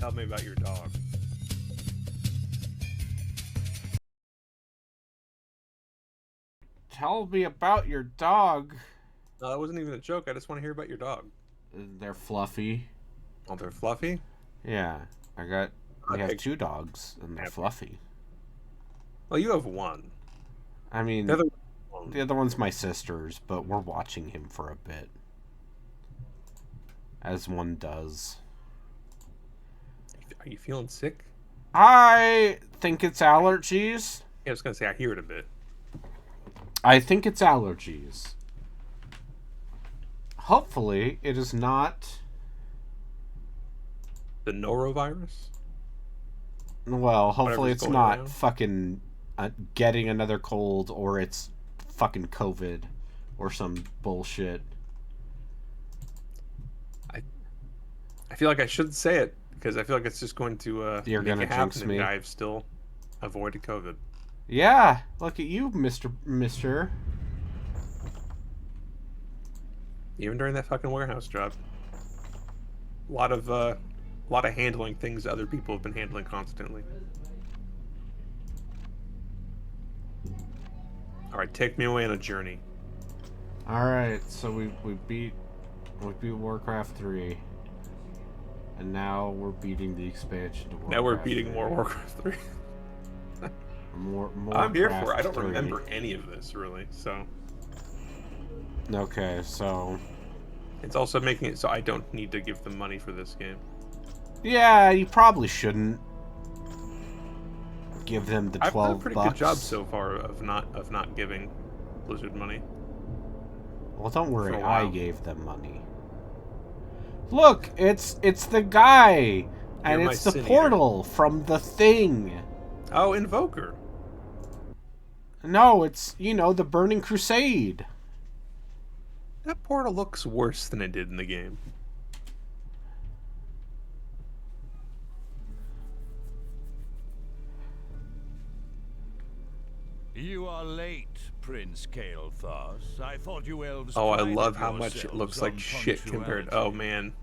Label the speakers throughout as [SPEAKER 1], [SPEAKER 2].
[SPEAKER 1] Tell me about your dog.
[SPEAKER 2] Tell me about your dog.
[SPEAKER 1] No, that wasn't even a joke. I just want to hear about your dog.
[SPEAKER 2] They're fluffy.
[SPEAKER 1] Oh, they're fluffy?
[SPEAKER 2] Yeah, we have
[SPEAKER 1] Okay.
[SPEAKER 2] 2 dogs, and they're fluffy.
[SPEAKER 1] Well, you have one.
[SPEAKER 2] I mean,
[SPEAKER 1] The other
[SPEAKER 2] the other one's my sister's, but we're watching him for a bit. As one does.
[SPEAKER 1] Are you feeling sick?
[SPEAKER 2] I think it's allergies.
[SPEAKER 1] Yeah, I was going to say, I hear it a bit.
[SPEAKER 2] I think it's allergies. Hopefully, it is not.
[SPEAKER 1] The norovirus?
[SPEAKER 2] Well, hopefully
[SPEAKER 1] Whatever's
[SPEAKER 2] it's
[SPEAKER 1] going
[SPEAKER 2] not
[SPEAKER 1] around?
[SPEAKER 2] fucking getting another cold, or it's fucking COVID or some bullshit.
[SPEAKER 1] I feel like I shouldn't say it because I feel like it's just going to
[SPEAKER 2] You're
[SPEAKER 1] make
[SPEAKER 2] gonna
[SPEAKER 1] it
[SPEAKER 2] jinx
[SPEAKER 1] happen,
[SPEAKER 2] me.
[SPEAKER 1] and I've still avoided COVID.
[SPEAKER 2] Yeah, look at you, Mister.
[SPEAKER 1] Even during that fucking warehouse job. A lot of handling things other people have been handling constantly. All right, take me away on a journey.
[SPEAKER 2] All right, so we beat Warcraft 3, and now we're beating the expansion to Warcraft.
[SPEAKER 1] Now we're beating
[SPEAKER 2] 3.
[SPEAKER 1] more Warcraft 3.
[SPEAKER 2] More
[SPEAKER 1] I'm here
[SPEAKER 2] Warcraft
[SPEAKER 1] for it. I don't
[SPEAKER 2] 3.
[SPEAKER 1] remember any of this really, so
[SPEAKER 2] Okay, so
[SPEAKER 1] it's also making it so I don't need to give them money for this game.
[SPEAKER 2] yeah, you probably shouldn't give them the $12.
[SPEAKER 1] I've done a pretty good job so far of not giving Blizzard money.
[SPEAKER 2] Well, don't worry,
[SPEAKER 1] For a
[SPEAKER 2] I
[SPEAKER 1] while.
[SPEAKER 2] gave them money. Look, it's the guy, and
[SPEAKER 1] You're my
[SPEAKER 2] it's the
[SPEAKER 1] sin eater.
[SPEAKER 2] portal from the thing.
[SPEAKER 1] Oh, Invoker.
[SPEAKER 2] No, it's, the Burning Crusade.
[SPEAKER 1] That portal looks worse than it did in the game.
[SPEAKER 3] You are late, Prince Kael'thas. I thought you elves.
[SPEAKER 1] Oh, I
[SPEAKER 3] prided
[SPEAKER 1] love how much it looks like
[SPEAKER 3] yourselves on
[SPEAKER 1] shit compared. Oh
[SPEAKER 3] punctuality.
[SPEAKER 1] man,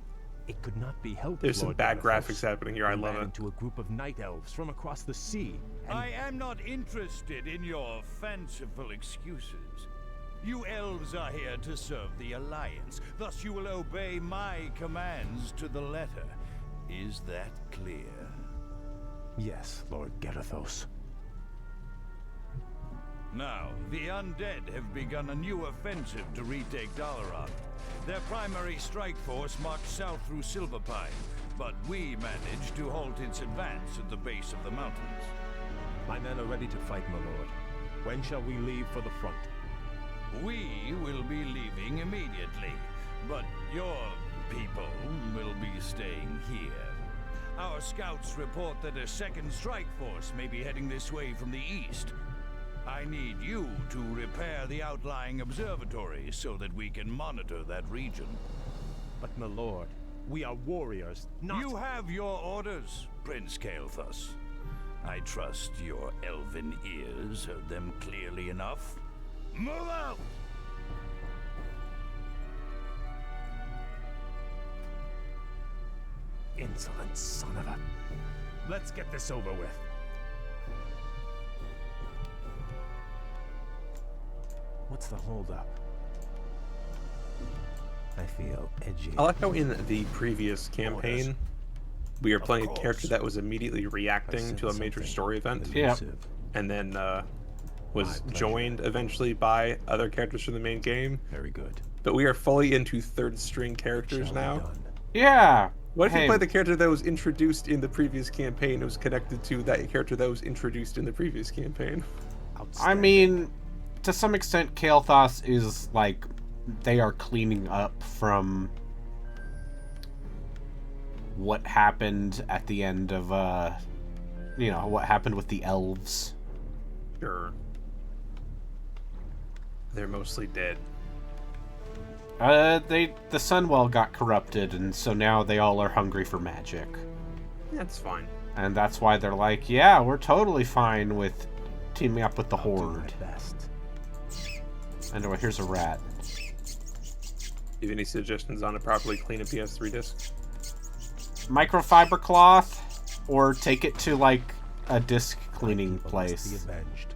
[SPEAKER 4] It could not be helped.
[SPEAKER 1] there's some
[SPEAKER 4] Lord
[SPEAKER 1] bad
[SPEAKER 4] Kael'thas.
[SPEAKER 1] graphics happening here. I
[SPEAKER 4] We
[SPEAKER 1] love
[SPEAKER 4] ran
[SPEAKER 1] it.
[SPEAKER 4] into a group of night elves from across the sea. And
[SPEAKER 3] I am not interested in your fanciful excuses. You elves are here to serve the Alliance, thus you will obey my commands to the letter. Is that clear?
[SPEAKER 4] yes, Lord Kael'thas.
[SPEAKER 3] Now, the undead have begun a new offensive to retake Dalaran. Their primary strike force marched south through Silverpine, but we managed to halt its advance at the base of the mountains.
[SPEAKER 4] My men are ready to fight, my lord. When shall we leave for the front?
[SPEAKER 3] We will be leaving immediately, but your people will be staying here. Our scouts report that a second strike force may be heading this way from the east. I need you to repair the outlying observatory so that we can monitor that region.
[SPEAKER 4] But, my lord, we are warriors, not...
[SPEAKER 3] You have your orders, Prince Kael'thas. I trust your elven ears heard them clearly enough. Move out!
[SPEAKER 4] Insolent son of a... Let's get this over with. What's the holdup? I feel edgy.
[SPEAKER 1] I like how in the previous campaign we were playing a
[SPEAKER 4] course.
[SPEAKER 1] character that was immediately reacting
[SPEAKER 4] sense
[SPEAKER 1] to a major
[SPEAKER 4] something
[SPEAKER 1] story event,
[SPEAKER 2] Yeah.
[SPEAKER 4] elusive.
[SPEAKER 1] and then was
[SPEAKER 4] My pleasure.
[SPEAKER 1] joined eventually by other characters from the main game.
[SPEAKER 4] Very good.
[SPEAKER 1] But we are fully into third string characters
[SPEAKER 4] Shall be
[SPEAKER 1] now.
[SPEAKER 4] done.
[SPEAKER 2] Yeah.
[SPEAKER 1] What if
[SPEAKER 2] Hey,
[SPEAKER 1] you play the character that was introduced in the previous campaign and was connected to that character that was introduced in the previous campaign?
[SPEAKER 2] I
[SPEAKER 4] Outstanding.
[SPEAKER 2] mean, to some extent, Kael'thas is like they are cleaning up from what happened at the end of what happened with the elves.
[SPEAKER 1] Sure. They're mostly dead.
[SPEAKER 2] The Sunwell got corrupted, and so now they all are hungry for magic.
[SPEAKER 1] That's fine.
[SPEAKER 2] And that's why they're like, yeah, we're totally fine with teaming up with the
[SPEAKER 4] I'll do my
[SPEAKER 2] Horde.
[SPEAKER 4] best.
[SPEAKER 2] Anyway, here's a rat.
[SPEAKER 1] Do you have any suggestions on to properly clean a PS3 disc?
[SPEAKER 2] microfiber cloth, or take it to like a disc cleaning
[SPEAKER 4] People must
[SPEAKER 2] place.
[SPEAKER 4] be avenged.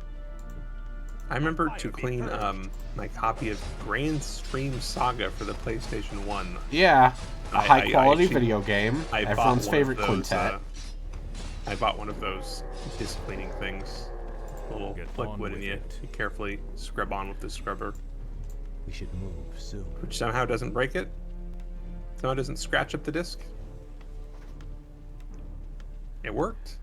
[SPEAKER 1] I remember to clean my copy of Grand Stream Saga for the PlayStation 1.
[SPEAKER 2] Yeah, a high quality
[SPEAKER 1] actually-
[SPEAKER 2] video game.
[SPEAKER 1] I bought
[SPEAKER 2] Everyone's
[SPEAKER 1] one
[SPEAKER 2] favorite
[SPEAKER 1] of those,
[SPEAKER 2] quintet.
[SPEAKER 1] I bought one of those disc cleaning things. A little
[SPEAKER 4] Get
[SPEAKER 1] liquid,
[SPEAKER 4] on
[SPEAKER 1] and
[SPEAKER 4] with
[SPEAKER 1] you
[SPEAKER 4] it.
[SPEAKER 1] carefully scrub on with the scrubber,
[SPEAKER 4] We should move soon.
[SPEAKER 1] which somehow doesn't break it. Somehow doesn't scratch up the disc. It worked.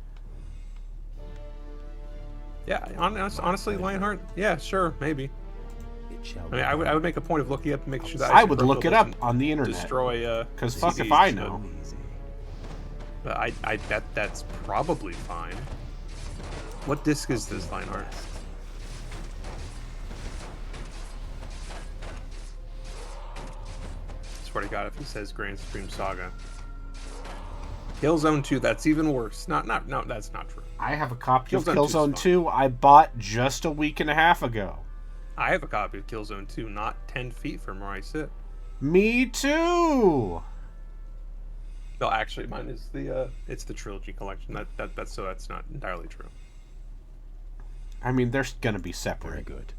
[SPEAKER 1] Yeah, honestly, Lionheart. Yeah, sure, maybe.
[SPEAKER 4] It shall
[SPEAKER 1] I mean, I would make a point of looking up and make sure that
[SPEAKER 2] I would look it up on the internet.
[SPEAKER 1] destroy.
[SPEAKER 2] Because fuck if
[SPEAKER 1] CDs,
[SPEAKER 2] I
[SPEAKER 1] but-
[SPEAKER 2] know.
[SPEAKER 4] easy.
[SPEAKER 1] But I bet that's probably fine. What disc is this, Lionheart? Swear to God, if he says Grand Stream Saga. Killzone 2, that's even worse. No, that's not true.
[SPEAKER 2] I have a copy of
[SPEAKER 1] Killzone 2 's
[SPEAKER 2] Killzone
[SPEAKER 1] fine.
[SPEAKER 2] 2 I bought just a week and a half ago.
[SPEAKER 1] I have a copy of Killzone 2, not 10 feet from where I sit.
[SPEAKER 2] Me too!
[SPEAKER 1] No, actually, mine is it's the trilogy collection. That's not entirely true.
[SPEAKER 2] I mean, they're gonna be
[SPEAKER 4] Very
[SPEAKER 2] separate.
[SPEAKER 4] good.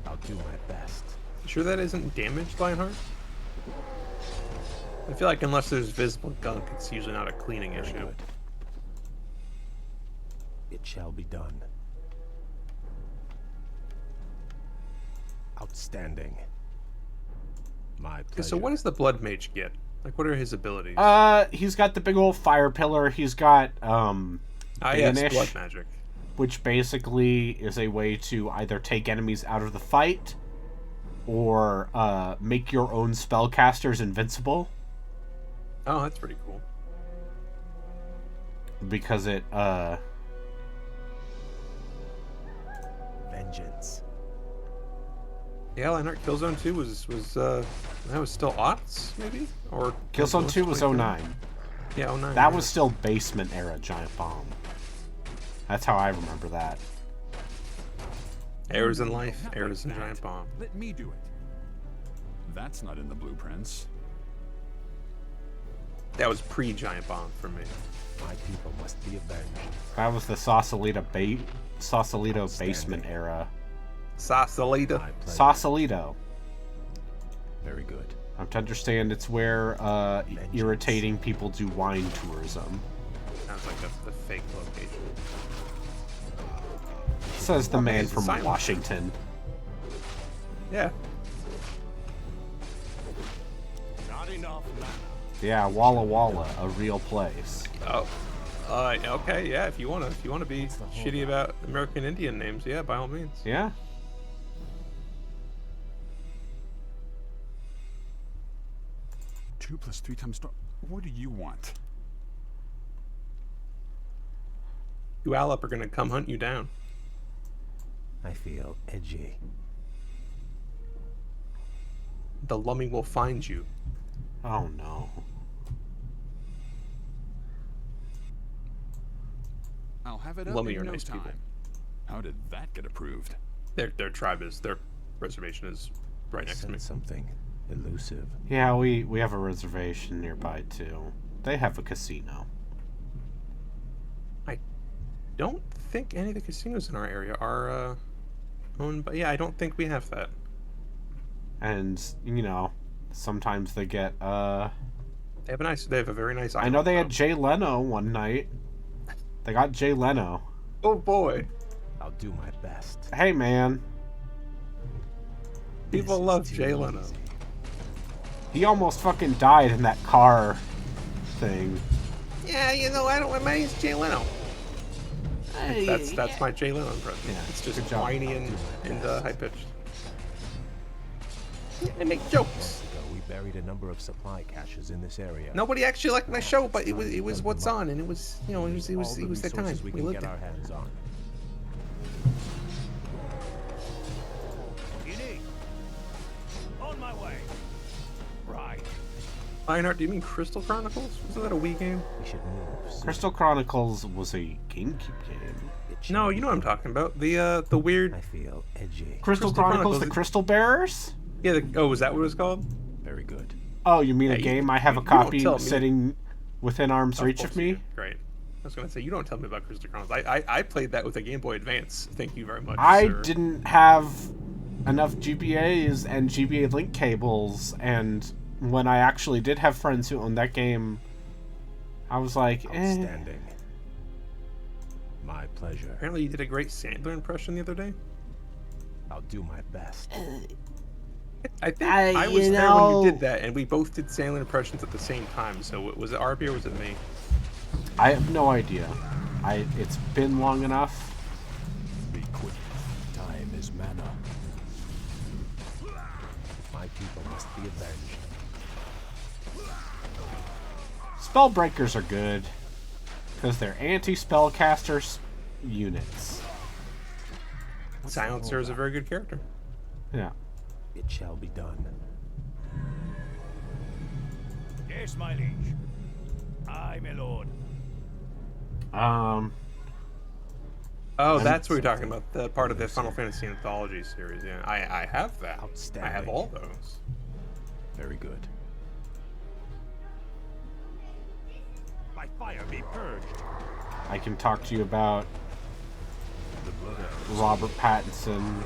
[SPEAKER 4] I'll do my best.
[SPEAKER 1] You sure that isn't damaged, Lionheart? I feel like unless there's visible gunk, it's usually not a cleaning
[SPEAKER 4] Very
[SPEAKER 1] issue.
[SPEAKER 4] good. It shall be done. Outstanding. My pleasure.
[SPEAKER 1] Okay, so what does the Blood Mage get? Like, what are his abilities?
[SPEAKER 2] He's got the big old fire pillar. He's got,
[SPEAKER 1] yes,
[SPEAKER 2] Banish,
[SPEAKER 1] Blood Magic.
[SPEAKER 2] which basically is a way to either take enemies out of the fight or make your own spellcasters invincible.
[SPEAKER 1] Oh, that's pretty cool.
[SPEAKER 2] Because it,
[SPEAKER 4] Vengeance.
[SPEAKER 1] Yeah, Lionheart, Killzone 2 was that was still aughts, maybe? Or
[SPEAKER 2] Killzone 2 was 09.
[SPEAKER 1] Yeah, 09.
[SPEAKER 2] That
[SPEAKER 1] yeah.
[SPEAKER 2] was still basement era Giant Bomb. That's how I remember that.
[SPEAKER 1] Errors in Life,
[SPEAKER 5] Not
[SPEAKER 1] Errors in
[SPEAKER 5] like that.
[SPEAKER 1] Giant Bomb.
[SPEAKER 5] Let me do it. That's not in the blueprints.
[SPEAKER 1] That was pre-Giant Bomb for me.
[SPEAKER 4] My people must be avenged.
[SPEAKER 2] That was the Sausalito
[SPEAKER 4] Outstanding.
[SPEAKER 2] basement era.
[SPEAKER 1] Sausalito.
[SPEAKER 4] My pleasure.
[SPEAKER 2] Sausalito.
[SPEAKER 4] Very good.
[SPEAKER 2] I'm to understand it's where irritating people do wine tourism.
[SPEAKER 1] Sounds like a fake location.
[SPEAKER 2] Says the man
[SPEAKER 1] it's a
[SPEAKER 2] from
[SPEAKER 1] silent.
[SPEAKER 2] Washington.
[SPEAKER 1] Yeah.
[SPEAKER 4] Not enough mana.
[SPEAKER 2] Yeah, Walla Walla, a real place.
[SPEAKER 1] Oh. Okay, yeah, if you wanna be
[SPEAKER 4] What's the
[SPEAKER 1] shitty
[SPEAKER 4] holdup?
[SPEAKER 1] about American Indian names, yeah, by all means.
[SPEAKER 2] Yeah.
[SPEAKER 5] 2 + 3 times... What do you want?
[SPEAKER 1] You Alep are gonna come hunt you down.
[SPEAKER 4] I feel edgy.
[SPEAKER 1] The Lummy will find you.
[SPEAKER 2] Oh no.
[SPEAKER 5] I'll have it up
[SPEAKER 1] Lummy
[SPEAKER 5] in
[SPEAKER 1] are
[SPEAKER 5] no
[SPEAKER 1] nice
[SPEAKER 5] time.
[SPEAKER 1] people.
[SPEAKER 5] How did that get approved?
[SPEAKER 1] Their reservation is right next to me.
[SPEAKER 4] Sense something elusive.
[SPEAKER 2] Yeah, we have a reservation nearby too. They have a casino.
[SPEAKER 1] I don't think any of the casinos in our area are owned, but yeah, I don't think we have that.
[SPEAKER 2] And, you know, sometimes they get
[SPEAKER 1] They have a very nice.
[SPEAKER 2] I know they had
[SPEAKER 1] island,
[SPEAKER 2] Jay Leno one night. They got Jay Leno.
[SPEAKER 1] though. Oh boy,
[SPEAKER 4] I'll do my best.
[SPEAKER 2] Hey man,
[SPEAKER 1] people
[SPEAKER 4] This is
[SPEAKER 1] love
[SPEAKER 4] too
[SPEAKER 1] Jay Leno.
[SPEAKER 4] easy.
[SPEAKER 2] he almost fucking died in that car thing.
[SPEAKER 1] Yeah, you know, I don't. My name's Jay Leno.
[SPEAKER 2] Hey,
[SPEAKER 1] That's my Jay Leno impression.
[SPEAKER 2] Yeah,
[SPEAKER 1] It's just
[SPEAKER 2] good job.
[SPEAKER 1] whiny and high pitched. They make jokes.
[SPEAKER 4] Ago, we buried a number of supply caches in this area.
[SPEAKER 1] Nobody actually liked my show, but it was what's on, and it was it
[SPEAKER 4] All
[SPEAKER 1] was
[SPEAKER 4] the
[SPEAKER 1] the time
[SPEAKER 4] resources we
[SPEAKER 1] we
[SPEAKER 4] can
[SPEAKER 1] lived
[SPEAKER 4] get
[SPEAKER 1] in.
[SPEAKER 4] our hands on. On my way. Right.
[SPEAKER 1] Lionheart, do you mean Crystal Chronicles? Wasn't that a Wii game?
[SPEAKER 4] We should move. soon.
[SPEAKER 2] Crystal Chronicles was a GameCube game.
[SPEAKER 4] It shall
[SPEAKER 1] No,
[SPEAKER 4] be
[SPEAKER 1] you know what I'm
[SPEAKER 4] done.
[SPEAKER 1] talking about. The weird.
[SPEAKER 4] I feel edgy.
[SPEAKER 2] Crystal
[SPEAKER 1] Crystal
[SPEAKER 2] Chronicles,
[SPEAKER 1] Chronicles,
[SPEAKER 2] the
[SPEAKER 1] it-
[SPEAKER 2] Crystal Bearers?
[SPEAKER 1] Yeah. Oh, was that what it was called?
[SPEAKER 4] Very good.
[SPEAKER 2] Oh, you mean a
[SPEAKER 1] Hey,
[SPEAKER 2] game? I have a
[SPEAKER 1] you don't
[SPEAKER 2] copy
[SPEAKER 1] tell me.
[SPEAKER 2] sitting within arm's reach
[SPEAKER 1] course
[SPEAKER 2] of
[SPEAKER 1] you
[SPEAKER 2] me.
[SPEAKER 1] do. Great. I was gonna say you don't tell me about Crystal Chronicles. I played that with a Game Boy Advance. Thank you very much,
[SPEAKER 2] I
[SPEAKER 1] sir.
[SPEAKER 2] didn't have enough GBAs and GBA link cables, and when I actually did have friends who owned that game, I was like,
[SPEAKER 4] Outstanding. My pleasure.
[SPEAKER 1] Apparently, you did a great Sandler impression the other day.
[SPEAKER 4] I'll do my best.
[SPEAKER 1] I think I was
[SPEAKER 2] you
[SPEAKER 1] there when
[SPEAKER 2] know-
[SPEAKER 1] you did that, and we both did Sandler impressions at the same time. So was it Arby or was it me?
[SPEAKER 2] I have no idea. It's been long enough.
[SPEAKER 4] Be quick. Time is mana. My people must be avenged.
[SPEAKER 2] Spellbreakers are good because they're anti-spellcasters units.
[SPEAKER 1] Silencer is a very good character.
[SPEAKER 2] Yeah.
[SPEAKER 4] It shall be done.
[SPEAKER 3] Yes, my liege. Aye, my lord.
[SPEAKER 1] Oh, that's what you're talking about. The part of the Final Fantasy Anthology series. Yeah, I have that. I have all those.
[SPEAKER 4] Very good. By fire be purged.
[SPEAKER 2] I can talk to you about
[SPEAKER 4] The blood arrows.
[SPEAKER 2] Robert Pattinson.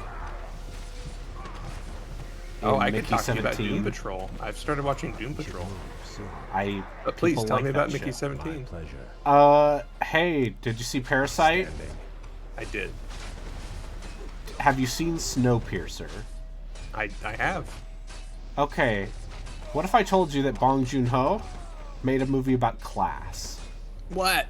[SPEAKER 1] Oh,
[SPEAKER 2] in
[SPEAKER 1] I could
[SPEAKER 2] Mickey
[SPEAKER 1] talk to you about
[SPEAKER 2] 17.
[SPEAKER 1] Doom Patrol. I've started watching Doom Patrol.
[SPEAKER 2] But
[SPEAKER 1] Please
[SPEAKER 2] people
[SPEAKER 1] tell
[SPEAKER 2] like
[SPEAKER 1] me
[SPEAKER 2] that
[SPEAKER 1] about Mickey
[SPEAKER 2] shit.
[SPEAKER 1] 17.
[SPEAKER 4] My pleasure.
[SPEAKER 2] Hey, did you see Parasite?
[SPEAKER 4] Standing.
[SPEAKER 1] I did.
[SPEAKER 2] Have you seen Snowpiercer?
[SPEAKER 1] I have.
[SPEAKER 2] Okay, what if I told you that Bong Joon-ho made a movie about class?
[SPEAKER 1] What?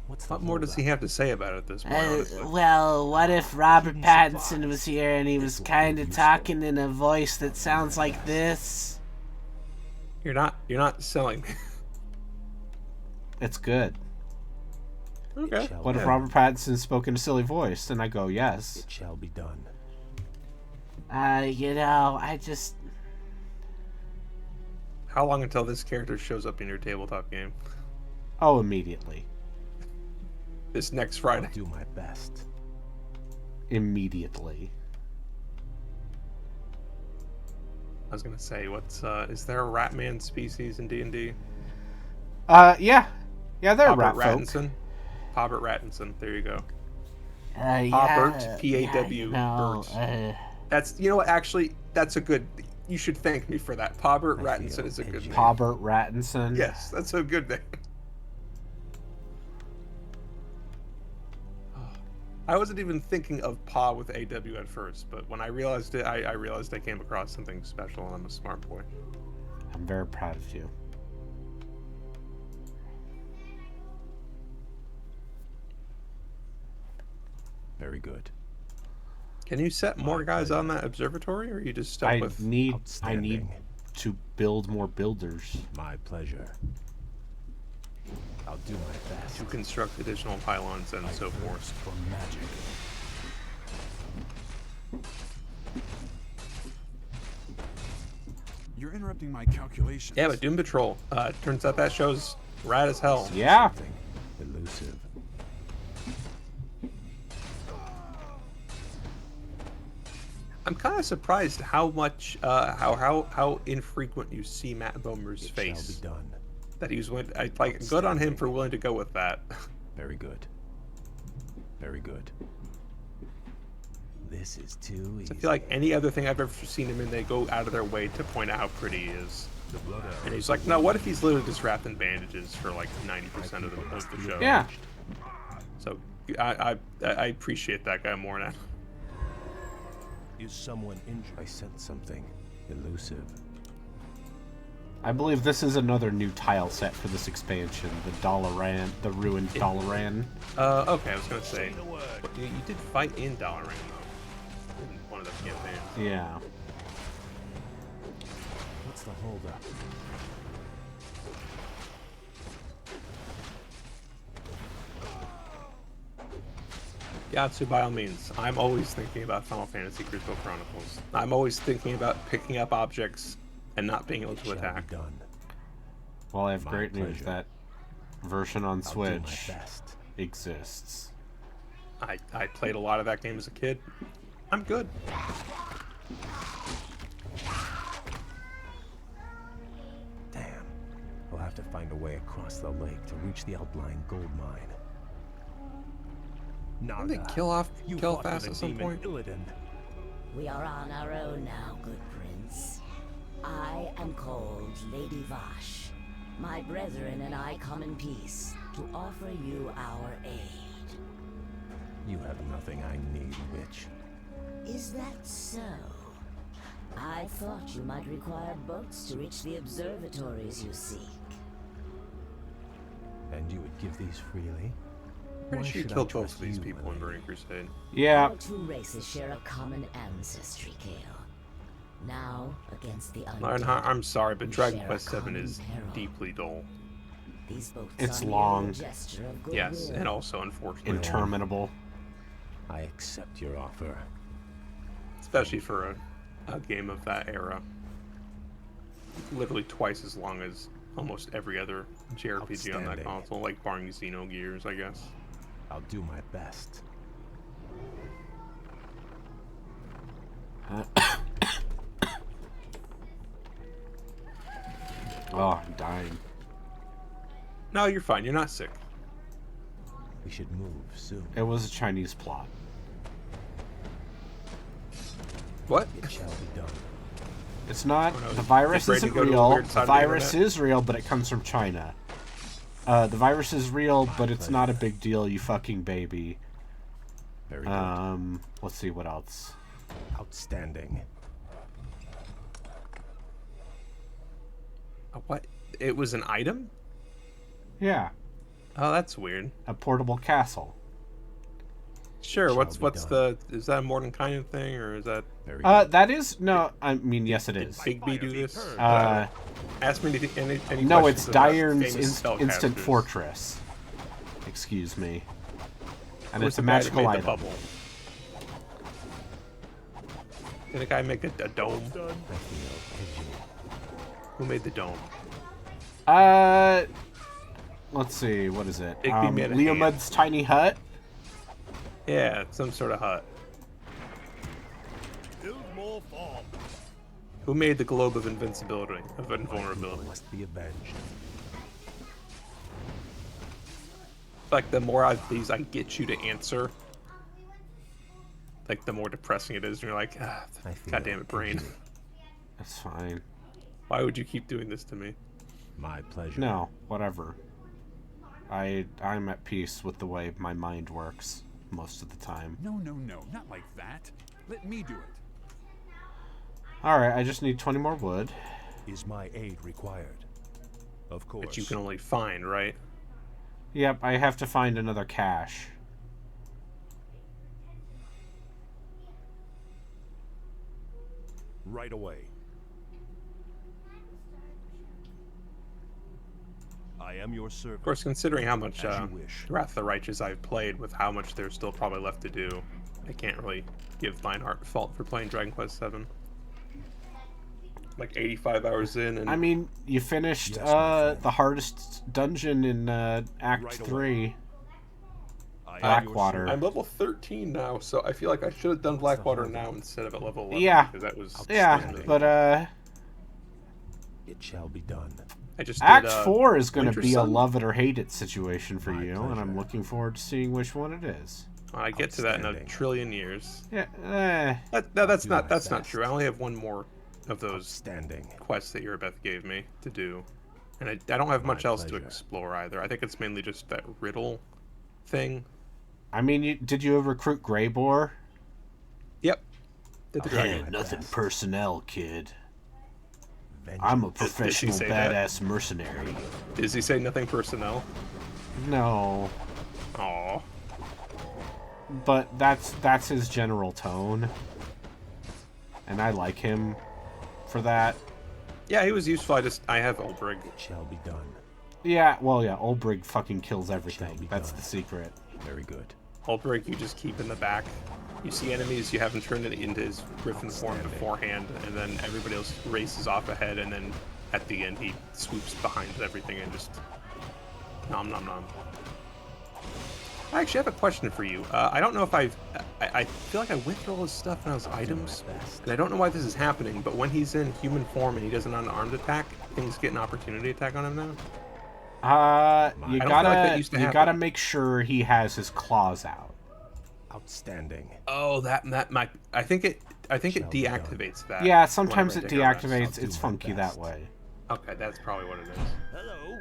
[SPEAKER 4] What's the
[SPEAKER 1] What more does he have to say about it at this point? honestly?
[SPEAKER 6] Well, what if Robert Pattinson was here and he was kind of talking in a voice that sounds like this?
[SPEAKER 1] You're not selling me.
[SPEAKER 2] It's good.
[SPEAKER 1] Okay.
[SPEAKER 4] shall
[SPEAKER 2] What if
[SPEAKER 4] be-
[SPEAKER 2] Robert Pattinson spoke in a silly voice? And I go, yes.
[SPEAKER 4] It shall be done.
[SPEAKER 6] I just...
[SPEAKER 1] How long until this character shows up in your tabletop game?
[SPEAKER 2] Oh, immediately.
[SPEAKER 1] This next
[SPEAKER 4] I'll
[SPEAKER 1] Friday.
[SPEAKER 4] do my best.
[SPEAKER 2] Immediately.
[SPEAKER 1] I was gonna say, what's is there a Ratman species in D&D?
[SPEAKER 2] Yeah. Yeah, they're rat
[SPEAKER 1] Robert
[SPEAKER 2] folk.
[SPEAKER 1] Rattinson. Robert Rattinson. There you go.
[SPEAKER 6] yeah,
[SPEAKER 1] Robert, P-A-W,
[SPEAKER 6] yeah, you know,
[SPEAKER 1] Bert. That's, you know what, actually, that's a good, you should thank me for that. Robert
[SPEAKER 4] I
[SPEAKER 1] Rattinson
[SPEAKER 4] feel
[SPEAKER 1] is a good name.
[SPEAKER 2] Robert Pattinson.
[SPEAKER 1] Yes, that's a good name. I wasn't even thinking of Pa with AW at first, but when I realized it, I realized I came across something special, and I'm a smart boy.
[SPEAKER 2] I'm very proud of you.
[SPEAKER 4] Very good.
[SPEAKER 1] Can you set more guys on that observatory, or are you just stuck
[SPEAKER 2] I
[SPEAKER 1] with...
[SPEAKER 2] need
[SPEAKER 4] Outstanding.
[SPEAKER 2] to build more builders.
[SPEAKER 4] My pleasure. I'll do my best.
[SPEAKER 1] to construct additional pylons and so forth?
[SPEAKER 4] For magic.
[SPEAKER 5] You're interrupting my calculations.
[SPEAKER 1] Yeah, but Doom Patrol. Turns out that show's rad as hell.
[SPEAKER 2] Yeah.
[SPEAKER 4] Something elusive.
[SPEAKER 1] I'm kind of surprised how much, how infrequent you see Matt Bomer's
[SPEAKER 4] It
[SPEAKER 1] face.
[SPEAKER 4] shall be done.
[SPEAKER 1] That he's went, like, good on him for willing to go with that.
[SPEAKER 4] Very good. Very good. This is too easy.
[SPEAKER 1] I feel like any other thing I've ever seen him in, they go out of their way to point out how pretty he is.
[SPEAKER 4] The blood arrows.
[SPEAKER 1] And he's like, no, what if he's literally just wrapped in bandages for like 90% of the show?
[SPEAKER 2] Yeah.
[SPEAKER 1] So I appreciate that guy more now.
[SPEAKER 4] Is someone injured? I sense something elusive.
[SPEAKER 2] I believe this is another new tile set for this expansion. The ruined Dalaran.
[SPEAKER 1] Okay, I was gonna say, you did fight in Dalaran though, in one of the campaigns.
[SPEAKER 2] Yeah.
[SPEAKER 4] What's the holdup?
[SPEAKER 1] Yatsu, by all means. I'm always thinking about Final Fantasy Crystal Chronicles. I'm always thinking about picking up objects and not being able to
[SPEAKER 4] Shall be
[SPEAKER 1] attack.
[SPEAKER 4] done.
[SPEAKER 2] Well, I have
[SPEAKER 4] My
[SPEAKER 2] great news.
[SPEAKER 4] pleasure.
[SPEAKER 2] That version on
[SPEAKER 4] I'll do my
[SPEAKER 2] Switch
[SPEAKER 4] best.
[SPEAKER 2] exists.
[SPEAKER 1] I played a lot of that game as a kid. I'm good.
[SPEAKER 4] Damn. We'll have to find a way across the lake to reach the outlying gold mine.
[SPEAKER 1] Didn't they
[SPEAKER 4] Naga,
[SPEAKER 1] kill off
[SPEAKER 4] you fought for
[SPEAKER 1] Kael'thas
[SPEAKER 4] the
[SPEAKER 1] at some
[SPEAKER 4] demon
[SPEAKER 1] point?
[SPEAKER 4] Illidan.
[SPEAKER 7] We are on our own now, good prince. I am called Lady Vash. My brethren and I come in peace to offer you our aid.
[SPEAKER 4] You have nothing I need, witch.
[SPEAKER 7] Is that so? I thought you might require boats to reach the observatories you seek.
[SPEAKER 4] And you would give these freely?
[SPEAKER 1] Pretty
[SPEAKER 4] Why
[SPEAKER 1] sure you
[SPEAKER 4] should I
[SPEAKER 1] killed both
[SPEAKER 4] trust
[SPEAKER 1] of these
[SPEAKER 4] you,
[SPEAKER 1] people in
[SPEAKER 4] Lily?
[SPEAKER 1] Burning Crusade.
[SPEAKER 2] Yeah.
[SPEAKER 7] Our two races share a common ancestry, Kael. Now, against the undead,
[SPEAKER 1] I'm sorry, but
[SPEAKER 7] we
[SPEAKER 1] Dragon
[SPEAKER 7] share a
[SPEAKER 1] Quest VII
[SPEAKER 7] common
[SPEAKER 1] is
[SPEAKER 7] peril.
[SPEAKER 1] deeply dull.
[SPEAKER 7] These boats
[SPEAKER 2] It's
[SPEAKER 7] are merely
[SPEAKER 2] long.
[SPEAKER 7] a gesture of goodwill.
[SPEAKER 1] Yes, and also unfortunately,
[SPEAKER 2] Interminable.
[SPEAKER 4] I accept your offer.
[SPEAKER 1] especially for a game of that era. Literally twice as long as almost every other JRPG on that
[SPEAKER 4] Outstanding.
[SPEAKER 1] console, like barring Xenogears, I guess.
[SPEAKER 4] I'll do my best.
[SPEAKER 2] Oh, I'm dying.
[SPEAKER 1] No, you're fine. You're not sick.
[SPEAKER 4] We should move soon.
[SPEAKER 2] It was a Chinese plot.
[SPEAKER 1] What?
[SPEAKER 4] It shall be done.
[SPEAKER 2] It's not.
[SPEAKER 1] Oh, no,
[SPEAKER 2] The virus
[SPEAKER 1] get ready to
[SPEAKER 2] isn't
[SPEAKER 1] go to a
[SPEAKER 2] real.
[SPEAKER 1] weird
[SPEAKER 2] The
[SPEAKER 1] side of the
[SPEAKER 2] virus
[SPEAKER 1] internet.
[SPEAKER 2] is real, but it comes from China. The virus is real, but it's not a big deal, you fucking baby.
[SPEAKER 4] Very good.
[SPEAKER 2] Let's see what else.
[SPEAKER 4] Outstanding.
[SPEAKER 1] What? It was an item?
[SPEAKER 2] Yeah,
[SPEAKER 1] Oh, that's weird.
[SPEAKER 2] a portable castle.
[SPEAKER 1] Sure.
[SPEAKER 4] Shall
[SPEAKER 1] What's
[SPEAKER 4] be
[SPEAKER 1] the? Is that a Mordenkainen thing, or is that
[SPEAKER 4] Very good.
[SPEAKER 2] That is no. I mean, yes, it is.
[SPEAKER 1] Bigby do this? Ask me any
[SPEAKER 2] No, it's
[SPEAKER 1] questions about
[SPEAKER 2] Diurn's
[SPEAKER 1] famous
[SPEAKER 2] Instant
[SPEAKER 1] spellcasters.
[SPEAKER 2] Fortress. Excuse me. And
[SPEAKER 1] Who's
[SPEAKER 2] it's a
[SPEAKER 1] the guy that
[SPEAKER 2] magical
[SPEAKER 1] made
[SPEAKER 2] item.
[SPEAKER 1] the bubble? Did the guy make a dome?
[SPEAKER 4] I feel edgy.
[SPEAKER 1] Who made the dome?
[SPEAKER 2] Let's see. What is it?
[SPEAKER 1] Bigby made a
[SPEAKER 2] Leomud's tiny hut.
[SPEAKER 1] Yeah, some sort of hut.
[SPEAKER 3] Build more farm.
[SPEAKER 1] Who made the globe of invincibility, of invulnerability?
[SPEAKER 4] Must be avenged.
[SPEAKER 1] Like, the more of these I get you to answer, like, the more depressing it is. And you're like, ah,
[SPEAKER 4] I feel
[SPEAKER 1] God damn it, brain.
[SPEAKER 4] edgy.
[SPEAKER 2] That's fine.
[SPEAKER 1] Why would you keep doing this to me?
[SPEAKER 4] My pleasure.
[SPEAKER 2] No, whatever. I'm at peace with the way my mind works most of the time.
[SPEAKER 5] No, not like that. Let me do it.
[SPEAKER 2] Alright, I just need 20 more wood.
[SPEAKER 4] Is my aid required? Of course.
[SPEAKER 1] That you can only find, right?
[SPEAKER 2] Yep, I have to find another cache.
[SPEAKER 4] Right away. I am your servant.
[SPEAKER 1] Of course, considering how much
[SPEAKER 4] As you wish.
[SPEAKER 1] Wrath of the Righteous I've played, with how much there's still probably left to do, I can't really give Meinhardt fault for playing Dragon Quest VII. Like 85 hours in, and
[SPEAKER 2] I mean, you finished
[SPEAKER 4] Yes, my friend.
[SPEAKER 2] the hardest dungeon in Act
[SPEAKER 4] Right
[SPEAKER 2] 3.
[SPEAKER 4] I am your
[SPEAKER 2] Blackwater.
[SPEAKER 4] servant.
[SPEAKER 1] I'm level 13 now, so I feel like I should have done Blackwater now instead of at level 11.
[SPEAKER 2] Yeah.
[SPEAKER 1] Because that was
[SPEAKER 2] Yeah,
[SPEAKER 4] Outstanding.
[SPEAKER 2] but
[SPEAKER 4] It shall be done.
[SPEAKER 1] I just
[SPEAKER 2] Act
[SPEAKER 1] did,
[SPEAKER 2] 4 is going to
[SPEAKER 1] Winter
[SPEAKER 2] be a
[SPEAKER 1] Sun.
[SPEAKER 2] love it or hate it situation for
[SPEAKER 4] My
[SPEAKER 2] you, and I'm
[SPEAKER 4] pleasure.
[SPEAKER 2] looking forward to seeing which one it is.
[SPEAKER 1] I get to that in a
[SPEAKER 4] Outstanding.
[SPEAKER 1] trillion years.
[SPEAKER 2] Yeah,
[SPEAKER 1] That's
[SPEAKER 4] do
[SPEAKER 1] not
[SPEAKER 4] my
[SPEAKER 1] that's not
[SPEAKER 4] best.
[SPEAKER 1] true. I only have one more of those
[SPEAKER 4] Outstanding.
[SPEAKER 1] quests that Beth gave me to do, and I don't have much
[SPEAKER 4] My
[SPEAKER 1] else to
[SPEAKER 4] pleasure.
[SPEAKER 1] explore either. I think it's mainly just that riddle thing.
[SPEAKER 2] I mean, did you recruit Greybore?
[SPEAKER 1] Yep. Did the
[SPEAKER 4] Okay.
[SPEAKER 1] dragon.
[SPEAKER 4] my
[SPEAKER 2] nothing
[SPEAKER 4] best.
[SPEAKER 2] personnel, kid.
[SPEAKER 4] Vengeance.
[SPEAKER 2] I'm a
[SPEAKER 1] he
[SPEAKER 2] professional
[SPEAKER 1] say that?
[SPEAKER 2] badass mercenary.
[SPEAKER 1] Does he say nothing personnel?
[SPEAKER 2] No,
[SPEAKER 1] Aw.
[SPEAKER 2] but that's his general tone, and I like him for that.
[SPEAKER 1] Yeah, he was useful. I have Ulbrig.
[SPEAKER 4] It shall be done.
[SPEAKER 2] Yeah, well, yeah, Olbrig fucking kills everything.
[SPEAKER 4] be
[SPEAKER 2] That's
[SPEAKER 4] done.
[SPEAKER 2] the secret.
[SPEAKER 4] Very good.
[SPEAKER 1] Ulbrig you just keep in the back. You see enemies, you haven't turned it into his Griffin form
[SPEAKER 4] Outstanding.
[SPEAKER 1] beforehand, and then everybody else races off ahead, and then at the end he swoops behind everything and just nom nom nom. I actually have a question for you. I don't know if I feel like I went through all his stuff and his items, and I don't know why this is happening, but when he's in human form and he does an unarmed attack, things get an opportunity attack on him now?
[SPEAKER 2] You
[SPEAKER 1] I don't feel like that used to
[SPEAKER 2] you
[SPEAKER 1] happen.
[SPEAKER 2] gotta make sure he has his claws out.
[SPEAKER 4] Outstanding.
[SPEAKER 1] Oh, that might... I think it deactivates that.
[SPEAKER 2] Yeah, sometimes it
[SPEAKER 1] whenever I take a rest.
[SPEAKER 2] deactivates. It's funky that way.
[SPEAKER 1] Okay, that's probably what it is.
[SPEAKER 3] Hello.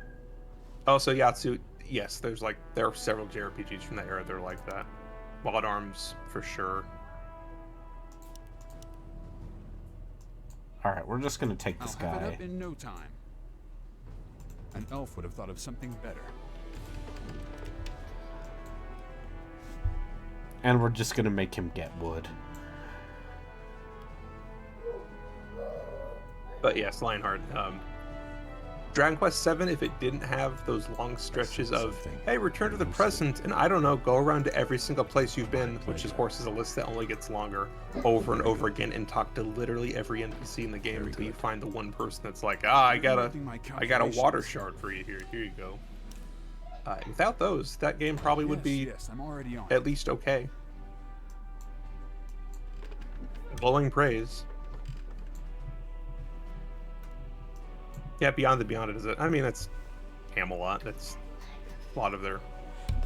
[SPEAKER 1] Also, Yatsu, yes, there are several JRPGs from that era that are like that. Wild Arms, for sure.
[SPEAKER 2] Alright, we're just gonna take this
[SPEAKER 5] I'll have it
[SPEAKER 2] guy.
[SPEAKER 5] up in no time. An elf would have thought of something better.
[SPEAKER 2] And we're just gonna make him get wood.
[SPEAKER 1] But yes, Lionheart. Dragon Quest VII, if it didn't have those long stretches of, hey, return to the present, and I don't know, go around to every single place you've been, which of course is a list that only gets longer, over and over again, and talk to literally every NPC in the game until you find the one person that's like, I got a water shard for you here. Here you go. Without those, that game probably would be
[SPEAKER 5] Yes, I'm already on.
[SPEAKER 1] at least okay. Glowing praise. Yeah, Beyond the Beyond is it. I mean, that's Camelot. That's a lot of their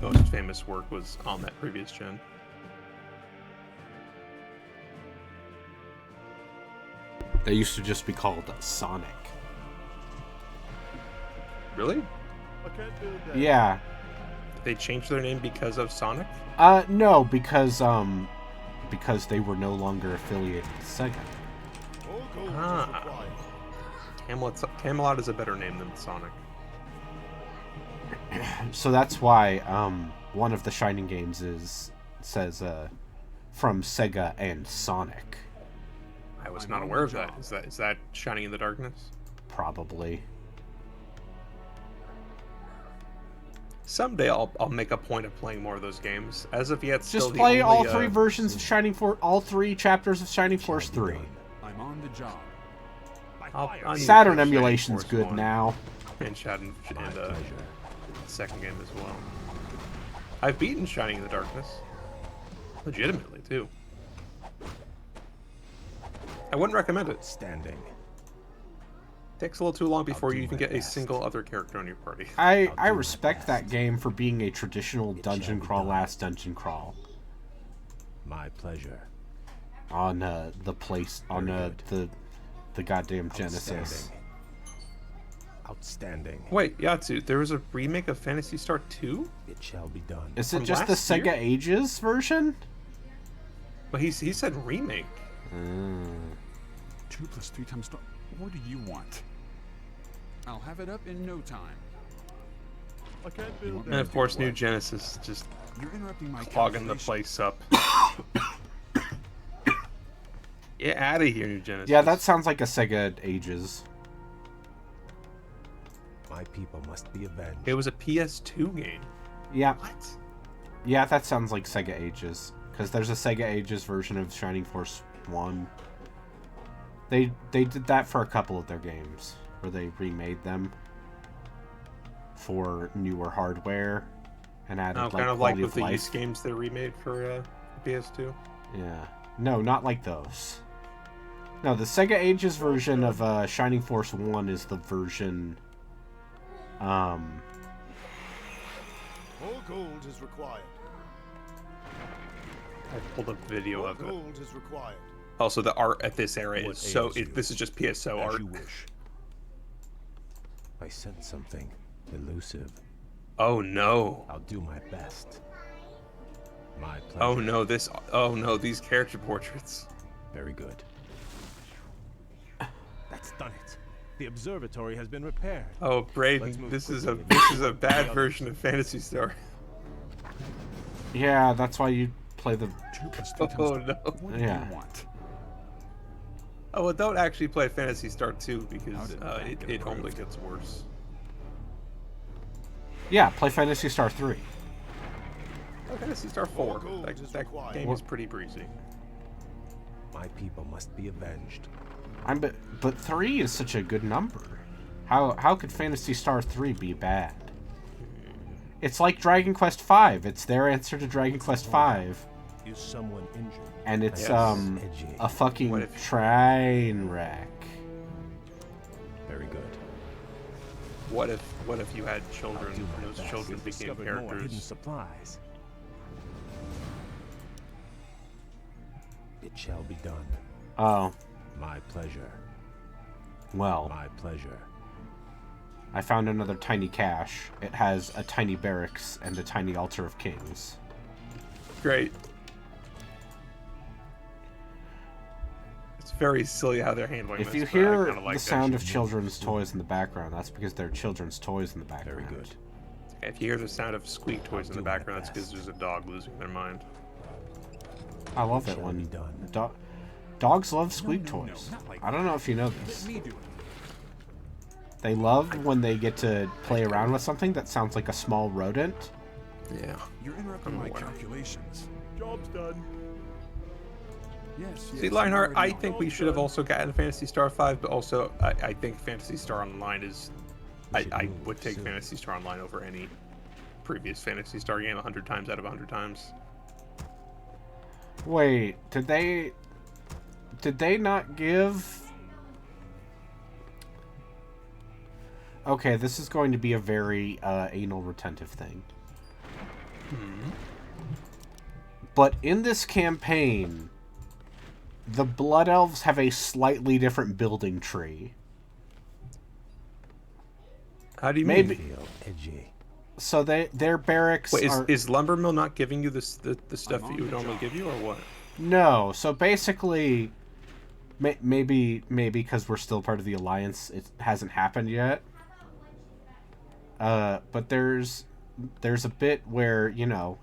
[SPEAKER 1] most famous work was on that previous gen.
[SPEAKER 2] They used to just be called Sonic.
[SPEAKER 1] Really?
[SPEAKER 2] Yeah.
[SPEAKER 1] They changed their name because of Sonic?
[SPEAKER 2] No, because they were no longer affiliated with Sega.
[SPEAKER 1] Ah. Camelot is a better name than Sonic.
[SPEAKER 2] So that's why one of the Shining games says from Sega and Sonic.
[SPEAKER 1] I was not aware of that. Is that Shining in the Darkness?
[SPEAKER 2] Probably.
[SPEAKER 1] Someday I'll make a point of playing more of those games. As of yet, still
[SPEAKER 2] Just play
[SPEAKER 1] the
[SPEAKER 2] all
[SPEAKER 1] only,
[SPEAKER 2] three versions of Shining Force, all three chapters of Shining Force 3.
[SPEAKER 5] I'm on the job.
[SPEAKER 1] I'll
[SPEAKER 2] Saturn
[SPEAKER 1] need Shining
[SPEAKER 2] emulation's
[SPEAKER 1] Force
[SPEAKER 2] good
[SPEAKER 1] 1
[SPEAKER 2] now.
[SPEAKER 1] And second game as well. I've beaten Shining in the Darkness. Legitimately, too. I wouldn't recommend it.
[SPEAKER 4] Standing.
[SPEAKER 1] Takes a little too long before
[SPEAKER 4] do
[SPEAKER 1] you can
[SPEAKER 4] my
[SPEAKER 1] get a
[SPEAKER 4] best.
[SPEAKER 1] single other character on your party.
[SPEAKER 2] I respect that game for being a traditional dungeon
[SPEAKER 4] be
[SPEAKER 2] crawl
[SPEAKER 4] done.
[SPEAKER 2] last dungeon crawl
[SPEAKER 4] My pleasure.
[SPEAKER 2] on the place on
[SPEAKER 4] Very
[SPEAKER 2] the goddamn Genesis.
[SPEAKER 4] Outstanding.
[SPEAKER 1] Wait, Yatsu, there was a remake of Phantasy Star 2?
[SPEAKER 4] It shall be done.
[SPEAKER 2] Is it
[SPEAKER 1] From
[SPEAKER 2] just the
[SPEAKER 1] last year?
[SPEAKER 2] Sega Ages version?
[SPEAKER 1] But he said remake.
[SPEAKER 5] 2 + 3 times... What do you want? I'll have it up in no time. You want me
[SPEAKER 1] And of
[SPEAKER 5] to
[SPEAKER 1] course,
[SPEAKER 5] do
[SPEAKER 1] New
[SPEAKER 5] what?
[SPEAKER 1] Genesis just
[SPEAKER 5] You're interrupting my
[SPEAKER 1] clogging the
[SPEAKER 5] calculations.
[SPEAKER 1] place up. Get out of here, New Genesis.
[SPEAKER 2] Yeah, that sounds like a Sega Ages.
[SPEAKER 4] My people must be avenged.
[SPEAKER 1] It was a PS2 game.
[SPEAKER 2] Yeah,
[SPEAKER 1] What?
[SPEAKER 2] yeah, that sounds like Sega Ages. Because there's a Sega Ages version of Shining Force 1. They did that for a couple of their games, where they remade them for newer hardware and added
[SPEAKER 1] Oh,
[SPEAKER 2] like
[SPEAKER 1] kind of like
[SPEAKER 2] quality
[SPEAKER 1] with
[SPEAKER 2] of
[SPEAKER 1] the
[SPEAKER 2] life.
[SPEAKER 1] use games they remade for PS2.
[SPEAKER 2] Yeah. No, not like those. No, the Sega Ages version of Shining Force 1 is the version...
[SPEAKER 8] More gold is required.
[SPEAKER 1] I pulled up video
[SPEAKER 8] More
[SPEAKER 1] of it.
[SPEAKER 8] gold is required.
[SPEAKER 1] Also, the art at this era
[SPEAKER 4] What
[SPEAKER 1] is so...
[SPEAKER 4] ails you?
[SPEAKER 1] This is just PSO
[SPEAKER 4] As
[SPEAKER 1] art.
[SPEAKER 4] you wish. I sense something elusive.
[SPEAKER 1] Oh, no.
[SPEAKER 4] I'll do my best. My pleasure.
[SPEAKER 1] Oh, no, this... Oh, no, these character portraits.
[SPEAKER 4] Very good. That's done it. The observatory has been repaired.
[SPEAKER 1] Oh,
[SPEAKER 4] Let's
[SPEAKER 1] Braden,
[SPEAKER 4] move
[SPEAKER 1] this is
[SPEAKER 4] quickly.
[SPEAKER 1] a bad version of Phantasy Star.
[SPEAKER 2] Yeah, that's why you play the...
[SPEAKER 5] 2 + 3 times...
[SPEAKER 1] Oh, no.
[SPEAKER 5] What do
[SPEAKER 2] Yeah.
[SPEAKER 5] you want?
[SPEAKER 1] Oh, well, don't actually play Phantasy Star 2 because
[SPEAKER 5] How did that get
[SPEAKER 1] it only
[SPEAKER 5] approved?
[SPEAKER 1] gets worse.
[SPEAKER 2] Yeah, play Phantasy Star 3.
[SPEAKER 1] Oh, Phantasy Star 4.
[SPEAKER 8] gold
[SPEAKER 1] That,
[SPEAKER 8] is
[SPEAKER 1] that
[SPEAKER 8] required.
[SPEAKER 1] game is pretty breezy.
[SPEAKER 4] My people must be avenged.
[SPEAKER 2] But 3 is such a good number. How could Phantasy Star 3 be bad? It's like Dragon Quest V. It's their answer to Dragon Quest V.
[SPEAKER 4] Is someone injured?
[SPEAKER 2] And it's,
[SPEAKER 4] Edgy.
[SPEAKER 2] a fucking
[SPEAKER 1] What if-
[SPEAKER 2] train wreck.
[SPEAKER 4] Very good.
[SPEAKER 1] What if you had children
[SPEAKER 4] I'll do my
[SPEAKER 1] and those
[SPEAKER 4] best.
[SPEAKER 1] children
[SPEAKER 4] You've
[SPEAKER 1] became
[SPEAKER 4] discovered more hidden
[SPEAKER 1] characters?
[SPEAKER 4] supplies. It shall be done.
[SPEAKER 2] Oh,
[SPEAKER 4] My pleasure.
[SPEAKER 2] well.
[SPEAKER 4] My pleasure.
[SPEAKER 2] I found another tiny cache. It has a tiny barracks and a tiny altar of kings.
[SPEAKER 1] Great. It's very silly how they're handling
[SPEAKER 2] If
[SPEAKER 1] this.
[SPEAKER 2] you
[SPEAKER 1] but I
[SPEAKER 2] hear
[SPEAKER 1] kinda like
[SPEAKER 2] the
[SPEAKER 1] that
[SPEAKER 2] sound
[SPEAKER 1] shit.
[SPEAKER 2] of children's toys in the background, that's because they're children's toys in the background.
[SPEAKER 4] Very good.
[SPEAKER 1] If you hear the sound of squeak toys in the
[SPEAKER 4] do my
[SPEAKER 1] background, that's because
[SPEAKER 4] best.
[SPEAKER 1] there's a dog losing their mind.
[SPEAKER 2] I love it
[SPEAKER 4] Shall
[SPEAKER 2] when
[SPEAKER 4] be done.
[SPEAKER 2] dogs love squeak
[SPEAKER 5] No,
[SPEAKER 2] toys.
[SPEAKER 5] not like
[SPEAKER 2] I don't know if you know
[SPEAKER 5] Let
[SPEAKER 2] this.
[SPEAKER 5] me do it.
[SPEAKER 2] They love when they get to play around with something that sounds like a small rodent.
[SPEAKER 1] Yeah.
[SPEAKER 5] You're interrupting
[SPEAKER 1] I'm
[SPEAKER 5] my
[SPEAKER 1] aware.
[SPEAKER 5] calculations.
[SPEAKER 8] Job's done.
[SPEAKER 5] Yes,
[SPEAKER 1] See,
[SPEAKER 5] yes,
[SPEAKER 1] Lionheart,
[SPEAKER 5] I'm
[SPEAKER 1] I
[SPEAKER 5] already
[SPEAKER 1] think
[SPEAKER 5] on.
[SPEAKER 1] we should have also gotten Phantasy Star 5, but also I think Phantasy Star Online is...
[SPEAKER 4] We should
[SPEAKER 1] I
[SPEAKER 4] move
[SPEAKER 1] would take
[SPEAKER 4] soon.
[SPEAKER 1] Phantasy Star Online over any previous Phantasy Star game 100 times out of 100 times.
[SPEAKER 2] Wait, did they not give... Okay, this is going to be a very anal retentive thing. But in this campaign, the Blood Elves have a slightly different building tree.
[SPEAKER 1] How do you
[SPEAKER 2] Maybe-
[SPEAKER 1] mean?
[SPEAKER 4] Feel edgy.
[SPEAKER 2] So their barracks
[SPEAKER 1] Wait,
[SPEAKER 2] are...
[SPEAKER 1] is Lumbermill not giving you the stuff
[SPEAKER 5] I'm
[SPEAKER 1] that
[SPEAKER 5] on
[SPEAKER 1] you would
[SPEAKER 5] the
[SPEAKER 1] normally
[SPEAKER 5] job.
[SPEAKER 1] give you, or what?
[SPEAKER 2] No, so basically, maybe because we're still part of the Alliance, it hasn't happened yet. But there's a bit where, you know,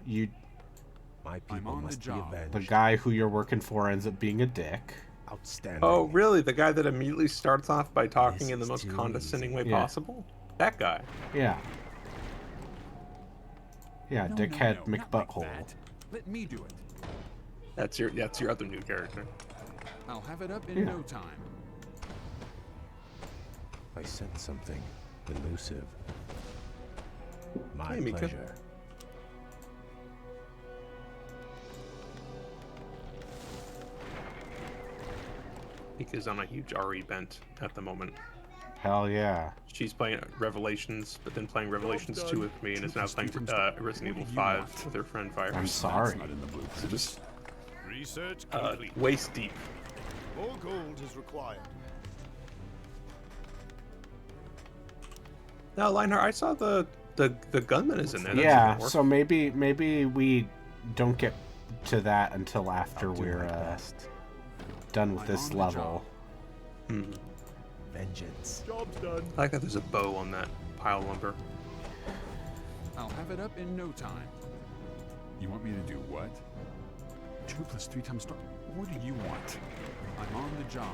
[SPEAKER 4] My people
[SPEAKER 5] on the
[SPEAKER 4] must be
[SPEAKER 5] job.
[SPEAKER 4] avenged.
[SPEAKER 2] the guy who you're working for ends up being a dick.
[SPEAKER 4] Outstanding.
[SPEAKER 1] Oh, really? The guy that immediately starts off by talking
[SPEAKER 4] This
[SPEAKER 1] in the
[SPEAKER 4] is
[SPEAKER 1] most
[SPEAKER 4] too
[SPEAKER 1] condescending way
[SPEAKER 2] Yeah.
[SPEAKER 1] possible? That guy.
[SPEAKER 2] Yeah. Yeah,
[SPEAKER 5] No,
[SPEAKER 2] dickhead
[SPEAKER 5] no, not like
[SPEAKER 2] McButthole.
[SPEAKER 5] that. Let me do it.
[SPEAKER 1] That's your other new character.
[SPEAKER 5] I'll have it up in
[SPEAKER 2] Yeah.
[SPEAKER 5] no time.
[SPEAKER 4] I sense something elusive. My
[SPEAKER 1] Hey, Mika.
[SPEAKER 4] pleasure.
[SPEAKER 1] Because I'm a huge RE bent at the moment.
[SPEAKER 2] Hell yeah.
[SPEAKER 1] She's playing Revelations, but then playing Revelations 2 with me, and is now playing Resident Evil
[SPEAKER 5] What do you
[SPEAKER 1] 5
[SPEAKER 5] want?
[SPEAKER 1] with her friend Fire.
[SPEAKER 2] I'm sorry.
[SPEAKER 5] Not in the blueprint.
[SPEAKER 1] So just
[SPEAKER 8] Research complete.
[SPEAKER 1] waist deep.
[SPEAKER 8] More gold is required.
[SPEAKER 1] Now, Lionheart, I saw the gunman is in there. That
[SPEAKER 2] Yeah,
[SPEAKER 1] doesn't work.
[SPEAKER 2] so maybe we don't get to that until after
[SPEAKER 4] I'll do
[SPEAKER 2] we're
[SPEAKER 4] my best.
[SPEAKER 2] done with
[SPEAKER 5] I'm
[SPEAKER 2] this
[SPEAKER 5] on the
[SPEAKER 2] level.
[SPEAKER 1] Hmm.
[SPEAKER 8] Vengeance. Job's done.
[SPEAKER 1] I like that there's a bow on that pile of lumber.
[SPEAKER 5] I'll have it up in no time. You want me to do what? 2 + 3 times... What do you want? I'm on the job.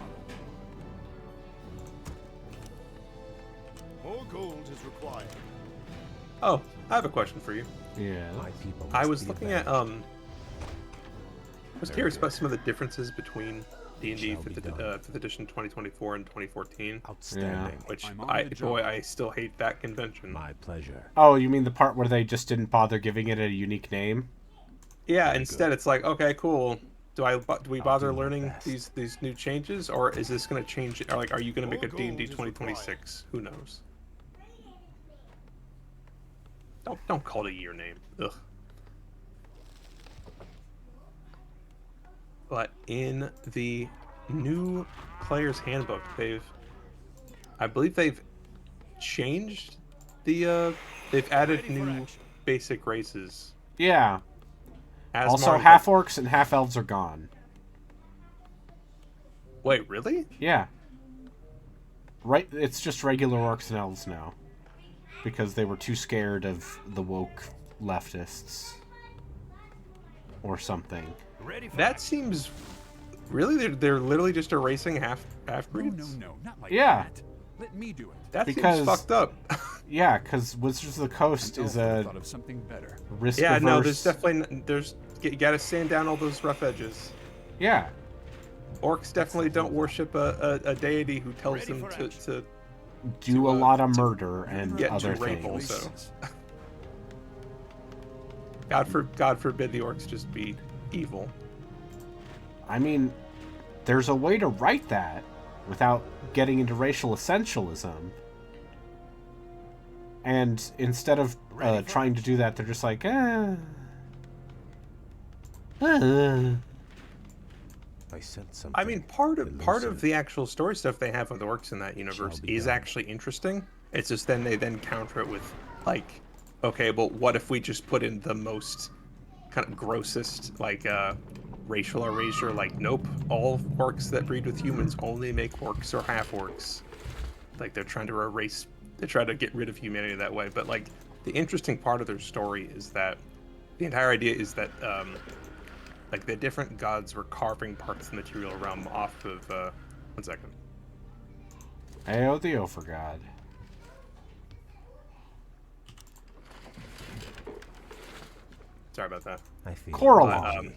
[SPEAKER 8] More gold is required.
[SPEAKER 1] Oh, I have a question for you.
[SPEAKER 2] Yeah.
[SPEAKER 4] My people
[SPEAKER 1] I
[SPEAKER 4] must
[SPEAKER 1] was
[SPEAKER 4] be
[SPEAKER 1] looking at
[SPEAKER 4] avenged.
[SPEAKER 1] I was
[SPEAKER 4] Very
[SPEAKER 1] curious
[SPEAKER 4] good.
[SPEAKER 1] about some of the differences between D&D
[SPEAKER 4] Shall be
[SPEAKER 1] 5th,
[SPEAKER 4] done.
[SPEAKER 1] 5th edition 2024 and 2014,
[SPEAKER 4] Outstanding.
[SPEAKER 1] which
[SPEAKER 5] I'm on the job.
[SPEAKER 1] I still hate that convention.
[SPEAKER 4] My pleasure.
[SPEAKER 2] Oh, you mean the part where they just didn't bother giving it a unique name?
[SPEAKER 1] Yeah,
[SPEAKER 4] Very
[SPEAKER 1] instead
[SPEAKER 4] good.
[SPEAKER 1] it's like, okay, cool. Do we bother
[SPEAKER 4] do my
[SPEAKER 1] learning
[SPEAKER 4] best.
[SPEAKER 1] these new changes, or is this going to change it? Or like, are you going to make a
[SPEAKER 8] More
[SPEAKER 1] D&D
[SPEAKER 8] gold is
[SPEAKER 1] 2026? Who knows? Don't call it a year name. Ugh. But in the new player's handbook, I believe they've changed they've added new basic races.
[SPEAKER 2] Yeah.
[SPEAKER 1] As
[SPEAKER 2] Also,
[SPEAKER 1] more,
[SPEAKER 2] half orcs and half elves are gone.
[SPEAKER 1] Wait, really?
[SPEAKER 2] Yeah. Right, it's just regular orcs and elves now. Because they were too scared of the woke leftists. Or something.
[SPEAKER 1] That seems really they're literally just erasing half
[SPEAKER 5] No,
[SPEAKER 1] breeds.
[SPEAKER 5] no, not like
[SPEAKER 2] Yeah.
[SPEAKER 5] that. Let me do it.
[SPEAKER 1] That
[SPEAKER 2] Because-
[SPEAKER 1] seems fucked up.
[SPEAKER 2] Yeah, because Wizards of the Coast
[SPEAKER 5] An
[SPEAKER 2] is
[SPEAKER 5] elf would've
[SPEAKER 2] a
[SPEAKER 5] thought of something better.
[SPEAKER 2] risk
[SPEAKER 1] Yeah,
[SPEAKER 2] averse...
[SPEAKER 1] no, there's definitely you gotta sand down all those rough edges.
[SPEAKER 2] Yeah.
[SPEAKER 1] Orcs definitely don't worship a deity who tells
[SPEAKER 3] Ready
[SPEAKER 1] them
[SPEAKER 3] for
[SPEAKER 1] to,
[SPEAKER 3] action.
[SPEAKER 1] to
[SPEAKER 2] Do a lot of murder and
[SPEAKER 1] get
[SPEAKER 2] other
[SPEAKER 1] to rape
[SPEAKER 2] things.
[SPEAKER 1] also. God forbid the orcs just be evil.
[SPEAKER 2] I mean, there's a way to write that without getting into racial essentialism. And instead of trying to do that, they're just like,
[SPEAKER 4] I sense something.
[SPEAKER 1] I mean, part of the actual story stuff they have with orcs in that universe is actually interesting. It's just then they counter it with like, okay, but what if we just put in the most kind of grossest like racial erasure? Like, nope, all orcs that breed with humans only make orcs or half orcs. Like they're trying to erase, they try to get rid of humanity that way. But like the interesting part of their story is that the entire idea is that like the different gods were carving parts of the material realm off of 1 second.
[SPEAKER 2] Hail the Ophir God.
[SPEAKER 1] Sorry about that.
[SPEAKER 4] I feel
[SPEAKER 2] Coralon.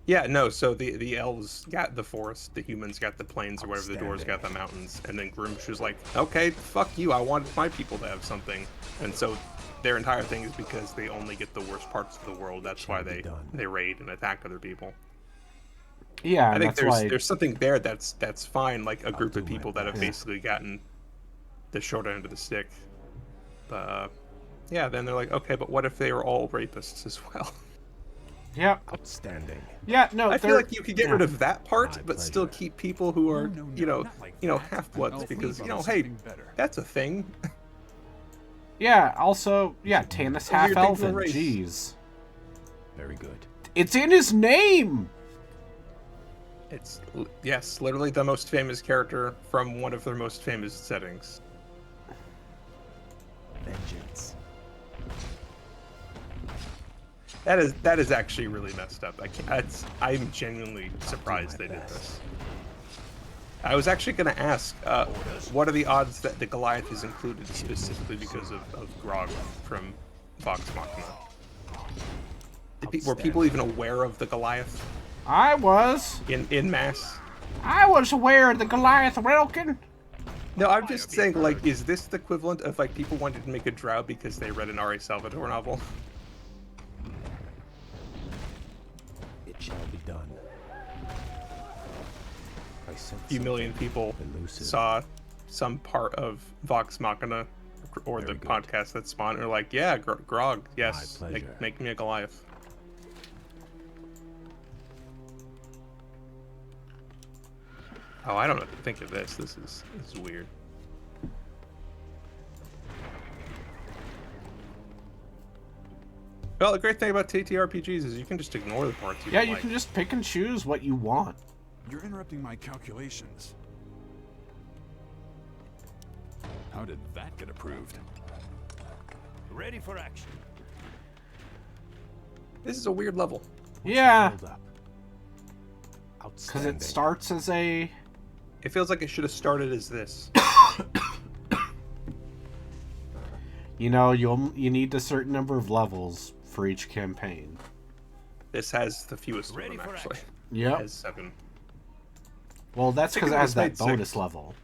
[SPEAKER 1] Yeah, no, so the elves got the forest, the humans got the plains or whatever, the dwarves got the mountains, and then Grimsh was like, okay, fuck you, I wanted my people to have something. And so their entire thing is because they only get the worst parts of the world, that's why they raid and attack other people.
[SPEAKER 2] Yeah,
[SPEAKER 1] I think
[SPEAKER 2] that's why...
[SPEAKER 1] there's something there that's fine, like a group of people that have basically gotten the short end of the stick. But yeah, then they're like, okay, but what if they were all rapists as well?
[SPEAKER 2] Yeah.
[SPEAKER 4] Outstanding.
[SPEAKER 2] Yeah, no,
[SPEAKER 1] I feel like you could get rid of that part,
[SPEAKER 4] My
[SPEAKER 1] but still
[SPEAKER 4] pleasure.
[SPEAKER 1] keep people who are, half-bloods, because, hey, that's a thing.
[SPEAKER 2] Yeah, also, yeah, Tanis
[SPEAKER 1] a weird thing for a
[SPEAKER 2] half-elven,
[SPEAKER 1] race.
[SPEAKER 2] jeez.
[SPEAKER 4] Very good.
[SPEAKER 2] It's in his name!
[SPEAKER 1] It's, yes, literally the most famous character from one of their most famous settings.
[SPEAKER 4] Vengeance.
[SPEAKER 1] That is actually really messed up. I'm genuinely surprised they did this. I was actually going to ask, what are the odds that the Goliath is included specifically because of Grog from Vox Machina? Were people even aware of the Goliath
[SPEAKER 2] I was.
[SPEAKER 1] in mass?
[SPEAKER 2] I was aware of the Goliath Welkin.
[SPEAKER 1] No, I'm just saying, like, is this the equivalent of, like, people wanted to make a drow because they read an R.A. Salvatore novel?
[SPEAKER 4] It shall be done. I sense
[SPEAKER 1] A few million people
[SPEAKER 4] elusive.
[SPEAKER 1] saw some part of Vox Machina or
[SPEAKER 4] Very
[SPEAKER 1] the
[SPEAKER 4] good.
[SPEAKER 1] podcast that spawned, and are like, yeah, Grog, yes,
[SPEAKER 4] My pleasure.
[SPEAKER 1] make me a Goliath. Oh, I don't know what to think of this. This is weird. Well, the great thing about TTRPGs is you can just ignore the parts you
[SPEAKER 2] Yeah,
[SPEAKER 1] don't
[SPEAKER 2] you
[SPEAKER 1] like.
[SPEAKER 2] can just pick and choose what you want.
[SPEAKER 5] You're interrupting my calculations. How did that get approved?
[SPEAKER 3] Ready for action.
[SPEAKER 1] This is a weird level.
[SPEAKER 2] Yeah,
[SPEAKER 4] Hold up.
[SPEAKER 2] because
[SPEAKER 4] Outstanding.
[SPEAKER 2] it starts as a...
[SPEAKER 1] It feels like it should have started as this.
[SPEAKER 2] You know, you need a certain number of levels for each campaign.
[SPEAKER 1] This has the fewest of
[SPEAKER 3] Ready
[SPEAKER 1] them,
[SPEAKER 3] for
[SPEAKER 1] actually.
[SPEAKER 3] action.
[SPEAKER 1] It
[SPEAKER 2] Yep.
[SPEAKER 1] has 7.
[SPEAKER 2] Well, that's because it
[SPEAKER 1] Technically,
[SPEAKER 2] has that
[SPEAKER 1] it's made
[SPEAKER 2] bonus
[SPEAKER 1] 6.
[SPEAKER 2] level.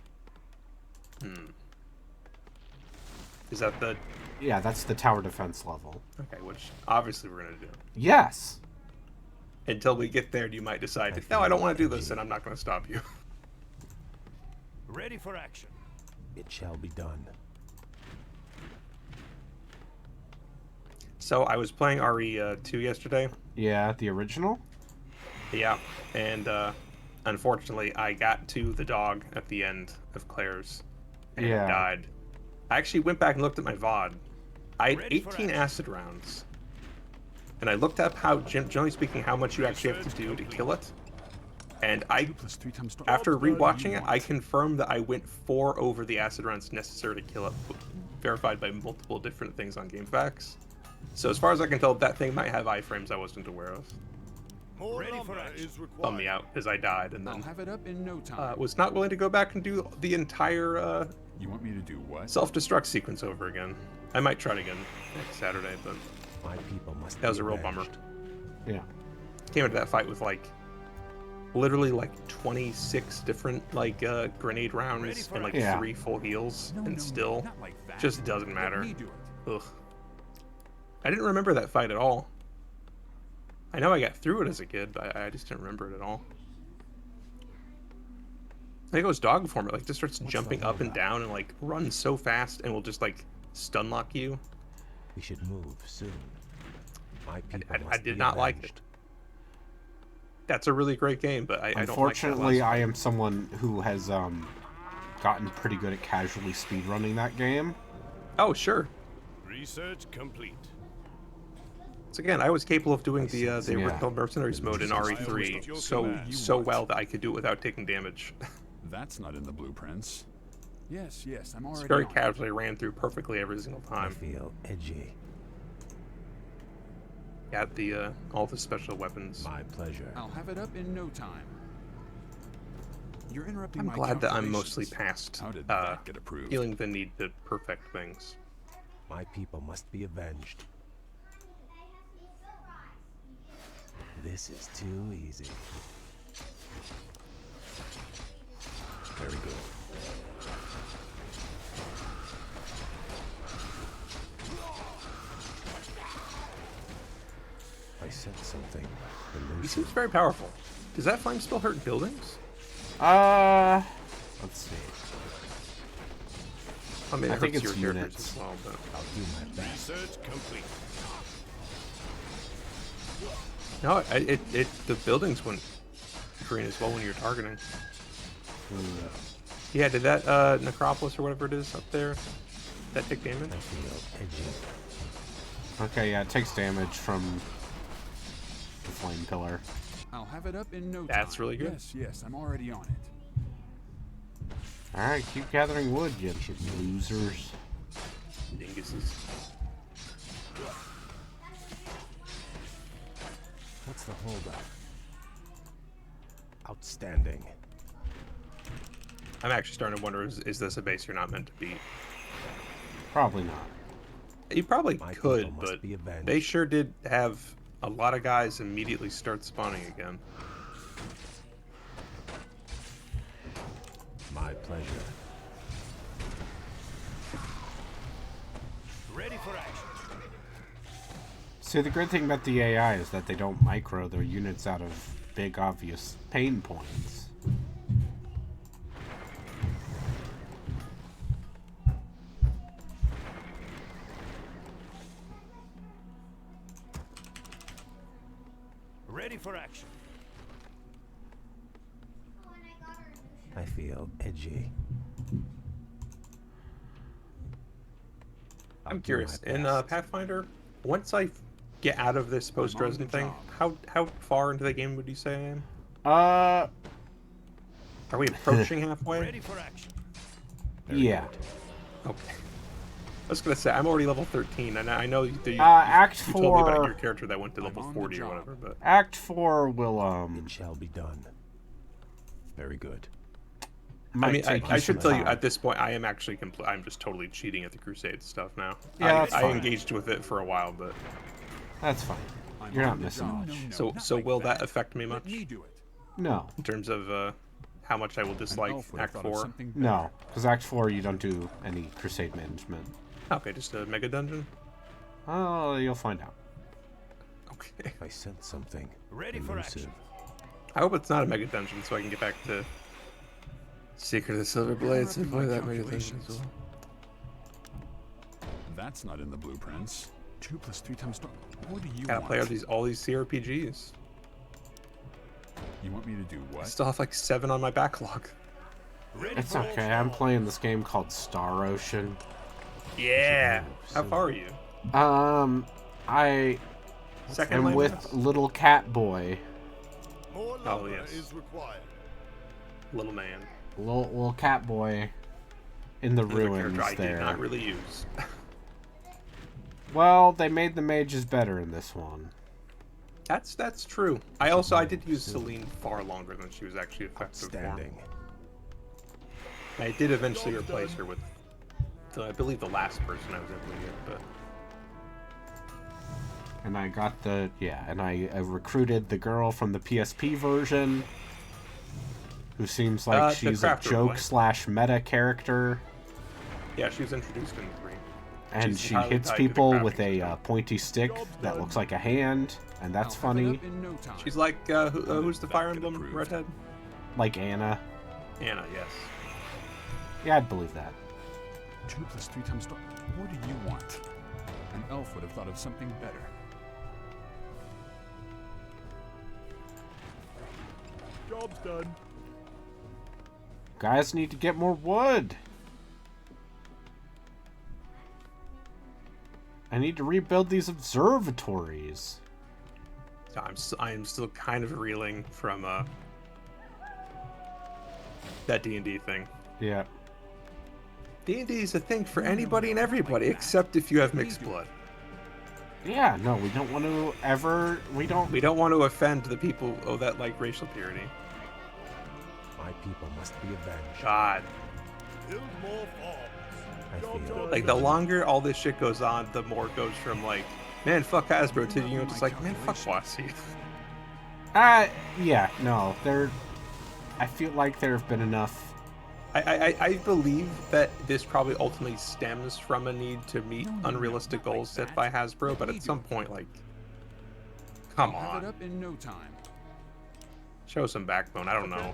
[SPEAKER 1] Is that the...
[SPEAKER 2] Yeah, that's the tower defense level.
[SPEAKER 1] Okay, which obviously we're going to do.
[SPEAKER 2] Yes.
[SPEAKER 1] Until we get there, you might decide, no, I don't want to do this, and I'm not going to stop you.
[SPEAKER 3] Ready for action.
[SPEAKER 4] It shall be done.
[SPEAKER 1] So I was playing RE2 yesterday.
[SPEAKER 2] Yeah, the original?
[SPEAKER 1] Yeah, and unfortunately, I got to the dog at the end of Claire's and
[SPEAKER 2] Yeah.
[SPEAKER 1] died. I actually went back and looked at my VOD. I had
[SPEAKER 3] Ready for
[SPEAKER 1] 18
[SPEAKER 3] action.
[SPEAKER 1] acid rounds. And I looked up how, generally speaking, how much you actually have to do to kill it. And I,
[SPEAKER 5] 2 + 3 × storm.
[SPEAKER 1] after
[SPEAKER 5] What do
[SPEAKER 1] rewatching
[SPEAKER 5] you
[SPEAKER 1] it, I
[SPEAKER 5] want?
[SPEAKER 1] confirmed that I went 4 over the acid rounds necessary to kill it, verified by multiple different things on GameFAQs. So as far as I can tell, that thing might have iframes I wasn't aware of.
[SPEAKER 8] More
[SPEAKER 3] Ready for
[SPEAKER 8] lumber
[SPEAKER 3] action.
[SPEAKER 8] is required.
[SPEAKER 1] Bummed me out as I died, and
[SPEAKER 5] I'll
[SPEAKER 1] then
[SPEAKER 5] have it up in no time.
[SPEAKER 1] was not willing to go back and do the entire
[SPEAKER 5] You want me to do what?
[SPEAKER 1] self-destruct sequence over again. I might try it again next Saturday, but
[SPEAKER 4] My people must
[SPEAKER 1] that was
[SPEAKER 4] be
[SPEAKER 1] a real bummer.
[SPEAKER 4] avenged.
[SPEAKER 2] Yeah.
[SPEAKER 1] Came into that fight with like literally like 26 different like grenade
[SPEAKER 3] Ready
[SPEAKER 1] rounds
[SPEAKER 3] for
[SPEAKER 1] and like
[SPEAKER 2] Yeah.
[SPEAKER 1] 3 full heals,
[SPEAKER 5] No,
[SPEAKER 1] and
[SPEAKER 5] no,
[SPEAKER 1] still
[SPEAKER 5] not like that.
[SPEAKER 1] just doesn't
[SPEAKER 5] Let
[SPEAKER 1] matter.
[SPEAKER 5] me do it.
[SPEAKER 1] Ugh. I didn't remember that fight at all. I know I got through it as a kid, but I just didn't remember it at all. I think it was dog form. It like just starts jumping up and down and like runs so fast and will just like stun lock you.
[SPEAKER 4] We should move soon. My people
[SPEAKER 1] I
[SPEAKER 4] must
[SPEAKER 1] did
[SPEAKER 4] be
[SPEAKER 1] not like
[SPEAKER 4] avenged.
[SPEAKER 1] it. That's a really great game, but I don't like that
[SPEAKER 2] Unfortunately,
[SPEAKER 1] last
[SPEAKER 2] I am someone who has gotten pretty good at casually speedrunning that game.
[SPEAKER 1] Oh, sure.
[SPEAKER 8] Research complete.
[SPEAKER 1] So again, I was capable of doing the
[SPEAKER 2] Yeah.
[SPEAKER 1] original Mercenaries mode in RE3
[SPEAKER 8] Your
[SPEAKER 1] so
[SPEAKER 8] command.
[SPEAKER 1] well that I could do it without taking damage.
[SPEAKER 5] That's not in the blueprints. Yes, I'm
[SPEAKER 1] It's
[SPEAKER 5] already
[SPEAKER 1] very
[SPEAKER 5] on it.
[SPEAKER 1] casually ran through perfectly every single
[SPEAKER 4] I
[SPEAKER 1] time.
[SPEAKER 4] feel edgy.
[SPEAKER 1] Got the all the special weapons.
[SPEAKER 4] My pleasure.
[SPEAKER 5] I'll have it up in no time. You're interrupting
[SPEAKER 1] I'm
[SPEAKER 5] my
[SPEAKER 1] glad that I'm mostly
[SPEAKER 5] calculations.
[SPEAKER 1] past
[SPEAKER 5] How did that get approved?
[SPEAKER 1] feeling the need to perfect things.
[SPEAKER 4] My people must be avenged. This is too easy. Very good. I sense something.
[SPEAKER 1] He
[SPEAKER 4] Elusive.
[SPEAKER 1] seems very powerful. Does that flame spell hurt buildings?
[SPEAKER 2] Let's see.
[SPEAKER 1] I mean,
[SPEAKER 2] I
[SPEAKER 1] it
[SPEAKER 2] think
[SPEAKER 1] hurts
[SPEAKER 2] it's
[SPEAKER 1] your characters
[SPEAKER 2] units.
[SPEAKER 1] as well, but
[SPEAKER 4] I'll do my best.
[SPEAKER 8] Research complete.
[SPEAKER 1] no, the buildings went green as well when you're targeting. Yeah, did that necropolis or whatever it is up there, that take damage?
[SPEAKER 4] I feel edgy.
[SPEAKER 2] Okay, yeah, it takes damage from the flame pillar.
[SPEAKER 5] I'll have it up in no time.
[SPEAKER 1] That's really good.
[SPEAKER 5] Yes, I'm already on it.
[SPEAKER 2] Alright, keep gathering wood, you losers.
[SPEAKER 1] Dinguses.
[SPEAKER 4] What's the holdup? Outstanding.
[SPEAKER 1] I'm actually starting to wonder, is this a base you're not meant to beat?
[SPEAKER 2] Probably not.
[SPEAKER 1] You probably
[SPEAKER 4] My
[SPEAKER 1] could,
[SPEAKER 4] people must
[SPEAKER 1] but
[SPEAKER 4] be avenged.
[SPEAKER 1] they sure did have a lot of guys immediately start spawning again.
[SPEAKER 4] My pleasure.
[SPEAKER 8] Ready for action.
[SPEAKER 2] See, the great thing about the AI is that they don't micro their units out of big, obvious pain points.
[SPEAKER 8] Ready for action.
[SPEAKER 4] I feel edgy.
[SPEAKER 1] I'm
[SPEAKER 4] do
[SPEAKER 1] curious.
[SPEAKER 4] my
[SPEAKER 1] In
[SPEAKER 4] best.
[SPEAKER 1] Pathfinder, once I get out of this post-resin thing, how far into the game would you say I am?
[SPEAKER 2] Uh,
[SPEAKER 1] Are we approaching halfway?
[SPEAKER 8] Ready for action.
[SPEAKER 2] yeah.
[SPEAKER 1] Okay. I was gonna say I'm already level 13, and I know that
[SPEAKER 2] Act
[SPEAKER 1] you told me about
[SPEAKER 2] 4
[SPEAKER 1] your character that went to level
[SPEAKER 5] on the
[SPEAKER 1] 40 or
[SPEAKER 5] job.
[SPEAKER 1] whatever, but
[SPEAKER 2] Act 4 will,
[SPEAKER 4] It shall be done. Very good.
[SPEAKER 2] might
[SPEAKER 1] I mean,
[SPEAKER 2] take
[SPEAKER 1] I
[SPEAKER 2] you
[SPEAKER 1] should
[SPEAKER 2] some
[SPEAKER 1] tell you
[SPEAKER 2] time.
[SPEAKER 1] at this point I am actually I'm just totally cheating at the Crusade stuff now.
[SPEAKER 2] Yeah, that's
[SPEAKER 1] I
[SPEAKER 2] fine.
[SPEAKER 1] engaged with it for a while, but
[SPEAKER 2] That's fine.
[SPEAKER 5] I'm
[SPEAKER 2] You're
[SPEAKER 5] on
[SPEAKER 2] not
[SPEAKER 5] the
[SPEAKER 2] missing
[SPEAKER 5] job.
[SPEAKER 2] much.
[SPEAKER 1] so
[SPEAKER 5] not
[SPEAKER 1] so
[SPEAKER 5] like
[SPEAKER 1] will that affect me
[SPEAKER 5] Let
[SPEAKER 1] much
[SPEAKER 5] me do it.
[SPEAKER 2] No.
[SPEAKER 1] in terms of how much I will
[SPEAKER 5] An
[SPEAKER 1] dislike
[SPEAKER 5] elf would have
[SPEAKER 1] Act
[SPEAKER 5] thought of
[SPEAKER 1] 4?
[SPEAKER 5] something better.
[SPEAKER 2] No. Because Act 4, you don't do any Crusade management.
[SPEAKER 1] Okay, just a mega dungeon.
[SPEAKER 2] Oh, you'll find out.
[SPEAKER 1] Okay.
[SPEAKER 4] I sense something.
[SPEAKER 8] Ready for
[SPEAKER 4] elusive.
[SPEAKER 8] action.
[SPEAKER 1] I hope it's not a mega dungeon, so I can get back to Secret of the Silver Blades and play that mega dungeon as well.
[SPEAKER 5] That's not in the blueprints. 2 + 3 times. What do you
[SPEAKER 1] Gotta
[SPEAKER 5] want?
[SPEAKER 1] play all these CRPGs.
[SPEAKER 5] You want me to do
[SPEAKER 1] I
[SPEAKER 5] what?
[SPEAKER 1] still have like 7 on my backlog.
[SPEAKER 8] Ready
[SPEAKER 2] It's
[SPEAKER 8] for all
[SPEAKER 2] okay. I'm playing this game called Star Ocean.
[SPEAKER 1] Yeah. How far are you?
[SPEAKER 2] I
[SPEAKER 1] Second
[SPEAKER 2] am
[SPEAKER 1] lane
[SPEAKER 2] with
[SPEAKER 1] pass?
[SPEAKER 2] Little Cat Boy.
[SPEAKER 8] More
[SPEAKER 1] Oh,
[SPEAKER 8] lumber
[SPEAKER 1] yes.
[SPEAKER 8] is required.
[SPEAKER 1] Little man.
[SPEAKER 2] Little Cat Boy in the
[SPEAKER 1] Another
[SPEAKER 2] ruins
[SPEAKER 1] character I
[SPEAKER 2] there.
[SPEAKER 1] did not really use.
[SPEAKER 2] Well, they made the mages better in this one.
[SPEAKER 1] That's true. I did use Celine far longer than she was actually effective for.
[SPEAKER 4] Outstanding.
[SPEAKER 1] I did eventually replace her with, I believe, the last person I was able to get, but
[SPEAKER 2] And I got I recruited the girl from the PSP version, who seems like
[SPEAKER 1] the
[SPEAKER 2] she's a
[SPEAKER 1] crafter
[SPEAKER 2] joke
[SPEAKER 1] one.
[SPEAKER 2] slash meta character.
[SPEAKER 1] yeah, she was introduced in 3.
[SPEAKER 2] And
[SPEAKER 1] She's
[SPEAKER 2] she
[SPEAKER 1] entirely
[SPEAKER 2] hits
[SPEAKER 1] tied to the
[SPEAKER 2] people
[SPEAKER 1] crafting
[SPEAKER 2] with a
[SPEAKER 1] system.
[SPEAKER 2] pointy stick that looks like a hand, and that's
[SPEAKER 5] I'll have it
[SPEAKER 2] funny.
[SPEAKER 5] up in no time.
[SPEAKER 1] She's like, who's the Fire
[SPEAKER 3] Vatican
[SPEAKER 1] Emblem
[SPEAKER 3] approved.
[SPEAKER 1] redhead?
[SPEAKER 2] Like Anna.
[SPEAKER 1] Anna, yes.
[SPEAKER 2] Yeah, I'd believe that.
[SPEAKER 5] 2 plus 3 times star. What do you want? An elf would have thought of something better.
[SPEAKER 8] Job's done.
[SPEAKER 2] Guys need to get more wood. I need to rebuild these observatories.
[SPEAKER 1] So I'm still kind of reeling from that D&D thing.
[SPEAKER 2] Yeah.
[SPEAKER 1] D&D is a thing for anybody and everybody, except if you have mixed blood.
[SPEAKER 2] Yeah, no, we don't want to ever... We don't
[SPEAKER 1] want to offend the people that like racial purity.
[SPEAKER 4] My people must be avenged.
[SPEAKER 1] God.
[SPEAKER 8] Build more farms.
[SPEAKER 4] I feel
[SPEAKER 1] Like, the longer all this shit goes on, the more it goes from, like, man, fuck Hasbro, to, you know, just like, man, fuck Wasi.
[SPEAKER 2] Yeah, no, I feel like there have been enough...
[SPEAKER 1] I believe that this probably ultimately stems from a need to meet unrealistic goals set by Hasbro, but at some point, like, come
[SPEAKER 5] I'll have it
[SPEAKER 1] on.
[SPEAKER 5] up in no time.
[SPEAKER 1] Show some backbone, I don't know.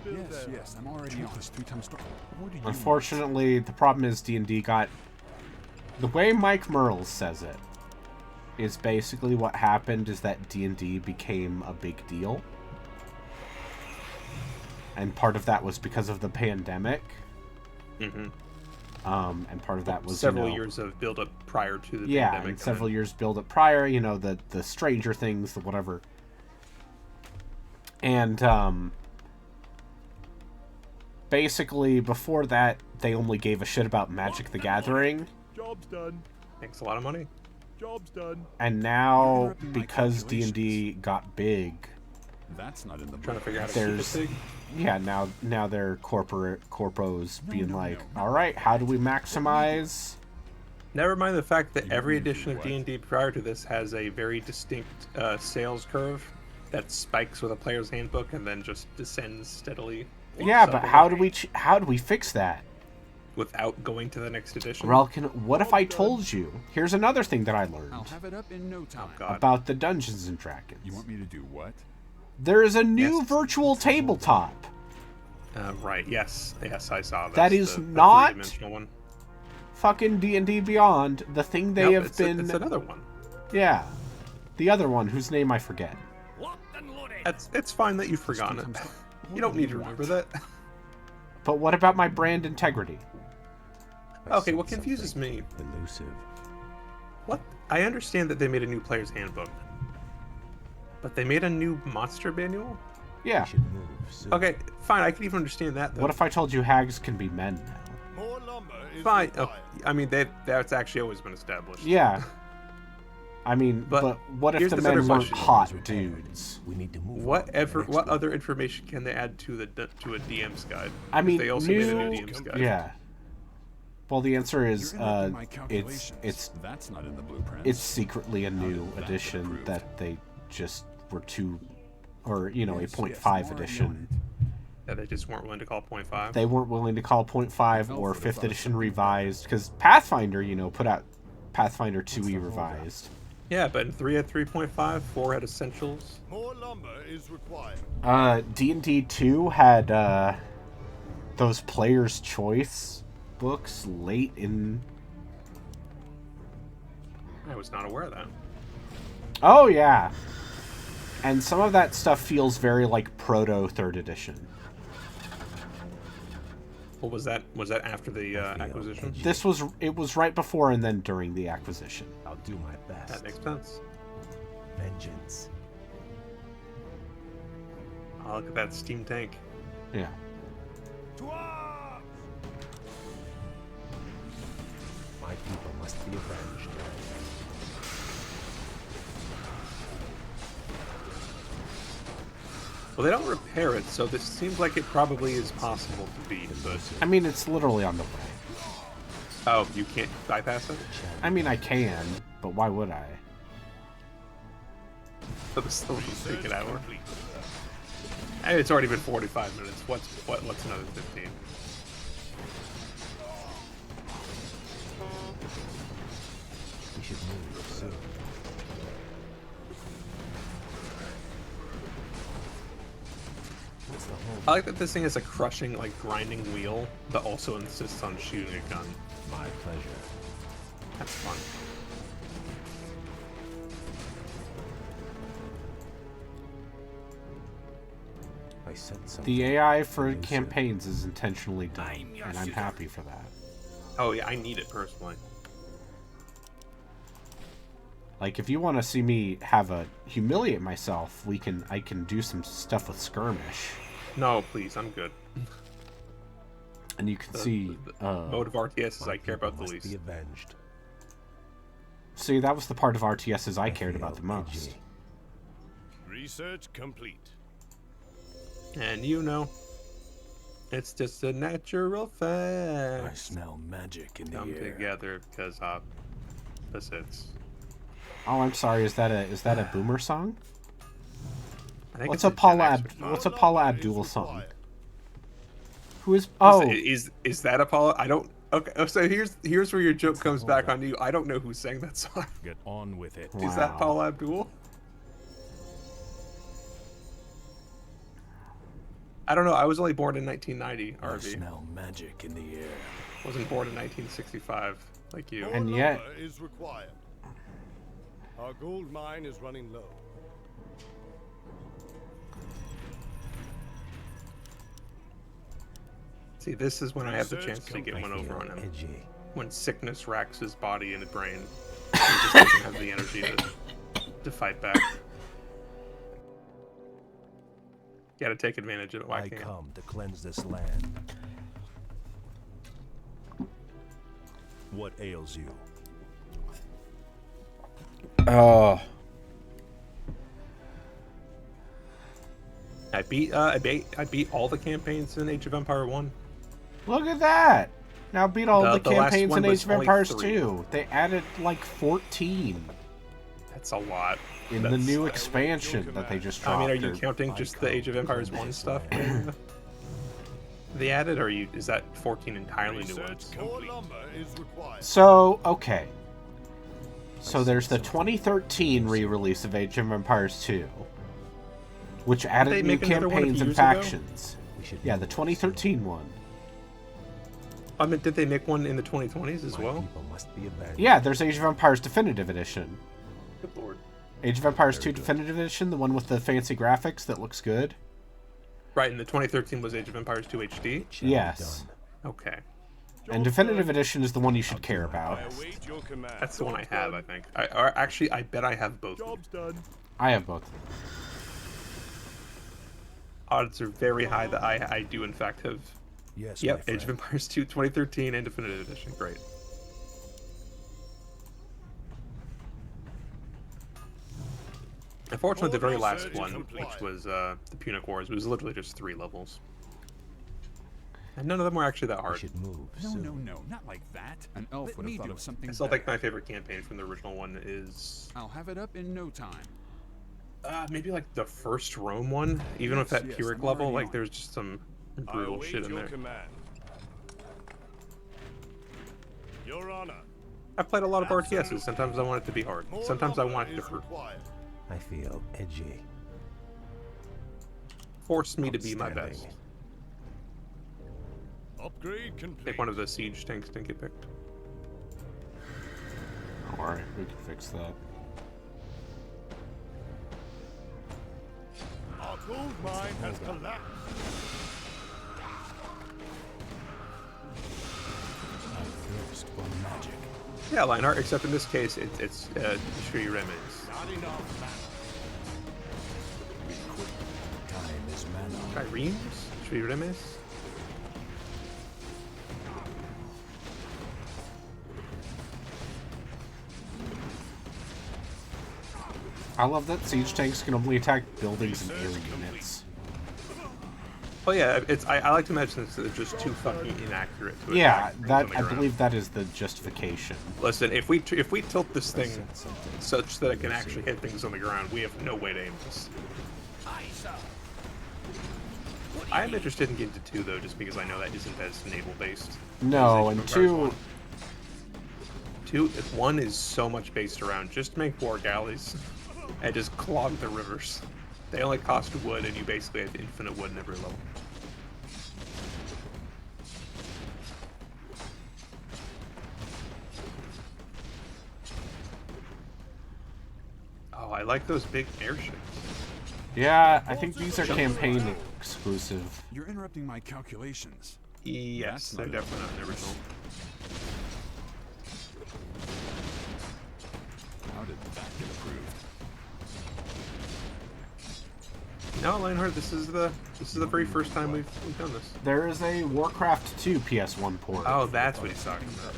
[SPEAKER 5] Yes, I'm already 2 plus 3 times star. What do you
[SPEAKER 2] Unfortunately, the problem is D&D got... The way Mike Merles says it is basically what happened is that D&D became a big deal. And part of that was because of the pandemic.
[SPEAKER 1] Mm-hmm.
[SPEAKER 2] And part of that was
[SPEAKER 1] several years of build-up prior to the
[SPEAKER 2] yeah,
[SPEAKER 1] pandemic.
[SPEAKER 2] and several years build-up prior, you know, the Stranger Things, the whatever. And, basically, before that, they only gave a shit about Magic the Gathering.
[SPEAKER 8] Job's done.
[SPEAKER 1] Makes a lot of money.
[SPEAKER 8] Job's done.
[SPEAKER 2] And now,
[SPEAKER 5] You're upping my
[SPEAKER 2] because
[SPEAKER 5] calculations.
[SPEAKER 2] D&D got big,
[SPEAKER 5] That's not in the
[SPEAKER 1] Trying to figure out how to
[SPEAKER 2] There's-
[SPEAKER 1] keep it big.
[SPEAKER 2] yeah, now they're corpos being like, all right, how do we maximize?
[SPEAKER 1] Never mind the fact that
[SPEAKER 5] You
[SPEAKER 1] every
[SPEAKER 5] want me to
[SPEAKER 1] edition
[SPEAKER 5] do
[SPEAKER 1] of
[SPEAKER 5] what?
[SPEAKER 1] D&D prior to this has a very distinct sales curve that spikes with a player's handbook and then just descends steadily.
[SPEAKER 2] Yeah, but
[SPEAKER 1] Subway.
[SPEAKER 2] how do we fix that?
[SPEAKER 1] Without going to the next edition.
[SPEAKER 2] Relkin, what if I told you? Here's another thing that I
[SPEAKER 5] I'll
[SPEAKER 2] learned
[SPEAKER 5] have it up in no time.
[SPEAKER 1] God.
[SPEAKER 2] about the Dungeons and Dragons.
[SPEAKER 5] You want me to do what?
[SPEAKER 2] There is a new
[SPEAKER 1] Yes.
[SPEAKER 2] virtual tabletop.
[SPEAKER 1] Right. Yes. Yes, I saw this.
[SPEAKER 2] That is
[SPEAKER 1] the
[SPEAKER 2] not-
[SPEAKER 1] three-dimensional one.
[SPEAKER 2] Fucking D&D Beyond, the thing they
[SPEAKER 1] Nope,
[SPEAKER 2] have
[SPEAKER 1] it's
[SPEAKER 2] been...
[SPEAKER 1] it's another one.
[SPEAKER 2] Yeah. The other one, whose name I forget.
[SPEAKER 8] Locked and loaded.
[SPEAKER 1] It's fine that you've forgotten it. You don't need to remember that.
[SPEAKER 2] But what about my brand integrity?
[SPEAKER 4] I
[SPEAKER 1] Okay,
[SPEAKER 4] see
[SPEAKER 1] what confuses
[SPEAKER 4] something
[SPEAKER 1] me?
[SPEAKER 4] Elusive.
[SPEAKER 1] What? I understand that they made a new player's handbook, but they made a new monster manual.
[SPEAKER 2] Yeah.
[SPEAKER 4] We should move soon.
[SPEAKER 1] Okay, fine. I can even understand that. Though.
[SPEAKER 2] What if I told you hags can be men now?
[SPEAKER 8] More lumber is
[SPEAKER 1] Fine.
[SPEAKER 8] required.
[SPEAKER 1] I mean, that's actually always been established.
[SPEAKER 2] Yeah. I mean,
[SPEAKER 1] But
[SPEAKER 2] but what if
[SPEAKER 1] here's
[SPEAKER 2] the
[SPEAKER 1] the better
[SPEAKER 2] men weren't
[SPEAKER 1] question.
[SPEAKER 2] hot
[SPEAKER 4] Repaired.
[SPEAKER 2] dudes?
[SPEAKER 4] We need to move. on to the
[SPEAKER 1] Whatever.
[SPEAKER 4] next
[SPEAKER 1] What
[SPEAKER 4] one.
[SPEAKER 1] other information can they add to a DM's guide?
[SPEAKER 2] I mean,
[SPEAKER 1] they also made a new
[SPEAKER 2] new...
[SPEAKER 1] DM's guide.
[SPEAKER 2] Yeah. Well, the answer is,
[SPEAKER 5] You're interrupting my
[SPEAKER 2] it's
[SPEAKER 5] calculations. That's not in the blueprint.
[SPEAKER 2] it's secretly a new
[SPEAKER 5] did that get
[SPEAKER 2] edition
[SPEAKER 5] approved?
[SPEAKER 2] that they just were too, or you know,
[SPEAKER 5] Yes,
[SPEAKER 2] a
[SPEAKER 5] yes,
[SPEAKER 2] 0.5
[SPEAKER 5] I'm already on
[SPEAKER 2] edition.
[SPEAKER 1] That they just weren't willing to call 0.5.
[SPEAKER 2] They weren't willing to call 0.5
[SPEAKER 5] Elf
[SPEAKER 2] or
[SPEAKER 5] would have
[SPEAKER 2] 5th
[SPEAKER 5] thought
[SPEAKER 2] edition
[SPEAKER 5] something
[SPEAKER 2] revised because Pathfinder, you know, put out Pathfinder 2e revised.
[SPEAKER 1] Yeah, but in 3 had 3.5, 4 had essentials.
[SPEAKER 8] More lumber is required.
[SPEAKER 2] D&D 2 had those player's choice books late in...
[SPEAKER 1] I was not aware of that.
[SPEAKER 2] Oh yeah. And some of that stuff feels very like proto 3rd edition.
[SPEAKER 1] What was that? Was that after the acquisition?
[SPEAKER 2] It was right before and then during the acquisition.
[SPEAKER 4] I'll do my
[SPEAKER 1] That
[SPEAKER 4] best.
[SPEAKER 1] makes sense.
[SPEAKER 4] Vengeance.
[SPEAKER 1] Oh, look at that steam tank.
[SPEAKER 2] Yeah.
[SPEAKER 8] To arms!
[SPEAKER 4] My people must be avenged.
[SPEAKER 1] Well, they don't repair it, so this seems like it probably is possible to beat, but...
[SPEAKER 2] I mean, it's literally on the way.
[SPEAKER 1] Oh, you can't bypass it?
[SPEAKER 2] I mean, I can, but why would I?
[SPEAKER 1] So this still will take an hour. And it's already been 45 minutes. What's another 15?
[SPEAKER 4] should move soon. What's the whole?
[SPEAKER 1] I like that this thing is a crushing, like grinding wheel that also insists on shooting a gun.
[SPEAKER 4] My pleasure.
[SPEAKER 1] That's fun.
[SPEAKER 4] I said something.
[SPEAKER 2] The AI for campaigns is intentionally done, and I'm happy for that.
[SPEAKER 1] Oh yeah, I need it personally.
[SPEAKER 2] Like, if you want to see me humiliate myself, I can do some stuff with skirmish,
[SPEAKER 1] No, please, I'm good.
[SPEAKER 2] and you can see.
[SPEAKER 1] Mode of RTS is I care about the
[SPEAKER 4] Must
[SPEAKER 1] least.
[SPEAKER 4] be avenged.
[SPEAKER 2] See, that was the part of RTSs I cared about the
[SPEAKER 4] feel
[SPEAKER 2] most.
[SPEAKER 4] edgy.
[SPEAKER 8] Research complete.
[SPEAKER 1] And you know, it's just a natural
[SPEAKER 4] I
[SPEAKER 1] fact.
[SPEAKER 4] smell magic in the
[SPEAKER 1] Come
[SPEAKER 4] air.
[SPEAKER 1] together because opposites.
[SPEAKER 2] Oh, I'm sorry. Is that a Boomer song?
[SPEAKER 1] I think
[SPEAKER 2] What's
[SPEAKER 1] it's
[SPEAKER 2] a Paula
[SPEAKER 1] Gen X or something.
[SPEAKER 2] What's a
[SPEAKER 8] More
[SPEAKER 2] Paula
[SPEAKER 8] lumber is
[SPEAKER 2] Abdul song?
[SPEAKER 8] required.
[SPEAKER 2] Who is? Oh,
[SPEAKER 1] Is that a Paula? I don't. Okay, so here's where your joke comes back on you. I don't know who sang that song.
[SPEAKER 4] Get on with it.
[SPEAKER 1] Is that
[SPEAKER 2] wow.
[SPEAKER 1] Paula Abdul? I don't know. I was only born in 1990.
[SPEAKER 4] I
[SPEAKER 1] RV
[SPEAKER 4] smell magic in the air.
[SPEAKER 1] wasn't born in 1965 like you.
[SPEAKER 8] More
[SPEAKER 2] And yet-
[SPEAKER 8] lumber is required. Our gold mine is running low.
[SPEAKER 1] See, this is when I have the chance to get
[SPEAKER 4] I
[SPEAKER 1] one over
[SPEAKER 4] feel
[SPEAKER 1] on him.
[SPEAKER 4] edgy.
[SPEAKER 1] When sickness racks his body and brain, he just doesn't have the energy to fight back. You gotta take advantage of it. Why
[SPEAKER 4] I
[SPEAKER 1] can't?
[SPEAKER 4] come to cleanse this land. What ails you?
[SPEAKER 2] Oh,
[SPEAKER 1] I beat all the campaigns in Age of Empire 1.
[SPEAKER 2] look at that! Now beat all the
[SPEAKER 1] The last
[SPEAKER 2] campaigns
[SPEAKER 1] one
[SPEAKER 2] in
[SPEAKER 1] was
[SPEAKER 2] Age of
[SPEAKER 1] only
[SPEAKER 2] Empires
[SPEAKER 1] 3.
[SPEAKER 2] 2. They added like 14
[SPEAKER 1] That's a lot.
[SPEAKER 2] in the
[SPEAKER 1] That's-
[SPEAKER 2] new expansion that they just dropped.
[SPEAKER 1] I mean, are you
[SPEAKER 2] or-
[SPEAKER 1] counting just the Age of Empires 1 stuff? They added, or is that 14 entirely new ones?
[SPEAKER 8] More lumber is required.
[SPEAKER 2] So, okay. So there's the 2013 re-release of Age of Empires 2, which
[SPEAKER 1] they
[SPEAKER 2] added new
[SPEAKER 1] make another one a few
[SPEAKER 2] campaigns and
[SPEAKER 1] years ago?
[SPEAKER 2] factions.
[SPEAKER 4] We should
[SPEAKER 2] Yeah,
[SPEAKER 4] move
[SPEAKER 2] the 2013 one.
[SPEAKER 1] I mean, did they make one in the 2020s as
[SPEAKER 4] My
[SPEAKER 1] well?
[SPEAKER 4] people must be avenged.
[SPEAKER 2] Yeah, there's Age of Empires Definitive Edition.
[SPEAKER 1] Good lord.
[SPEAKER 2] Age of Empires
[SPEAKER 4] Very
[SPEAKER 2] 2
[SPEAKER 4] good.
[SPEAKER 2] Definitive Edition, the one with the fancy graphics that looks good.
[SPEAKER 1] Right, and the 2013 was Age of Empires 2 HD?
[SPEAKER 4] It shall be
[SPEAKER 2] Yes.
[SPEAKER 4] done.
[SPEAKER 1] Okay.
[SPEAKER 2] And Definitive Edition is the one you should care about.
[SPEAKER 8] I await your command.
[SPEAKER 1] That's the one I have, I think. Actually, I bet I have both.
[SPEAKER 8] Job's done.
[SPEAKER 2] I have both.
[SPEAKER 1] Odds are very high that I do, in fact, have.
[SPEAKER 4] Yes,
[SPEAKER 1] Yep,
[SPEAKER 4] my
[SPEAKER 1] Age of
[SPEAKER 4] friend.
[SPEAKER 1] Empires 2 2013 and Definitive Edition. Great. Unfortunately, the very last one, which was the Punic Wars, was literally just 3 levels. And none of them were actually that
[SPEAKER 4] We
[SPEAKER 1] hard.
[SPEAKER 4] should move
[SPEAKER 5] No,
[SPEAKER 4] soon.
[SPEAKER 5] no, no, not like that. An elf
[SPEAKER 3] Let
[SPEAKER 5] would
[SPEAKER 3] me
[SPEAKER 5] have thought
[SPEAKER 3] do
[SPEAKER 5] of
[SPEAKER 3] it.
[SPEAKER 5] something
[SPEAKER 1] I still think
[SPEAKER 5] better.
[SPEAKER 1] my favorite campaign from the original one is
[SPEAKER 5] I'll have it up in no time.
[SPEAKER 1] maybe like the first Rome one. Even with that
[SPEAKER 5] Yes,
[SPEAKER 1] Pyrrhic
[SPEAKER 5] I'm
[SPEAKER 1] level,
[SPEAKER 5] already
[SPEAKER 1] like
[SPEAKER 5] on.
[SPEAKER 1] there's just some
[SPEAKER 8] I
[SPEAKER 1] brutal
[SPEAKER 8] await
[SPEAKER 1] shit in
[SPEAKER 8] your
[SPEAKER 1] there.
[SPEAKER 8] command. Your Honor.
[SPEAKER 1] I've played a lot of RTSs. Sometimes I want it to be hard.
[SPEAKER 8] More
[SPEAKER 1] Sometimes I
[SPEAKER 8] lumber
[SPEAKER 1] want it to
[SPEAKER 8] is required.
[SPEAKER 4] I feel edgy.
[SPEAKER 1] force me to be my
[SPEAKER 4] Outstanding.
[SPEAKER 1] best.
[SPEAKER 8] Upgrade complete.
[SPEAKER 1] Take one of the siege tanks didn't get picked.
[SPEAKER 2] Alright, we can fix that.
[SPEAKER 8] Our gold mine has collapsed.
[SPEAKER 4] I thirst for magic.
[SPEAKER 1] Yeah, Lionheart, except in this case, it's Sri Remes.
[SPEAKER 8] Not enough, man.
[SPEAKER 4] Be quick. Time is mana.
[SPEAKER 1] Triremes? Sri Remes?
[SPEAKER 2] I love that siege tanks can only attack buildings and air units.
[SPEAKER 1] Oh yeah, I like to imagine it's just too fucking inaccurate to
[SPEAKER 2] Yeah,
[SPEAKER 1] attack things
[SPEAKER 2] that
[SPEAKER 1] on the
[SPEAKER 2] I
[SPEAKER 1] ground.
[SPEAKER 2] believe that is the justification.
[SPEAKER 1] Listen, if we tilt this thing
[SPEAKER 4] Said something.
[SPEAKER 1] such that it can actually hit things on the ground, we have no way to aim this. I am interested in getting to 2 though, just because I know that isn't as naval based.
[SPEAKER 2] No,
[SPEAKER 1] Age of
[SPEAKER 2] and
[SPEAKER 1] Empires
[SPEAKER 2] 2,
[SPEAKER 1] 1. 2, 1 is so much based around just make war galleys and just clog the rivers. They only cost wood, and you basically have infinite wood in every level. Oh, I like those big airships.
[SPEAKER 2] Yeah, I think these are campaign exclusive.
[SPEAKER 5] You're interrupting my calculations.
[SPEAKER 1] Yes,
[SPEAKER 5] That's
[SPEAKER 1] they're
[SPEAKER 5] not
[SPEAKER 1] definitely not in the original.
[SPEAKER 5] How did that get approved?
[SPEAKER 1] No, Lionheart, this is the very first time we've done this.
[SPEAKER 2] There is a Warcraft 2 PS1 port.
[SPEAKER 1] Oh, that's what he's talking about.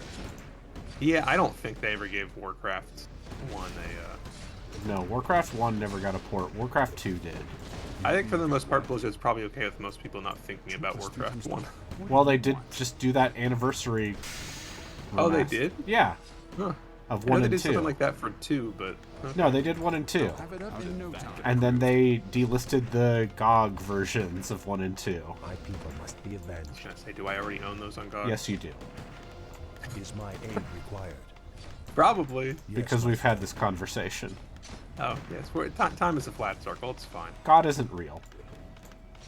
[SPEAKER 1] Yeah, I don't think they ever gave Warcraft 1 a...
[SPEAKER 2] No, Warcraft 1 never got a port. Warcraft 2 did.
[SPEAKER 1] I think for the most part, Blizzard's probably okay with most people not thinking about Warcraft 1.
[SPEAKER 2] Well, they did just do that anniversary.
[SPEAKER 1] Oh, they
[SPEAKER 2] remaster.
[SPEAKER 1] did?
[SPEAKER 2] Yeah.
[SPEAKER 1] Huh.
[SPEAKER 2] Of
[SPEAKER 1] I know
[SPEAKER 2] 1
[SPEAKER 1] they
[SPEAKER 2] and
[SPEAKER 1] did
[SPEAKER 2] 2.
[SPEAKER 1] something like that for 2, but...
[SPEAKER 2] No, they did 1 and 2.
[SPEAKER 5] Have it up in no time.
[SPEAKER 2] And then they delisted the GOG versions of 1 and 2.
[SPEAKER 4] My people must be
[SPEAKER 1] I was
[SPEAKER 4] avenged.
[SPEAKER 1] gonna say, do I already own those on GOG?
[SPEAKER 2] Yes, you do.
[SPEAKER 4] Is my aid required?
[SPEAKER 1] Probably.
[SPEAKER 4] Yes,
[SPEAKER 2] Because
[SPEAKER 4] my
[SPEAKER 2] we've had this conversation.
[SPEAKER 1] Oh, yes. Time is a flat circle. It's fine.
[SPEAKER 2] God isn't real.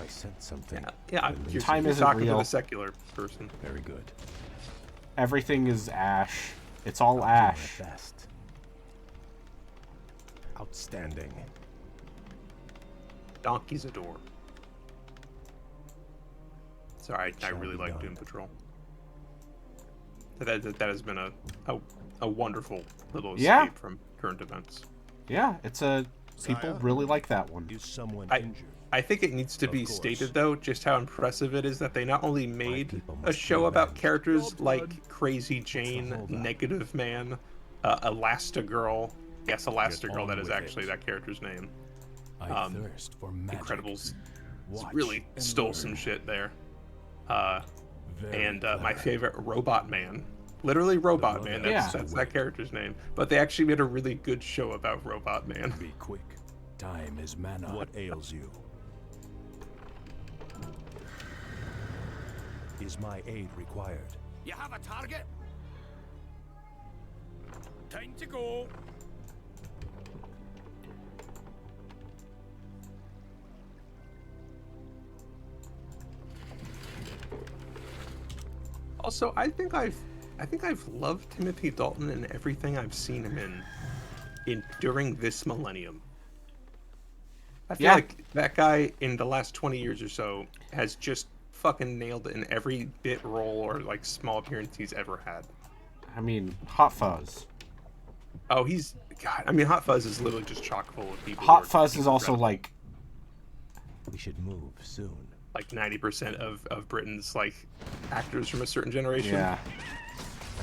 [SPEAKER 4] I sent something.
[SPEAKER 1] Yeah, you're,
[SPEAKER 2] Time
[SPEAKER 1] you're
[SPEAKER 2] isn't
[SPEAKER 1] talking
[SPEAKER 2] real.
[SPEAKER 1] to the secular person.
[SPEAKER 4] Very good.
[SPEAKER 2] Everything is ash. It's all
[SPEAKER 4] I'll
[SPEAKER 2] ash.
[SPEAKER 4] do my best. Outstanding.
[SPEAKER 1] Donkey's a door. Sorry, I
[SPEAKER 4] Shall
[SPEAKER 1] really
[SPEAKER 4] be
[SPEAKER 1] like
[SPEAKER 4] done.
[SPEAKER 1] Doom Patrol. That has been a wonderful little escape
[SPEAKER 2] Yeah.
[SPEAKER 1] from current events.
[SPEAKER 2] Yeah, it's a... People
[SPEAKER 8] Sire?
[SPEAKER 2] really like that one.
[SPEAKER 8] Is someone
[SPEAKER 1] I-
[SPEAKER 8] injured?
[SPEAKER 1] I think it needs to
[SPEAKER 8] Of
[SPEAKER 1] be
[SPEAKER 8] course.
[SPEAKER 1] stated, though, just how impressive it is that they not only made
[SPEAKER 4] people
[SPEAKER 1] a
[SPEAKER 4] must
[SPEAKER 1] show
[SPEAKER 4] be
[SPEAKER 1] about
[SPEAKER 4] avenged.
[SPEAKER 1] characters
[SPEAKER 5] Well done.
[SPEAKER 1] like Crazy Jane,
[SPEAKER 4] hold up?
[SPEAKER 1] Negative Man, Elastigirl. Yes, Elastigirl,
[SPEAKER 8] on
[SPEAKER 1] that is
[SPEAKER 8] with
[SPEAKER 1] actually
[SPEAKER 8] it.
[SPEAKER 1] that character's name.
[SPEAKER 8] I
[SPEAKER 1] Um,
[SPEAKER 8] thirst for magic.
[SPEAKER 1] Incredibles
[SPEAKER 8] Watch
[SPEAKER 1] really
[SPEAKER 8] and
[SPEAKER 1] stole
[SPEAKER 8] learn.
[SPEAKER 1] some shit there.
[SPEAKER 8] Very
[SPEAKER 1] And my
[SPEAKER 8] clever.
[SPEAKER 1] favorite, Robot Man. Literally Robot
[SPEAKER 8] blood
[SPEAKER 1] Man,
[SPEAKER 8] of
[SPEAKER 1] that's,
[SPEAKER 2] Yeah.
[SPEAKER 1] that's that character's name. But they actually made a really good show about Robot Man.
[SPEAKER 8] Be quick. Time is mana. What ails you? Is my aid required?
[SPEAKER 3] You have a target? Time to go.
[SPEAKER 1] Also, I think I've loved Timothy Dalton in everything I've seen him in during this millennium. I feel
[SPEAKER 2] Yeah.
[SPEAKER 1] like that guy in the last 20 years or so has just fucking nailed it in every bit role or like small appearance he's ever had.
[SPEAKER 2] I mean, Hot Fuzz.
[SPEAKER 1] Oh, he's God. I mean, Hot Fuzz is literally just chock full of people. who
[SPEAKER 2] Hot
[SPEAKER 1] are
[SPEAKER 2] Fuzz is also
[SPEAKER 1] incredible.
[SPEAKER 2] like...
[SPEAKER 4] We should move soon.
[SPEAKER 1] like 90% of Britain's like actors from a certain generation.
[SPEAKER 2] Yeah.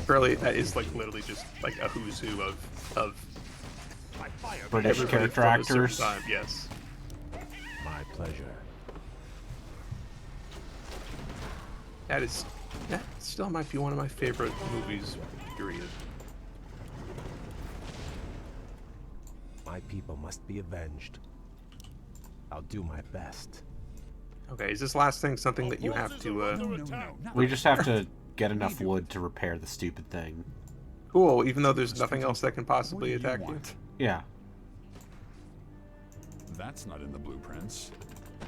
[SPEAKER 1] Fairly, that is like literally just like a who's who of
[SPEAKER 2] British
[SPEAKER 1] everybody
[SPEAKER 2] character
[SPEAKER 1] from a certain
[SPEAKER 2] actors.
[SPEAKER 1] time, yes.
[SPEAKER 4] My pleasure.
[SPEAKER 1] That still might be one of my favorite movies, period.
[SPEAKER 4] My people must be avenged. I'll do my best.
[SPEAKER 1] Okay, is this last thing something that you have to,
[SPEAKER 5] No, not
[SPEAKER 2] We just have to get enough wood to repair the stupid thing.
[SPEAKER 1] cool, even though there's nothing else that can
[SPEAKER 5] What
[SPEAKER 1] possibly
[SPEAKER 5] do
[SPEAKER 1] attack you?
[SPEAKER 5] want?
[SPEAKER 2] Yeah.
[SPEAKER 5] That's not in the blueprints.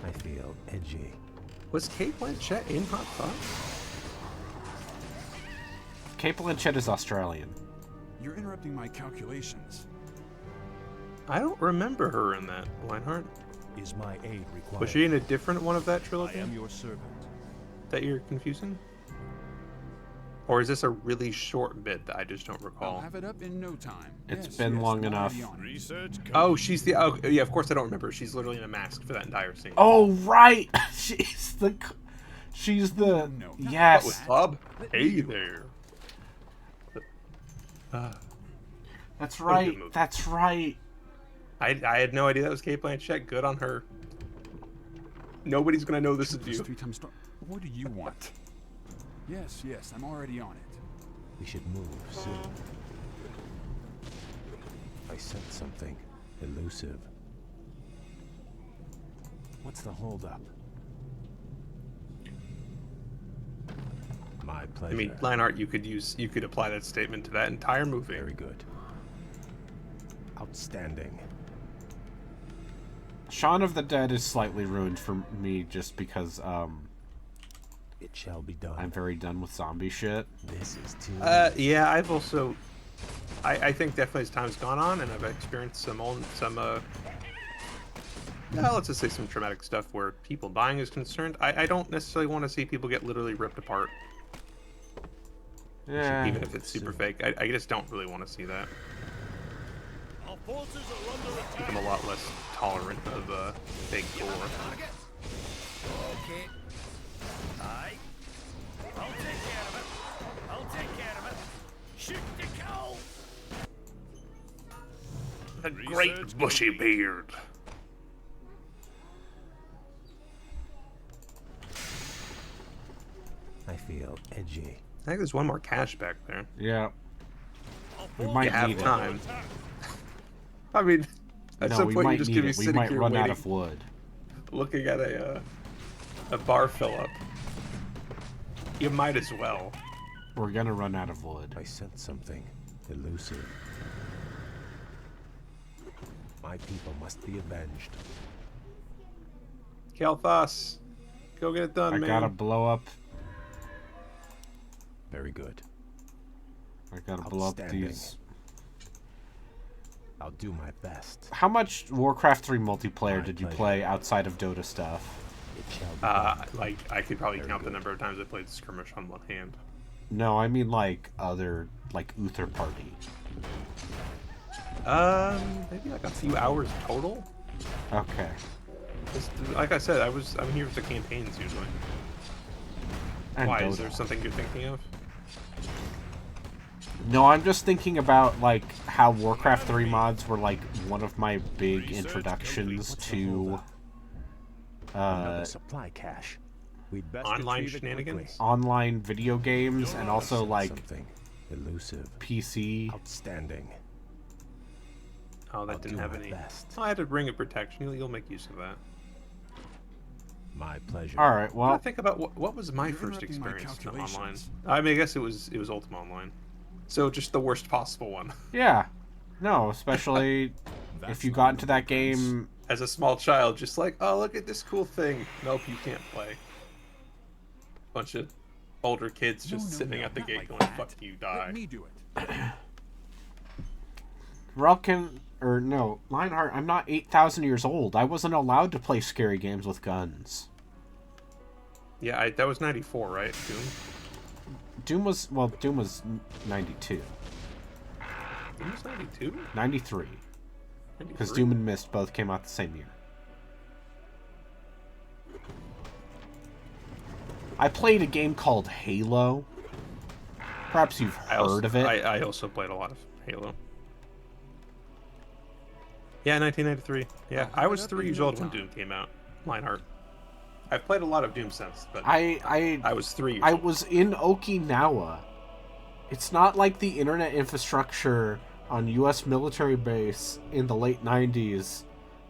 [SPEAKER 4] I feel edgy.
[SPEAKER 1] Was Kate Blanchett in Hot Fuzz?
[SPEAKER 2] Kate Blanchett is Australian.
[SPEAKER 5] You're interrupting my calculations.
[SPEAKER 1] I don't remember her in that, Lionheart.
[SPEAKER 8] Is my aid required?
[SPEAKER 1] Was she in a different one of that
[SPEAKER 8] I
[SPEAKER 1] trilogy
[SPEAKER 8] am your servant.
[SPEAKER 1] that you're confusing? Or is this a really short bit that I just don't
[SPEAKER 5] I'll
[SPEAKER 1] recall?
[SPEAKER 5] have it up in no time.
[SPEAKER 2] It's
[SPEAKER 5] Yes,
[SPEAKER 2] been
[SPEAKER 5] yes,
[SPEAKER 2] long
[SPEAKER 5] I'm
[SPEAKER 2] enough.
[SPEAKER 5] already on it.
[SPEAKER 8] Research.
[SPEAKER 1] Oh, she's the. Oh, yeah, of course I don't remember. She's literally in a mask for that entire scene.
[SPEAKER 2] Oh, right! She's the... She's the...
[SPEAKER 5] No, not
[SPEAKER 2] Yes!
[SPEAKER 1] What's up? Hey there.
[SPEAKER 2] That's
[SPEAKER 1] What a good
[SPEAKER 2] right.
[SPEAKER 1] movie.
[SPEAKER 2] That's right.
[SPEAKER 1] I had no idea that was Kate Blanchett. Good on her. Nobody's gonna know this is
[SPEAKER 5] Plus
[SPEAKER 1] you.
[SPEAKER 5] 3 times what do you want? Yes, yes, I'm already on it.
[SPEAKER 4] We should move soon. I sent something elusive. What's the holdup? My pleasure.
[SPEAKER 1] I mean, line art, you could apply that statement to that entire movie.
[SPEAKER 4] Very good. Outstanding.
[SPEAKER 2] Shaun of the Dead is slightly ruined for me just because
[SPEAKER 4] It shall be done.
[SPEAKER 2] I'm very done with zombie shit.
[SPEAKER 4] This is too.
[SPEAKER 1] Yeah, I've also, I think definitely as time's gone on, and I've experienced let's just say some traumatic stuff where people dying is concerned. I don't necessarily want to see people get literally ripped apart,
[SPEAKER 2] Yeah.
[SPEAKER 1] even if it's super fake. I just don't really want to see that.
[SPEAKER 8] Our forces are under attack.
[SPEAKER 1] I'm a lot less tolerant of fake gore.
[SPEAKER 3] Okay. Aye. I'll take care of it. I'll take care of it. Shoot the cow!
[SPEAKER 1] A great bushy beard.
[SPEAKER 4] I feel edgy.
[SPEAKER 1] I think there's one more cache back there.
[SPEAKER 2] Yeah. We
[SPEAKER 1] You
[SPEAKER 2] might
[SPEAKER 1] have
[SPEAKER 2] need
[SPEAKER 1] time. I mean, at
[SPEAKER 2] No,
[SPEAKER 1] some
[SPEAKER 2] we
[SPEAKER 1] point
[SPEAKER 2] might
[SPEAKER 1] you're just
[SPEAKER 2] need
[SPEAKER 1] gonna be
[SPEAKER 2] it. We
[SPEAKER 1] sitting
[SPEAKER 2] might
[SPEAKER 1] here
[SPEAKER 2] run
[SPEAKER 1] waiting,
[SPEAKER 2] out of wood.
[SPEAKER 1] looking at a bar fill up. You might as well.
[SPEAKER 2] We're gonna run out of wood.
[SPEAKER 4] I sense something elusive. My people must be avenged.
[SPEAKER 1] Kael'thas, go get it done,
[SPEAKER 2] I
[SPEAKER 1] man.
[SPEAKER 2] gotta blow up.
[SPEAKER 4] Very good.
[SPEAKER 2] I gotta blow up
[SPEAKER 4] Outstanding.
[SPEAKER 2] these.
[SPEAKER 4] I'll do my best.
[SPEAKER 2] How much Warcraft 3 multiplayer
[SPEAKER 4] My
[SPEAKER 2] did you
[SPEAKER 4] pleasure.
[SPEAKER 2] play outside of Dota stuff?
[SPEAKER 4] It shall be done.
[SPEAKER 1] Like I could probably
[SPEAKER 4] Very
[SPEAKER 1] count the
[SPEAKER 4] good.
[SPEAKER 1] number of times I played skirmish on one hand.
[SPEAKER 2] No, I mean like other, like Uther Party.
[SPEAKER 1] Maybe like a few hours total.
[SPEAKER 2] Okay.
[SPEAKER 1] Like I said, I'm here for the campaigns usually.
[SPEAKER 2] And
[SPEAKER 1] Why?
[SPEAKER 2] Dota.
[SPEAKER 1] Is there something you're thinking of?
[SPEAKER 2] No, I'm just thinking about like how Warcraft 3 mods were like one of my big introductions
[SPEAKER 4] What's the
[SPEAKER 2] to
[SPEAKER 4] holdup? Another supply cache. We'd best
[SPEAKER 1] Online
[SPEAKER 4] retrieve it quickly.
[SPEAKER 1] shenanigans?
[SPEAKER 2] online video games and also
[SPEAKER 4] Sense
[SPEAKER 2] like
[SPEAKER 4] something elusive.
[SPEAKER 2] PC.
[SPEAKER 4] Outstanding.
[SPEAKER 1] Oh, that
[SPEAKER 4] I'll
[SPEAKER 1] didn't
[SPEAKER 4] do
[SPEAKER 1] have
[SPEAKER 4] my
[SPEAKER 1] any.
[SPEAKER 4] best.
[SPEAKER 1] Oh, I had to bring a protection. You'll make use of that.
[SPEAKER 4] My pleasure.
[SPEAKER 2] All right,
[SPEAKER 1] I
[SPEAKER 2] well,
[SPEAKER 1] think about what was my
[SPEAKER 5] You're
[SPEAKER 1] first
[SPEAKER 5] interrupting my
[SPEAKER 1] experience with online.
[SPEAKER 5] calculations.
[SPEAKER 1] I mean, I guess it was Ultima Online. So just the worst possible one.
[SPEAKER 2] yeah. No, especially
[SPEAKER 5] That's
[SPEAKER 2] if you
[SPEAKER 5] not
[SPEAKER 2] got into
[SPEAKER 5] enough
[SPEAKER 2] that game.
[SPEAKER 1] As a small child, just like, oh, look at this cool thing. Nope, you can't play. Bunch of older kids just sitting at the
[SPEAKER 5] not
[SPEAKER 1] gate
[SPEAKER 5] like
[SPEAKER 1] going,
[SPEAKER 5] that.
[SPEAKER 1] fuck you, die.
[SPEAKER 5] Let me do it.
[SPEAKER 2] Lionheart, I'm not 8,000 years old. I wasn't allowed to play scary games with guns.
[SPEAKER 1] Yeah, that was 94, right? Doom?
[SPEAKER 2] Doom was 92.
[SPEAKER 1] Doom was 92?
[SPEAKER 2] 93. Because
[SPEAKER 1] 93?
[SPEAKER 2] Doom and Myst both came out the same year. I played a game called Halo. Perhaps you've heard of it.
[SPEAKER 1] I also played a lot of Halo. Yeah, 1993. Yeah, I was 3 years old when Doom came out. Lionheart. I've played a lot of Doom since, but I was 3 years
[SPEAKER 2] I
[SPEAKER 1] old.
[SPEAKER 2] was in Okinawa. It's not like the internet infrastructure on U.S. military base in the late 90s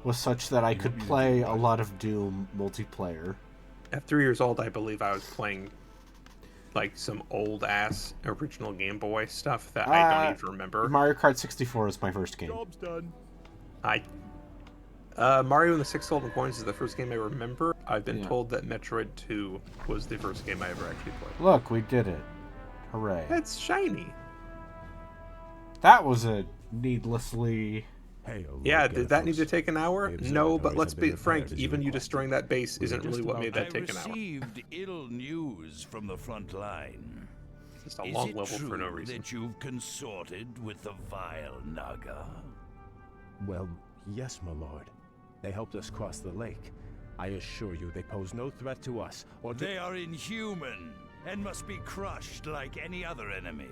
[SPEAKER 2] was such that I could play a lot of Doom multiplayer.
[SPEAKER 1] At 3 years old, I believe I was playing like some old ass original Game Boy stuff that I don't even remember.
[SPEAKER 2] Mario Kart 64 is my first game.
[SPEAKER 8] Job's done.
[SPEAKER 1] Mario and the Six Golden Coins is the first game I remember. I've been
[SPEAKER 2] Yeah.
[SPEAKER 1] told that Metroid 2 was the first game I ever actually played.
[SPEAKER 2] Look, we did it. Hooray.
[SPEAKER 1] It's shiny.
[SPEAKER 2] That was a needlessly...
[SPEAKER 4] Hey,
[SPEAKER 1] Yeah, did that need to take an hour?
[SPEAKER 4] The
[SPEAKER 1] No, but
[SPEAKER 4] observatories
[SPEAKER 1] let's
[SPEAKER 4] have
[SPEAKER 1] be
[SPEAKER 4] been
[SPEAKER 1] frank,
[SPEAKER 4] repaired as you
[SPEAKER 1] even you
[SPEAKER 4] requested.
[SPEAKER 1] destroying that base
[SPEAKER 4] We
[SPEAKER 1] isn't
[SPEAKER 4] were
[SPEAKER 1] really
[SPEAKER 4] just
[SPEAKER 1] what
[SPEAKER 4] about
[SPEAKER 1] made
[SPEAKER 4] to-
[SPEAKER 1] that take an hour.
[SPEAKER 3] received ill news from the front line.
[SPEAKER 1] It's just a
[SPEAKER 3] Is
[SPEAKER 1] long
[SPEAKER 3] it
[SPEAKER 1] level
[SPEAKER 3] true
[SPEAKER 1] for no reason.
[SPEAKER 3] that you've consorted with the vile Naga?
[SPEAKER 4] Well, yes, my lord. They helped us cross the lake. I assure you, they pose no threat to us or to...
[SPEAKER 3] They are inhuman and must be crushed like any other enemy.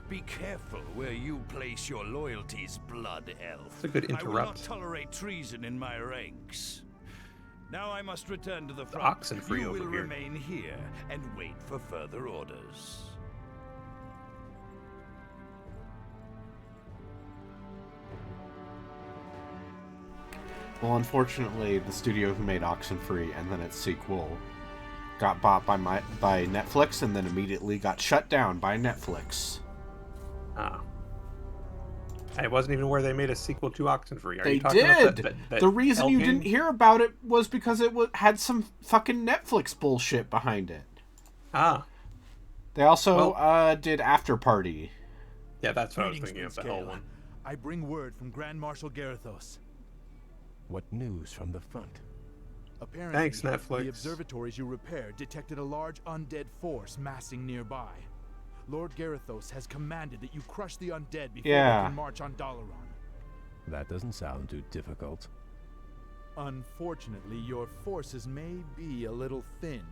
[SPEAKER 3] Be careful where you place your loyalties, Blood Elf.
[SPEAKER 1] It's a good
[SPEAKER 3] I will not
[SPEAKER 1] interrupt.
[SPEAKER 3] tolerate treason in my ranks. Now I must return to the front.
[SPEAKER 1] oxen free
[SPEAKER 3] you
[SPEAKER 1] over
[SPEAKER 3] will
[SPEAKER 1] here.
[SPEAKER 3] remain here and wait for further orders.
[SPEAKER 2] Well, unfortunately, the studio who made Oxenfree and then its sequel got bought by Netflix and then immediately got shut down by Netflix.
[SPEAKER 1] Ah. I wasn't even aware they made a sequel to Oxenfree. Are
[SPEAKER 2] They
[SPEAKER 1] you talking
[SPEAKER 2] did.
[SPEAKER 1] about that
[SPEAKER 2] The reason you
[SPEAKER 1] game?
[SPEAKER 2] didn't hear about it was because it had some fucking Netflix bullshit behind it.
[SPEAKER 1] Ah.
[SPEAKER 2] They also did After Party.
[SPEAKER 1] Yeah, that's what I was
[SPEAKER 9] Greetings,
[SPEAKER 1] thinking of,
[SPEAKER 9] Prince
[SPEAKER 1] the hell
[SPEAKER 9] Kael'thas.
[SPEAKER 1] one.
[SPEAKER 9] I bring word from Grand Marshal Kael'thas.
[SPEAKER 4] What news from the front?
[SPEAKER 9] Apparently,
[SPEAKER 1] Thanks, Netflix.
[SPEAKER 9] the observatories you repaired detected a large undead force massing nearby. Lord Kael'thas has commanded that you crush the undead before they can march on Dalaran.
[SPEAKER 4] That doesn't sound too difficult.
[SPEAKER 9] Unfortunately, your forces may be a little thinned.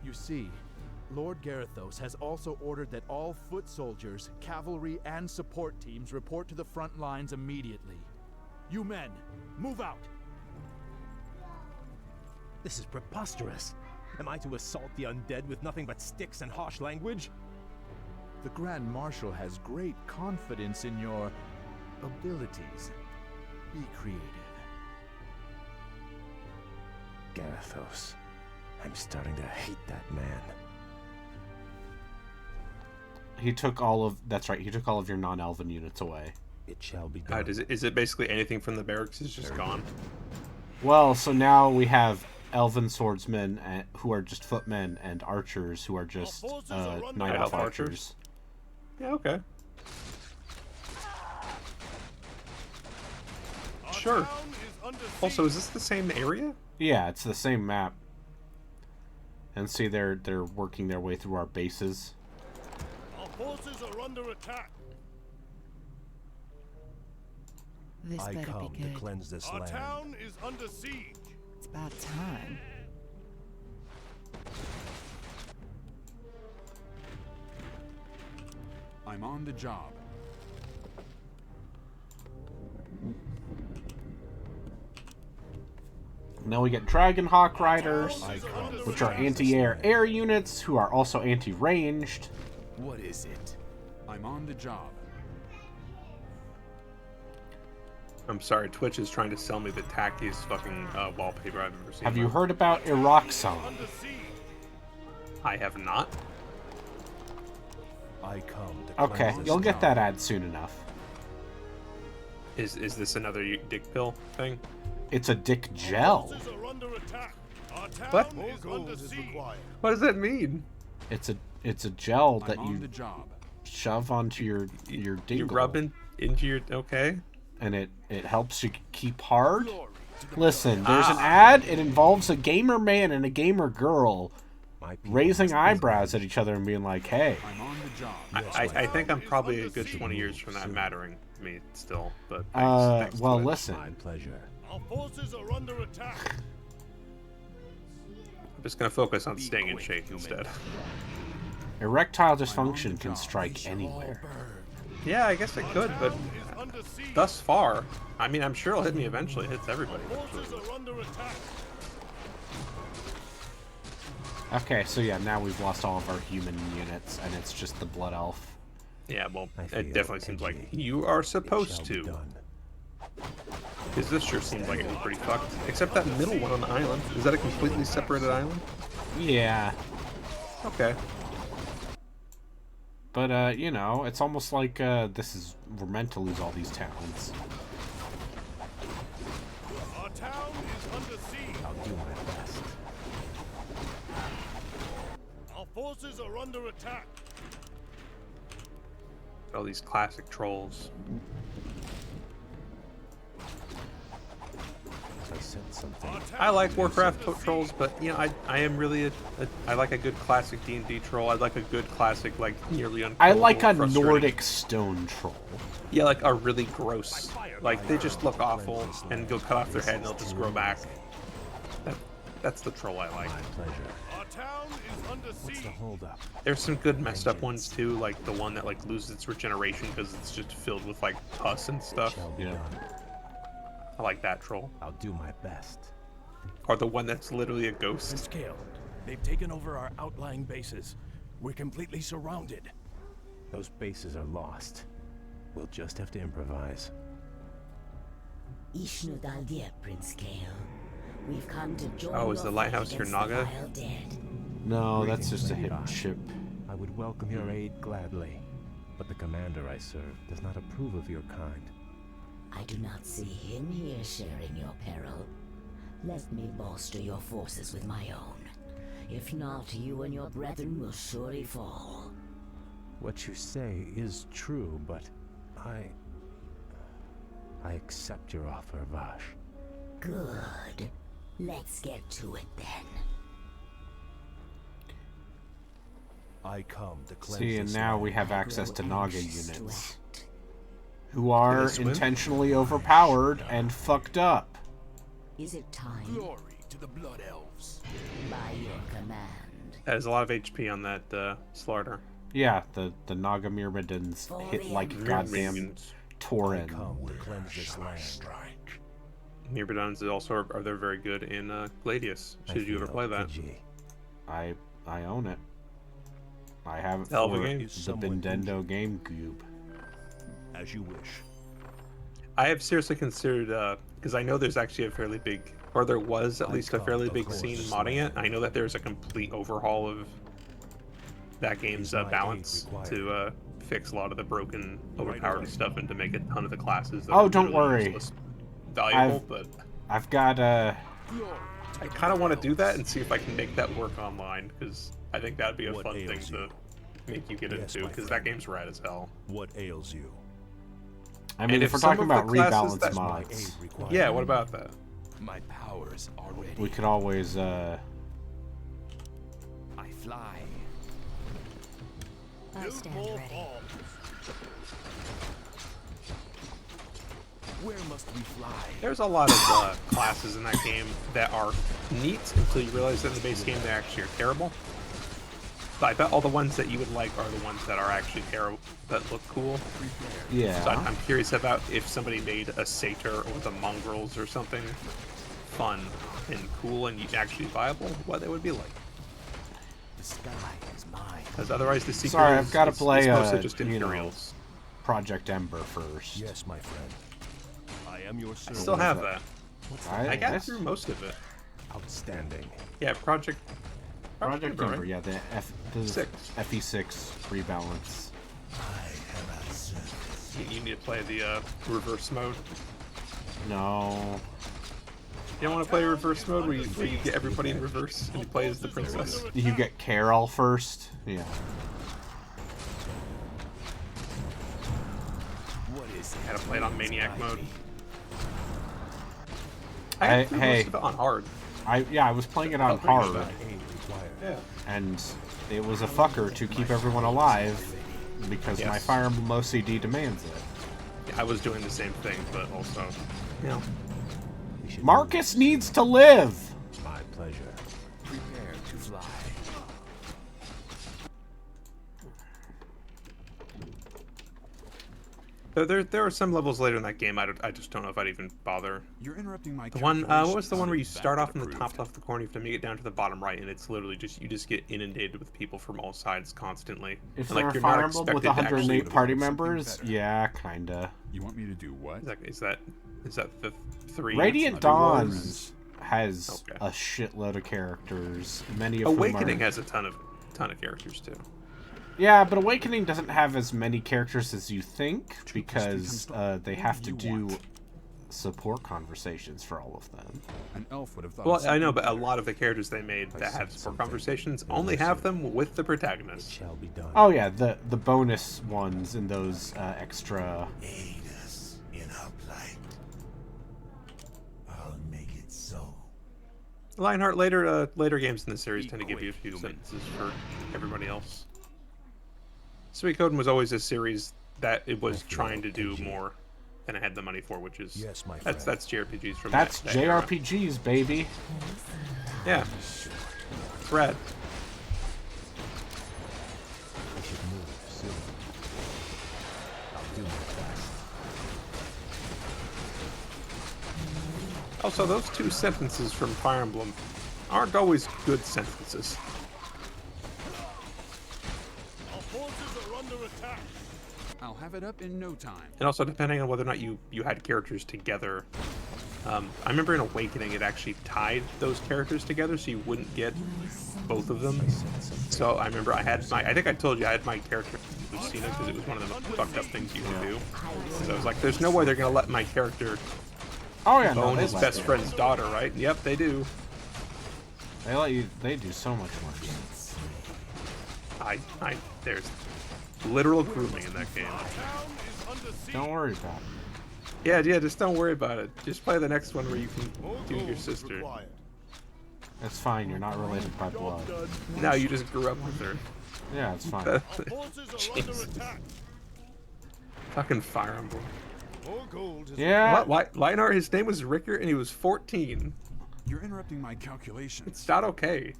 [SPEAKER 9] You see, Lord Kael'thas has also ordered that all foot soldiers, cavalry, and support teams report to the front lines immediately. You men, move out!
[SPEAKER 4] This is preposterous. Am I to assault the undead with nothing but sticks and harsh language?
[SPEAKER 9] The Grand Marshal has great confidence in your abilities. Be creative.
[SPEAKER 4] Kael'thas. I'm starting to hate that man.
[SPEAKER 2] He took all of... That's right, he took all of your non-elven units away.
[SPEAKER 4] It shall be done.
[SPEAKER 1] Is it basically anything from the barracks is just gone?
[SPEAKER 2] Well, so now we have elven swordsmen who are just footmen and archers who are just night elf archers.
[SPEAKER 1] Yeah, okay. Sure. Also, is this the same area?
[SPEAKER 2] Yeah, it's the same map. And see, they're working their way through our bases.
[SPEAKER 8] Our forces are under attack.
[SPEAKER 10] This
[SPEAKER 4] I
[SPEAKER 10] better
[SPEAKER 4] come
[SPEAKER 10] be
[SPEAKER 4] to
[SPEAKER 10] good.
[SPEAKER 4] cleanse this
[SPEAKER 8] Our
[SPEAKER 4] land.
[SPEAKER 8] town is under siege.
[SPEAKER 10] It's about time.
[SPEAKER 5] I'm on the job.
[SPEAKER 2] Now we get Dragonhawk Riders, which are anti-air air units who are also anti-ranged.
[SPEAKER 5] What is it? I'm on the job.
[SPEAKER 1] I'm sorry, Twitch is trying to sell me the tackiest fucking wallpaper I've ever seen.
[SPEAKER 2] Have you heard about Iroxon?
[SPEAKER 1] I have not.
[SPEAKER 4] I come to
[SPEAKER 2] Okay,
[SPEAKER 4] cleanse this
[SPEAKER 2] you'll get
[SPEAKER 4] town.
[SPEAKER 2] that ad soon enough.
[SPEAKER 1] Is this another dick pill thing?
[SPEAKER 2] It's a dick gel.
[SPEAKER 8] Forces are under attack. Our town
[SPEAKER 1] What?
[SPEAKER 8] is under siege.
[SPEAKER 1] What does that mean?
[SPEAKER 2] It's a gel that
[SPEAKER 5] I'm on
[SPEAKER 2] you
[SPEAKER 5] the job.
[SPEAKER 2] shove onto your
[SPEAKER 1] You
[SPEAKER 2] dingle.
[SPEAKER 1] rub into your... Okay.
[SPEAKER 2] And it helps you keep hard. Listen, there's an ad. It involves a gamer man and a gamer girl
[SPEAKER 4] My people
[SPEAKER 2] raising
[SPEAKER 4] must
[SPEAKER 2] eyebrows at each other and being like, "Hey,
[SPEAKER 5] I'm on the job.
[SPEAKER 1] I think I'm probably a good 20 years from that mattering to me still, but thanks
[SPEAKER 2] well,
[SPEAKER 1] Twitch.
[SPEAKER 2] listen,
[SPEAKER 4] My pleasure.
[SPEAKER 8] Our forces are under attack.
[SPEAKER 1] I'm just gonna focus on staying in shape instead.
[SPEAKER 2] erectile dysfunction can strike anywhere."
[SPEAKER 1] Yeah, I guess it could, but
[SPEAKER 8] Is under siege.
[SPEAKER 1] thus far, I mean, I'm sure it'll hit me eventually. It hits everybody.
[SPEAKER 8] Forces are under attack.
[SPEAKER 2] Okay, so yeah, now we've lost all of our human units, and it's just the blood elf.
[SPEAKER 1] Yeah, well,
[SPEAKER 4] I feel
[SPEAKER 1] it definitely seems like
[SPEAKER 4] edgy.
[SPEAKER 1] you are
[SPEAKER 4] It
[SPEAKER 1] supposed
[SPEAKER 4] shall be
[SPEAKER 1] to.
[SPEAKER 4] done.
[SPEAKER 1] Because this sure seems like it's pretty fucked. Except that middle one on the island. Is that a completely separated island?
[SPEAKER 2] Yeah,
[SPEAKER 1] Okay.
[SPEAKER 2] but you know, it's almost like we're meant to lose all these towns.
[SPEAKER 8] Our town is under siege.
[SPEAKER 4] I'll do my best.
[SPEAKER 8] Our forces are under attack.
[SPEAKER 1] All these classic trolls.
[SPEAKER 4] I said something.
[SPEAKER 8] Our town
[SPEAKER 1] I like
[SPEAKER 8] is
[SPEAKER 1] Warcraft
[SPEAKER 8] under siege.
[SPEAKER 1] trolls, but you know, I am really I like a good classic D&D troll. I like a good classic like nearly unkillable.
[SPEAKER 2] I like a
[SPEAKER 1] frustrating-
[SPEAKER 2] Nordic stone troll.
[SPEAKER 1] Yeah, like a really gross. Like they just look awful and go cut off their head and they'll just grow back. That's the troll I like.
[SPEAKER 4] My pleasure.
[SPEAKER 8] Our town is under
[SPEAKER 4] What's
[SPEAKER 8] siege.
[SPEAKER 4] the holdup?
[SPEAKER 1] There's some good messed up ones too, like the one that like loses its regeneration because it's just filled with like pus and stuff.
[SPEAKER 4] Shall be
[SPEAKER 2] Yeah.
[SPEAKER 4] done.
[SPEAKER 1] I like that troll.
[SPEAKER 4] I'll do my best.
[SPEAKER 1] Or the one that's literally a ghost.
[SPEAKER 11] Scale. They've taken over our outlying bases. We're completely surrounded.
[SPEAKER 4] Those bases are lost. We'll just have to improvise.
[SPEAKER 7] Ishnu Daldir, Prince Kael. We've come to join
[SPEAKER 1] Oh, is
[SPEAKER 7] your
[SPEAKER 1] the
[SPEAKER 7] fight
[SPEAKER 1] lighthouse here
[SPEAKER 7] against the
[SPEAKER 1] Naga?
[SPEAKER 7] vile dead.
[SPEAKER 2] No, that's
[SPEAKER 4] Greetings,
[SPEAKER 2] just a
[SPEAKER 4] Lady
[SPEAKER 2] hidden
[SPEAKER 4] Vash.
[SPEAKER 2] ship.
[SPEAKER 4] I would welcome your aid gladly, but the commander I serve does not approve of your kind.
[SPEAKER 7] I do not see him here sharing your peril. Let me bolster your forces with my own. If not, you and your brethren will surely fall.
[SPEAKER 4] What you say is true, but I accept your offer, Vash.
[SPEAKER 7] Good. Let's get to it then.
[SPEAKER 11] I come to cleanse
[SPEAKER 2] See, and
[SPEAKER 11] this
[SPEAKER 2] now
[SPEAKER 11] land.
[SPEAKER 2] we have
[SPEAKER 7] I
[SPEAKER 2] access
[SPEAKER 7] grow
[SPEAKER 2] to Naga
[SPEAKER 7] anxious to
[SPEAKER 2] units
[SPEAKER 7] act.
[SPEAKER 2] who are
[SPEAKER 1] Can they swim?
[SPEAKER 2] intentionally overpowered and fucked up.
[SPEAKER 7] Is it time?
[SPEAKER 11] Glory to the Blood Elves.
[SPEAKER 7] By your command.
[SPEAKER 1] That is a lot of HP on that slaughter.
[SPEAKER 2] Yeah, the Naga Myrmidons
[SPEAKER 7] For
[SPEAKER 2] hit
[SPEAKER 7] the
[SPEAKER 2] like
[SPEAKER 7] Emperor.
[SPEAKER 2] goddamn
[SPEAKER 11] I
[SPEAKER 2] Tauren.
[SPEAKER 11] come to cleanse this land.
[SPEAKER 1] Myrmidons also are they're very good in Gladius.
[SPEAKER 4] I
[SPEAKER 1] Should you ever
[SPEAKER 4] feel
[SPEAKER 1] play that?
[SPEAKER 4] edgy.
[SPEAKER 2] I own it. I have it
[SPEAKER 1] Hell of a
[SPEAKER 2] for
[SPEAKER 1] game.
[SPEAKER 2] the
[SPEAKER 11] Is someone
[SPEAKER 2] Nintendo GameCube.
[SPEAKER 11] As you wish.
[SPEAKER 1] I have seriously considered because I know there's actually a fairly big, or there was at least a fairly big scene modding it. I know that there's a complete overhaul of that game's
[SPEAKER 4] Is my aid
[SPEAKER 1] balance
[SPEAKER 4] required?
[SPEAKER 1] to fix a lot of the broken, overpowered stuff and to make a ton of the classes that
[SPEAKER 2] Oh,
[SPEAKER 1] are
[SPEAKER 2] don't
[SPEAKER 1] literally
[SPEAKER 2] worry.
[SPEAKER 1] useless valuable. But
[SPEAKER 2] I've got
[SPEAKER 1] I kind of want to do that and see if I can make that work online because I think that'd be a
[SPEAKER 11] What
[SPEAKER 1] fun thing
[SPEAKER 11] ails
[SPEAKER 1] to
[SPEAKER 11] you?
[SPEAKER 1] make you get
[SPEAKER 11] Yes,
[SPEAKER 1] into
[SPEAKER 11] my
[SPEAKER 1] because that
[SPEAKER 11] friend.
[SPEAKER 1] game's rad as hell.
[SPEAKER 11] What ails you?
[SPEAKER 2] I mean,
[SPEAKER 1] And
[SPEAKER 2] if we're
[SPEAKER 1] if some
[SPEAKER 2] talking
[SPEAKER 1] of the
[SPEAKER 2] about
[SPEAKER 1] classes
[SPEAKER 2] rebalance
[SPEAKER 1] that-
[SPEAKER 11] My
[SPEAKER 2] mods,
[SPEAKER 11] aid required.
[SPEAKER 1] Yeah, what about that?
[SPEAKER 11] My powers are ready.
[SPEAKER 2] we could always
[SPEAKER 11] I fly.
[SPEAKER 7] I stand ready.
[SPEAKER 11] Where must we fly?
[SPEAKER 1] There's a lot of classes in that game that are neat until you realize that in the base game they actually are terrible. But I bet all the ones that you would like are the ones that are actually terrible, that look cool. So
[SPEAKER 2] yeah.
[SPEAKER 1] I'm curious about if somebody made a satyr or the mongrels or something fun and cool and actually viable, what they would be like.
[SPEAKER 11] The sky is mine.
[SPEAKER 1] Because otherwise the secret
[SPEAKER 2] Sorry,
[SPEAKER 1] is,
[SPEAKER 2] I've got to
[SPEAKER 1] is
[SPEAKER 2] play
[SPEAKER 1] mostly just
[SPEAKER 2] you know,
[SPEAKER 1] Imperials.
[SPEAKER 2] Project Ember first.
[SPEAKER 11] Yes, my friend. I am your
[SPEAKER 1] I
[SPEAKER 11] servant.
[SPEAKER 1] still have that.
[SPEAKER 2] I
[SPEAKER 1] I got
[SPEAKER 2] guess-
[SPEAKER 1] through most of it.
[SPEAKER 4] Outstanding.
[SPEAKER 1] Yeah, Project
[SPEAKER 2] Project
[SPEAKER 1] Ember,
[SPEAKER 2] Ember,
[SPEAKER 1] right?
[SPEAKER 2] yeah, the
[SPEAKER 1] 6.
[SPEAKER 2] FE6 rebalance.
[SPEAKER 1] You need to play the reverse mode.
[SPEAKER 2] No.
[SPEAKER 1] You don't want to play reverse mode where you get everybody in reverse and you play as the princess?
[SPEAKER 2] You get Carol first? Yeah.
[SPEAKER 11] What is
[SPEAKER 1] Gotta play it on maniac mode.
[SPEAKER 2] Hey,
[SPEAKER 1] I got through
[SPEAKER 2] hey.
[SPEAKER 1] most of it on hard.
[SPEAKER 2] I was playing it on
[SPEAKER 1] Oh, pretty good.
[SPEAKER 2] hard,
[SPEAKER 4] Aid required.
[SPEAKER 1] Yeah.
[SPEAKER 2] and it was a fucker to keep everyone alive because my
[SPEAKER 1] Yes.
[SPEAKER 2] Fire Emblem OCD demands it.
[SPEAKER 1] I was doing the same thing, but also, you know,
[SPEAKER 4] We should
[SPEAKER 2] Marcus needs to live!
[SPEAKER 4] move. My pleasure.
[SPEAKER 11] prepare to fly?
[SPEAKER 1] there are some levels later in that game I just don't know if I'd even bother.
[SPEAKER 5] You're interrupting my
[SPEAKER 1] The one, what was the
[SPEAKER 5] calculations.
[SPEAKER 1] one where you start off in the
[SPEAKER 5] Approved.
[SPEAKER 1] top left of the corner, you have to make it down to the bottom right, and it's literally just, you just get inundated with people from all sides constantly.
[SPEAKER 2] If
[SPEAKER 1] And,
[SPEAKER 2] there are
[SPEAKER 1] you're
[SPEAKER 2] Fire
[SPEAKER 1] not
[SPEAKER 2] Emblem with
[SPEAKER 1] expected to actually-
[SPEAKER 2] 108 party
[SPEAKER 5] something
[SPEAKER 2] members,
[SPEAKER 5] better.
[SPEAKER 2] yeah, kinda.
[SPEAKER 5] You want me to do what?
[SPEAKER 1] Is that the 3?
[SPEAKER 2] Radiant
[SPEAKER 5] That's not
[SPEAKER 2] Dawn
[SPEAKER 5] rewards.
[SPEAKER 2] has
[SPEAKER 1] Okay.
[SPEAKER 2] a shitload of characters, many of
[SPEAKER 1] Awakening
[SPEAKER 2] whom are...
[SPEAKER 1] has a ton of characters too.
[SPEAKER 2] Yeah, but Awakening doesn't have as many characters as you think
[SPEAKER 5] 2 + 3
[SPEAKER 2] because
[SPEAKER 5] times
[SPEAKER 2] they
[SPEAKER 5] what
[SPEAKER 2] have
[SPEAKER 5] do
[SPEAKER 2] to
[SPEAKER 5] you
[SPEAKER 2] do
[SPEAKER 5] want?
[SPEAKER 2] support conversations for all of them.
[SPEAKER 5] An elf would have thought.
[SPEAKER 1] Well,
[SPEAKER 5] of
[SPEAKER 1] I know,
[SPEAKER 5] something
[SPEAKER 1] but a
[SPEAKER 5] better.
[SPEAKER 1] lot of the characters they made that have
[SPEAKER 4] said
[SPEAKER 1] support
[SPEAKER 4] something.
[SPEAKER 1] conversations only have them with the
[SPEAKER 4] It
[SPEAKER 1] protagonist.
[SPEAKER 4] shall be done.
[SPEAKER 2] Oh yeah, the bonus ones in those extra.
[SPEAKER 8] Aid us in our plight. I'll make it so.
[SPEAKER 1] Lionheart later games in the series
[SPEAKER 11] Be
[SPEAKER 1] tend to give you a
[SPEAKER 11] quick,
[SPEAKER 1] few
[SPEAKER 11] human.
[SPEAKER 1] sentences for everybody else. Suikoden was always a series that it was trying to do more than it had the money for, which is
[SPEAKER 11] Yes, my
[SPEAKER 1] that's
[SPEAKER 11] friend.
[SPEAKER 1] JRPGs from
[SPEAKER 2] That's
[SPEAKER 1] that era.
[SPEAKER 2] JRPGs, baby.
[SPEAKER 1] Yeah, it's rad.
[SPEAKER 4] We should move soon. I'll do my best.
[SPEAKER 1] Also, those 2 sentences from Fire Emblem aren't always good sentences.
[SPEAKER 8] Our forces are under attack.
[SPEAKER 5] I'll have it up in no time.
[SPEAKER 1] And also, depending on whether or not you had characters together, I remember in Awakening it actually tied those characters together so you wouldn't get both of them. So I remember I think I told you I had my character Lucina because it was one of the most fucked up things you can do. So I was like, there's no way they're gonna let my character own his best friend's daughter, right? Yep, they do.
[SPEAKER 2] They let you. They do so much worse.
[SPEAKER 1] There's literal grooming in that game.
[SPEAKER 2] Don't worry about it.
[SPEAKER 1] Yeah, just don't worry about it. Just play the next one where you can do your sister.
[SPEAKER 2] That's fine. You're not related by blood.
[SPEAKER 1] No, you just grew up with her.
[SPEAKER 2] Yeah, it's fine.
[SPEAKER 1] Jesus. Fucking Fire Emblem.
[SPEAKER 2] Yeah.
[SPEAKER 1] What? Lionheart, his name was Ricker, and he was 14.
[SPEAKER 5] You're interrupting my calculations.
[SPEAKER 1] It's not okay.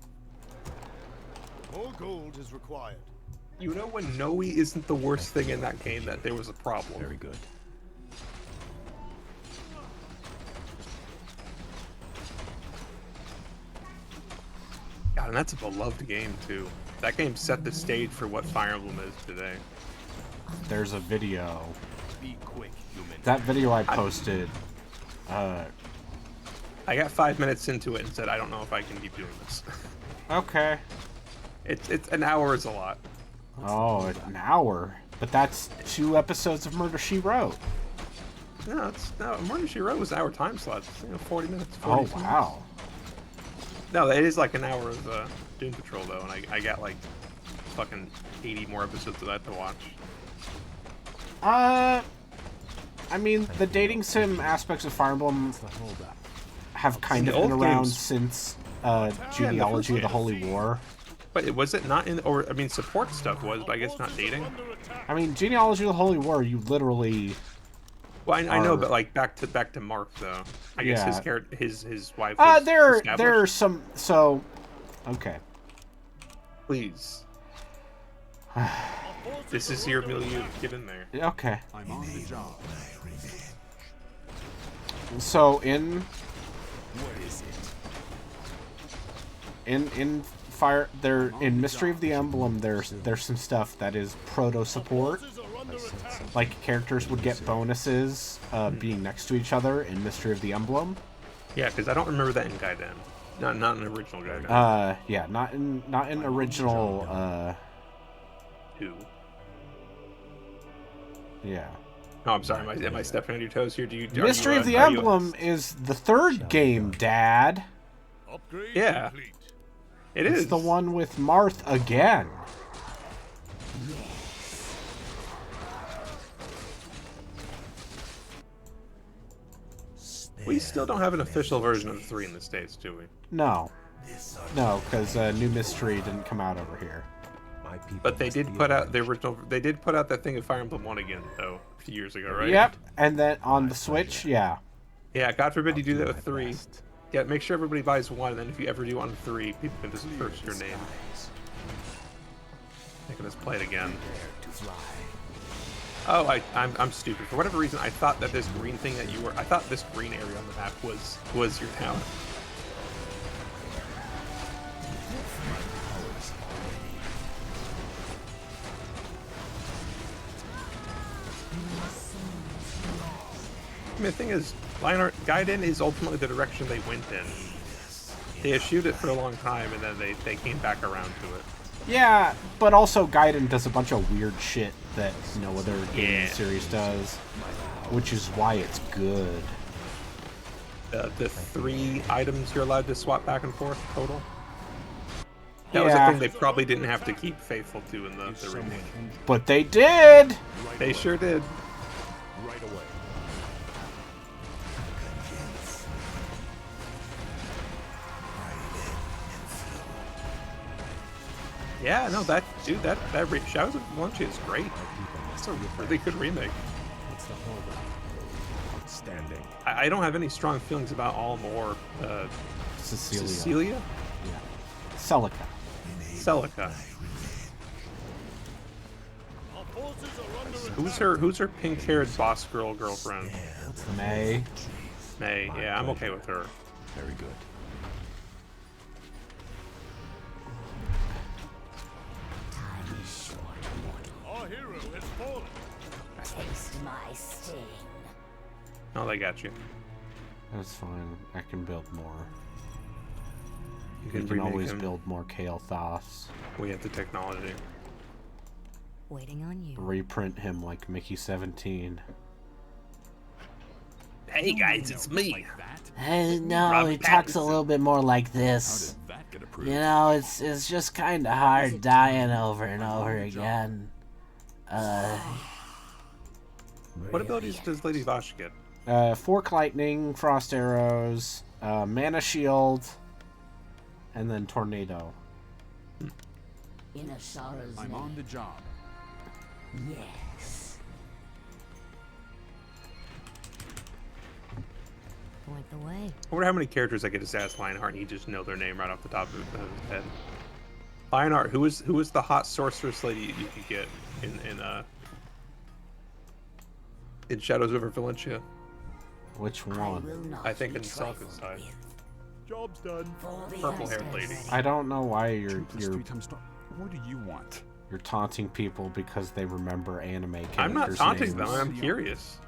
[SPEAKER 8] More gold is required.
[SPEAKER 1] You know when Noe isn't the worst thing in that game, that there was a problem.
[SPEAKER 4] Very good.
[SPEAKER 1] God, and that's a beloved game, too. That game set the stage for what Fire Emblem is today.
[SPEAKER 2] There's a video.
[SPEAKER 11] Be quick, human.
[SPEAKER 2] That video I posted.
[SPEAKER 1] I got 5 minutes into it and said, I don't know if I can keep doing this.
[SPEAKER 2] Okay.
[SPEAKER 1] It's an hour is a lot.
[SPEAKER 2] Oh, an hour. But that's 2 episodes of Murder, She Wrote.
[SPEAKER 1] No, Murder, She Wrote was an hour time slot. It's, 40 minutes. 40
[SPEAKER 2] Oh,
[SPEAKER 1] minutes.
[SPEAKER 2] wow.
[SPEAKER 1] No, it is like an hour of Doom Patrol, though, and I got like fucking 80 more episodes of that to watch.
[SPEAKER 2] I mean, the dating sim aspects of Fire Emblem have kind of been around since Genealogy of the Holy War.
[SPEAKER 1] But was it not in, or I mean, support stuff was, but I guess not dating.
[SPEAKER 2] I mean, Genealogy of the Holy War, you literally.
[SPEAKER 1] Well, I know, but like back to Mark though. I guess his character, his wife.
[SPEAKER 2] There are some. So, okay.
[SPEAKER 1] Please. This is your milieu. Get in there.
[SPEAKER 2] Okay.
[SPEAKER 5] I'm on the job.
[SPEAKER 2] So in Fire, in Mystery of the Emblem, there's some stuff that is proto support. Like characters would get bonuses being next to each other in Mystery of the Emblem.
[SPEAKER 1] Yeah, because I don't remember that in Gaiden. Not in original Gaiden.
[SPEAKER 2] Yeah, not in original.
[SPEAKER 1] 2.
[SPEAKER 2] Yeah.
[SPEAKER 1] Oh, I'm sorry. Am I stepping on your toes here?
[SPEAKER 2] Mystery of the Emblem is the 3rd game, Dad.
[SPEAKER 1] Yeah. It is.
[SPEAKER 2] It's the one with Marth again.
[SPEAKER 1] We still don't have an official version of 3 in the States, do we?
[SPEAKER 2] No, because New Mystery didn't come out over here.
[SPEAKER 1] But they did put out the original. They did put out that thing of Fire Emblem 1 again, though, a few years ago, right?
[SPEAKER 2] Yep, and then on the Switch, yeah.
[SPEAKER 1] Yeah, God forbid you do that with 3. Yeah, make sure everybody buys 1, and then if you ever do on 3, people can just search your name. They can just play it again. Oh, I'm stupid. For whatever reason, I thought that this green thing that you were... I thought this green area on the map was your town. I mean, the thing is, Lionheart Gaiden is ultimately the direction they went in. They eschewed it for a long time, and then they came back around to it.
[SPEAKER 2] Yeah, but also Gaiden does a bunch of weird shit that no other game in the series does, which is why it's good.
[SPEAKER 1] The 3 items you're allowed to swap back and forth total. That was a thing they probably didn't have to keep faithful to in the remake.
[SPEAKER 2] But they did!
[SPEAKER 1] They sure did.
[SPEAKER 11] Right away.
[SPEAKER 1] Yeah, no, that Shadows of Valencia is great. It's a really good remake.
[SPEAKER 4] What's the holdup? Outstanding.
[SPEAKER 1] I don't have any strong feelings about Alm or
[SPEAKER 2] Cecilia? Yeah. Celica.
[SPEAKER 1] Who's her pink-haired boss girlfriend?
[SPEAKER 2] May.
[SPEAKER 1] Yeah, I'm okay with her.
[SPEAKER 4] Very good.
[SPEAKER 8] Our hero has fallen.
[SPEAKER 7] Taste my sting.
[SPEAKER 1] Oh, they got you.
[SPEAKER 2] That's fine. I can build more.
[SPEAKER 1] You
[SPEAKER 2] We
[SPEAKER 1] can
[SPEAKER 2] can
[SPEAKER 1] remake
[SPEAKER 2] always
[SPEAKER 1] him.
[SPEAKER 2] build more Kael'thas.
[SPEAKER 1] We have the technology.
[SPEAKER 7] Waiting on you.
[SPEAKER 2] Reprint him like Mickey 17.
[SPEAKER 1] Hey guys, it's me.
[SPEAKER 3] Like that?
[SPEAKER 6] No,
[SPEAKER 1] Robert
[SPEAKER 6] he talks a
[SPEAKER 1] Pattinson.
[SPEAKER 6] little bit more like
[SPEAKER 3] How
[SPEAKER 6] this.
[SPEAKER 3] did that get approved?
[SPEAKER 6] You know, it's just kind of hard dying over and over again.
[SPEAKER 1] What abilities does Lady Vosh get?
[SPEAKER 2] Fork Lightning, Frost Arrows, Mana Shield, and then Tornado.
[SPEAKER 7] In Ashara's
[SPEAKER 5] I'm
[SPEAKER 7] name.
[SPEAKER 5] on the job.
[SPEAKER 7] Yes. Point the way.
[SPEAKER 1] I wonder how many characters I get to ask Lionheart and he just know their name right off the top of his head. Lionheart, who is the hot sorceress lady you could get in Shadows over Valencia?
[SPEAKER 2] Which
[SPEAKER 7] I
[SPEAKER 2] one?
[SPEAKER 7] will not
[SPEAKER 1] I think
[SPEAKER 7] be
[SPEAKER 1] in
[SPEAKER 7] trifled
[SPEAKER 1] Selka's side.
[SPEAKER 7] with.
[SPEAKER 9] Job's done.
[SPEAKER 7] For the
[SPEAKER 1] Purple-haired lady.
[SPEAKER 2] I don't know why
[SPEAKER 5] 2
[SPEAKER 2] you're
[SPEAKER 5] plus 3 times star. What do you want?
[SPEAKER 2] you're taunting people because they remember anime characters'
[SPEAKER 1] I'm not taunting
[SPEAKER 2] names.
[SPEAKER 1] them. I'm curious.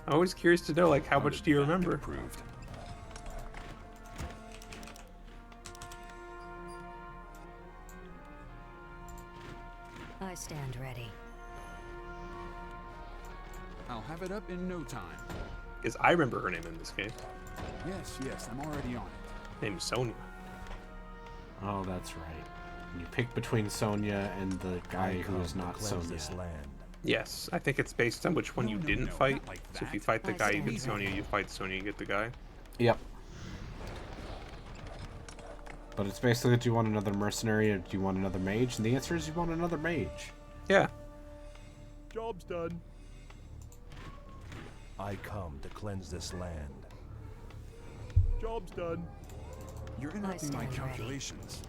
[SPEAKER 1] I'm always curious to know, like, how much
[SPEAKER 3] did
[SPEAKER 1] do you
[SPEAKER 3] that get
[SPEAKER 1] remember?
[SPEAKER 3] approved?
[SPEAKER 7] I stand ready.
[SPEAKER 5] I'll have it up in no time.
[SPEAKER 1] Because I remember her name in this game.
[SPEAKER 5] Yes, I'm already on it.
[SPEAKER 1] Name's Sonya.
[SPEAKER 2] Oh, that's right. You pick between Sonya and the guy who is not
[SPEAKER 4] Cleanse
[SPEAKER 2] Sonya.
[SPEAKER 4] this land.
[SPEAKER 1] Yes, I think it's based on which one you
[SPEAKER 3] No,
[SPEAKER 1] didn't
[SPEAKER 3] no,
[SPEAKER 1] fight.
[SPEAKER 3] not like
[SPEAKER 1] So if you
[SPEAKER 3] that.
[SPEAKER 1] fight the
[SPEAKER 7] I
[SPEAKER 1] guy, you
[SPEAKER 7] stand
[SPEAKER 1] get Sonya.
[SPEAKER 7] ready.
[SPEAKER 1] You fight Sonya, you get the guy.
[SPEAKER 2] Yep. But it's basically, do you want another mercenary or do you want another mage? And the answer is you want another mage.
[SPEAKER 1] Yeah.
[SPEAKER 9] Job's done.
[SPEAKER 4] I come to cleanse this land.
[SPEAKER 9] Job's done.
[SPEAKER 5] You're interrupting my
[SPEAKER 7] stand ready.
[SPEAKER 5] calculations.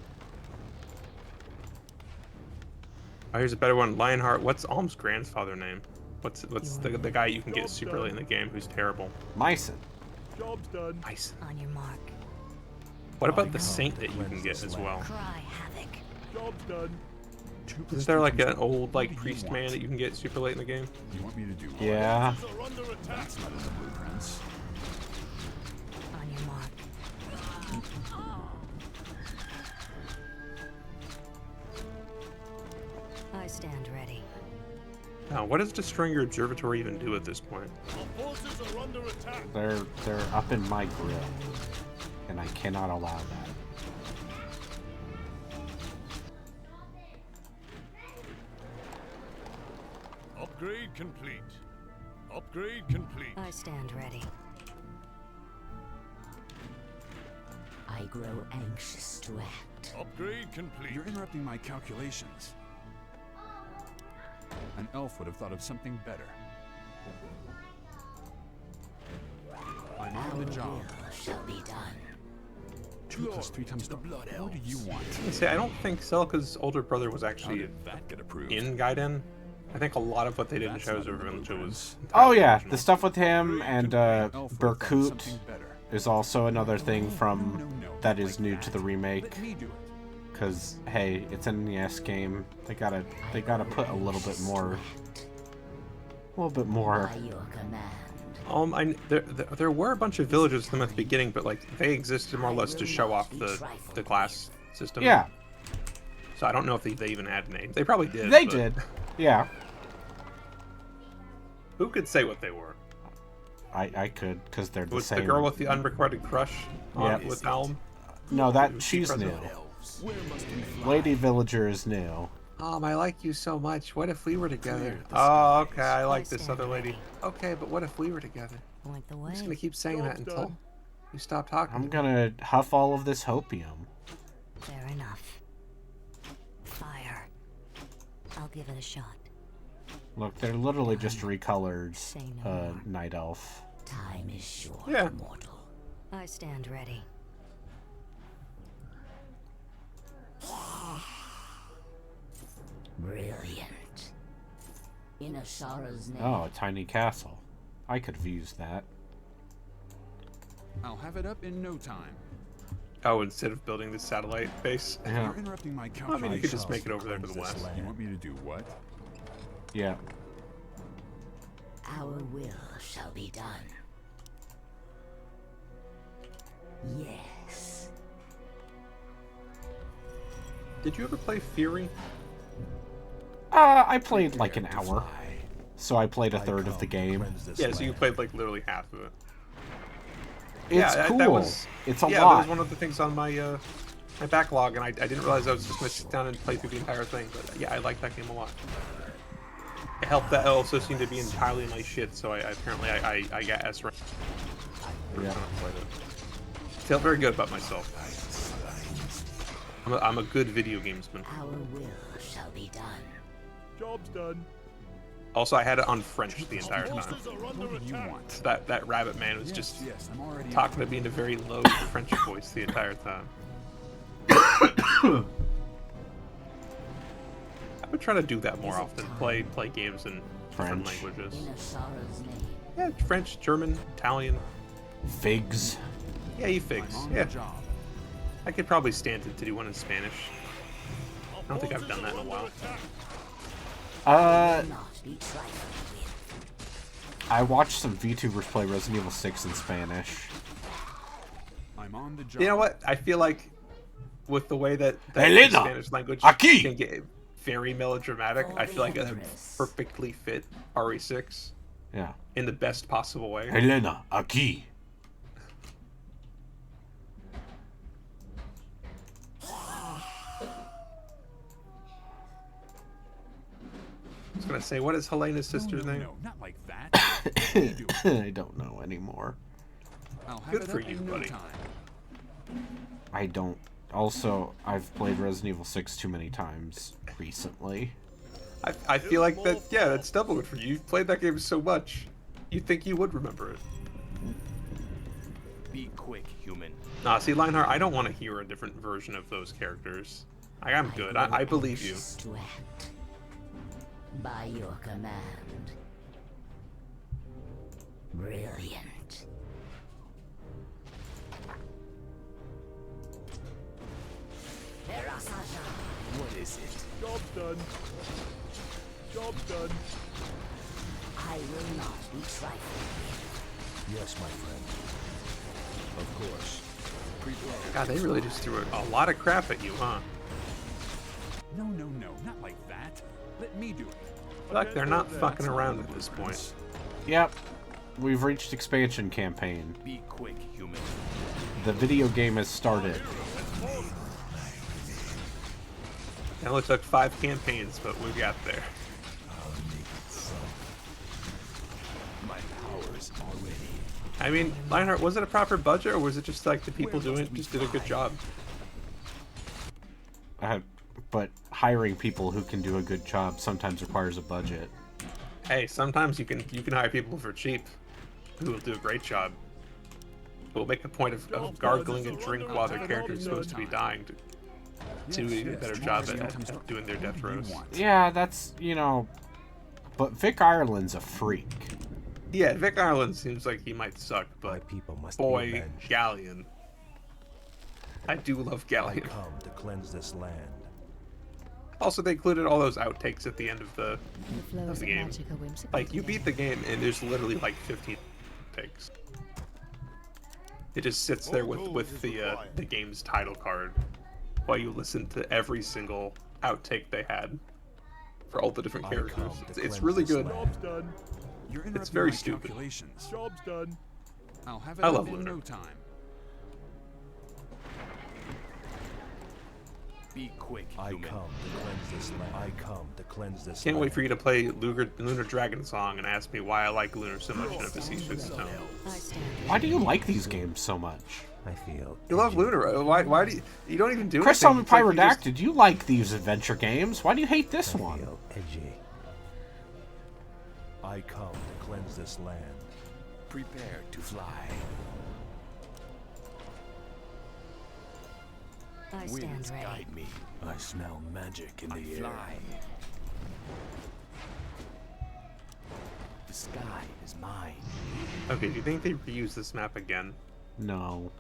[SPEAKER 1] Oh, here's a better one. Lionheart. What's Alm's grandfather name? What's the guy you can get super late in the game who's terrible?
[SPEAKER 2] Mycen.
[SPEAKER 9] Job's done.
[SPEAKER 1] Nice.
[SPEAKER 7] On your mark.
[SPEAKER 1] What about the
[SPEAKER 4] come
[SPEAKER 1] saint
[SPEAKER 4] to
[SPEAKER 1] that you can
[SPEAKER 4] cleanse
[SPEAKER 1] get
[SPEAKER 4] this
[SPEAKER 1] as
[SPEAKER 4] land.
[SPEAKER 1] well?
[SPEAKER 7] Cry havoc.
[SPEAKER 9] Job's done.
[SPEAKER 5] 2 plus
[SPEAKER 1] Isn't there
[SPEAKER 5] 3
[SPEAKER 1] like
[SPEAKER 5] times
[SPEAKER 1] an
[SPEAKER 5] star.
[SPEAKER 1] old like
[SPEAKER 5] What do
[SPEAKER 1] priest
[SPEAKER 5] you
[SPEAKER 1] man
[SPEAKER 5] want?
[SPEAKER 1] that you can get super late in the game?
[SPEAKER 5] You want me to do what?
[SPEAKER 2] Yeah.
[SPEAKER 9] Are under attack.
[SPEAKER 5] That's not in the blueprints.
[SPEAKER 7] On your mark. I stand ready.
[SPEAKER 1] Now, what does destroying your observatory even do at this point?
[SPEAKER 9] Our forces are under attack.
[SPEAKER 2] They're up in my grill. And I cannot allow that.
[SPEAKER 8] Upgrade complete. Upgrade complete.
[SPEAKER 7] I stand ready. I grow anxious to act.
[SPEAKER 8] Upgrade complete.
[SPEAKER 5] You're interrupting my calculations. An elf would have thought of something better. I'm on the job.
[SPEAKER 7] Will shall be done.
[SPEAKER 5] 2 plus 3 times star. What do you want?
[SPEAKER 1] See, I don't think Selka's older brother was
[SPEAKER 3] How
[SPEAKER 1] actually
[SPEAKER 3] did that get approved?
[SPEAKER 1] in Gaiden. I think a lot of what they did in
[SPEAKER 3] That's
[SPEAKER 1] Shadows
[SPEAKER 3] not
[SPEAKER 1] over
[SPEAKER 3] in the
[SPEAKER 1] Village was.
[SPEAKER 2] Oh
[SPEAKER 1] entirely
[SPEAKER 2] yeah,
[SPEAKER 1] original.
[SPEAKER 2] the stuff with him and
[SPEAKER 5] Elf would have thought of
[SPEAKER 2] Berkut
[SPEAKER 5] something better.
[SPEAKER 2] is also another thing from
[SPEAKER 5] No,
[SPEAKER 2] that
[SPEAKER 5] not
[SPEAKER 2] is
[SPEAKER 5] like
[SPEAKER 2] new to the remake.
[SPEAKER 5] Let me do it.
[SPEAKER 2] Because hey, it's an NES game. They gotta put a little bit more,
[SPEAKER 7] By your command.
[SPEAKER 1] There were a bunch of villages to them at the beginning, but like they existed more or less to show off the class system.
[SPEAKER 2] Yeah,
[SPEAKER 1] So I don't know if they even had names. They probably did.
[SPEAKER 2] they
[SPEAKER 1] but
[SPEAKER 2] did. Yeah,
[SPEAKER 1] Who could say what they were?
[SPEAKER 2] I could because they're the
[SPEAKER 1] Was
[SPEAKER 2] same.
[SPEAKER 1] the girl with the unrequited crush on,
[SPEAKER 2] Yeah.
[SPEAKER 1] with Alm?
[SPEAKER 2] No, that
[SPEAKER 1] Was
[SPEAKER 2] she's
[SPEAKER 1] she
[SPEAKER 2] new.
[SPEAKER 1] present?
[SPEAKER 2] Lady Villager is new.
[SPEAKER 1] I like you so much. What if we were together?
[SPEAKER 7] the
[SPEAKER 1] Oh, okay.
[SPEAKER 7] skies.
[SPEAKER 1] I like
[SPEAKER 7] I
[SPEAKER 1] this
[SPEAKER 7] stand
[SPEAKER 1] other lady.
[SPEAKER 7] ready.
[SPEAKER 1] Okay, but what if we were together?
[SPEAKER 7] Point the
[SPEAKER 1] I'm
[SPEAKER 7] way.
[SPEAKER 1] just gonna keep saying that
[SPEAKER 9] Job's
[SPEAKER 1] until
[SPEAKER 9] done.
[SPEAKER 1] you stop talking.
[SPEAKER 2] I'm gonna huff all of this hopium.
[SPEAKER 7] Fair enough. Fire. I'll give it a shot.
[SPEAKER 2] Look, they're literally just recolored
[SPEAKER 7] Say no more.
[SPEAKER 2] night elf.
[SPEAKER 7] Time is short,
[SPEAKER 1] Yeah.
[SPEAKER 7] mortal. I stand ready. Brilliant. In Ashara's name.
[SPEAKER 2] Oh, a tiny castle. I could have used that.
[SPEAKER 5] I'll have it up in no time.
[SPEAKER 1] Oh, instead of building this satellite base.
[SPEAKER 2] Yeah.
[SPEAKER 5] You're interrupting my
[SPEAKER 1] I
[SPEAKER 5] calculations.
[SPEAKER 1] mean, you could just make it over there to the
[SPEAKER 4] Cleanse this
[SPEAKER 1] west.
[SPEAKER 4] land.
[SPEAKER 5] You want me to do what?
[SPEAKER 2] Yeah.
[SPEAKER 7] Our will shall be done. Yes.
[SPEAKER 1] Did you ever play Fury?
[SPEAKER 2] I played like an hour. So I played a third of the game.
[SPEAKER 1] Yeah, so you played like literally half of it.
[SPEAKER 2] It's
[SPEAKER 1] yeah,
[SPEAKER 2] cool.
[SPEAKER 1] That was,
[SPEAKER 2] it's a
[SPEAKER 1] yeah,
[SPEAKER 2] lot.
[SPEAKER 1] That was one of the things on my my backlog, and I didn't realize I was just going to sit down and play through the entire thing. But yeah, I like that game a lot. It helped that it also seemed to be entirely my shit, so apparently I got S rank.
[SPEAKER 2] Yeah.
[SPEAKER 1] Felt very good about myself. I'm a good video gamesman.
[SPEAKER 7] Our will shall be done.
[SPEAKER 9] Job's done.
[SPEAKER 1] Also, I had it on French the entire time.
[SPEAKER 5] What do you want?
[SPEAKER 1] So that rabbit man was just
[SPEAKER 5] Yes, I'm already
[SPEAKER 1] talking to me in a very low French voice the entire time. I would try to do that more often. Play games in different languages.
[SPEAKER 7] In a sorrow's name.
[SPEAKER 1] Yeah, French, German, Italian.
[SPEAKER 2] Figs.
[SPEAKER 1] Yeah, you figs. Yeah. I could probably stand it to do one in Spanish. I don't think I've done that in a while.
[SPEAKER 2] I watched some VTubers play Resident Evil 6 in Spanish.
[SPEAKER 5] I'm on the job.
[SPEAKER 1] You know what? I feel like with the way that
[SPEAKER 2] Elena,
[SPEAKER 1] Spanish language
[SPEAKER 2] aquí.
[SPEAKER 1] can get very melodramatic, I feel like it would perfectly fit RE6.
[SPEAKER 2] Yeah.
[SPEAKER 1] In the best possible way.
[SPEAKER 2] Elena, aquí.
[SPEAKER 1] I was gonna say, what is Helena's sister's name?
[SPEAKER 5] No, not like that.
[SPEAKER 2] I don't know anymore.
[SPEAKER 5] I'll have
[SPEAKER 1] Good
[SPEAKER 5] it
[SPEAKER 1] for
[SPEAKER 5] up
[SPEAKER 1] you,
[SPEAKER 5] in no
[SPEAKER 1] buddy.
[SPEAKER 5] time.
[SPEAKER 2] I don't. Also, I've played Resident Evil 6 too many times recently.
[SPEAKER 1] I feel like that, yeah, that's double good for you. You've played that game so much, you'd think you would remember it.
[SPEAKER 11] Be quick, human.
[SPEAKER 1] Nah, see, Lionheart, I don't want to hear a different version of those characters. I'm good. I believe you.
[SPEAKER 7] To act by your command. Brilliant.
[SPEAKER 11] What is it?
[SPEAKER 9] Job's done. Job's done.
[SPEAKER 7] I will not be trifled with.
[SPEAKER 4] Yes, my friend. Of course.
[SPEAKER 1] God, they really just threw a lot of crap at you, huh?
[SPEAKER 5] No, not like that. Let me do it.
[SPEAKER 1] Like they're not fucking around at this point.
[SPEAKER 2] Yep. We've reached expansion campaign.
[SPEAKER 11] Be quick, human.
[SPEAKER 2] The video game has started.
[SPEAKER 1] It only took 5 campaigns, but we got there.
[SPEAKER 11] My powers already.
[SPEAKER 1] I mean, Lionheart, was it a proper budget, or was it just like the people doing it just did a good job?
[SPEAKER 2] But hiring people who can do a good job sometimes requires a budget.
[SPEAKER 1] Hey, sometimes you can hire people for cheap who will do a great job. Who will make a point of gargling a drink while their character is supposed to be dying to do a better job at doing their death throws.
[SPEAKER 2] Yeah, that's, you know... But Vic Ireland's a freak.
[SPEAKER 1] Yeah, Vic Ireland seems like he might suck, but
[SPEAKER 4] people must
[SPEAKER 1] boy,
[SPEAKER 4] be avenged.
[SPEAKER 1] Galleon. I do love
[SPEAKER 4] I
[SPEAKER 1] Galleon.
[SPEAKER 4] come to cleanse this land.
[SPEAKER 1] Also, they included all those outtakes at the end of the
[SPEAKER 12] flows of
[SPEAKER 1] game.
[SPEAKER 12] magic are whimsical
[SPEAKER 1] Like, you beat the game, and there's literally like 15 outtakes. It just sits there with the game's title card while you listen to every single outtake they had for all the different characters. It's really good.
[SPEAKER 9] Job's done.
[SPEAKER 5] You're
[SPEAKER 1] It's
[SPEAKER 5] interrupting
[SPEAKER 1] very
[SPEAKER 5] my
[SPEAKER 1] stupid.
[SPEAKER 5] calculations.
[SPEAKER 9] Job's done.
[SPEAKER 5] I'll have it
[SPEAKER 1] I
[SPEAKER 5] up
[SPEAKER 1] love
[SPEAKER 5] in
[SPEAKER 1] Lunar.
[SPEAKER 5] no time.
[SPEAKER 11] Be quick,
[SPEAKER 4] I
[SPEAKER 11] human.
[SPEAKER 4] come to cleanse this land. I come to cleanse this
[SPEAKER 1] Can't
[SPEAKER 4] land.
[SPEAKER 1] wait for you to play Lunar Dragon Song and ask me why I like Lunar so much in a facetious tone.
[SPEAKER 2] Why do you like these games so much?
[SPEAKER 4] I feel.
[SPEAKER 1] You love Lunar. Why do you don't even do
[SPEAKER 2] Chris
[SPEAKER 1] anything?
[SPEAKER 2] told me
[SPEAKER 1] It's like you just-
[SPEAKER 2] Pyrodactyl, you like these adventure games. Why do you hate this
[SPEAKER 4] I
[SPEAKER 2] one?
[SPEAKER 4] feel edgy. I come to cleanse this land.
[SPEAKER 11] Prepare to fly.
[SPEAKER 12] I stand
[SPEAKER 11] Winds
[SPEAKER 12] ready.
[SPEAKER 11] guide me. I smell magic in the air. Fly. The sky is mine.
[SPEAKER 1] Okay, do you think they reuse this map again?
[SPEAKER 2] No.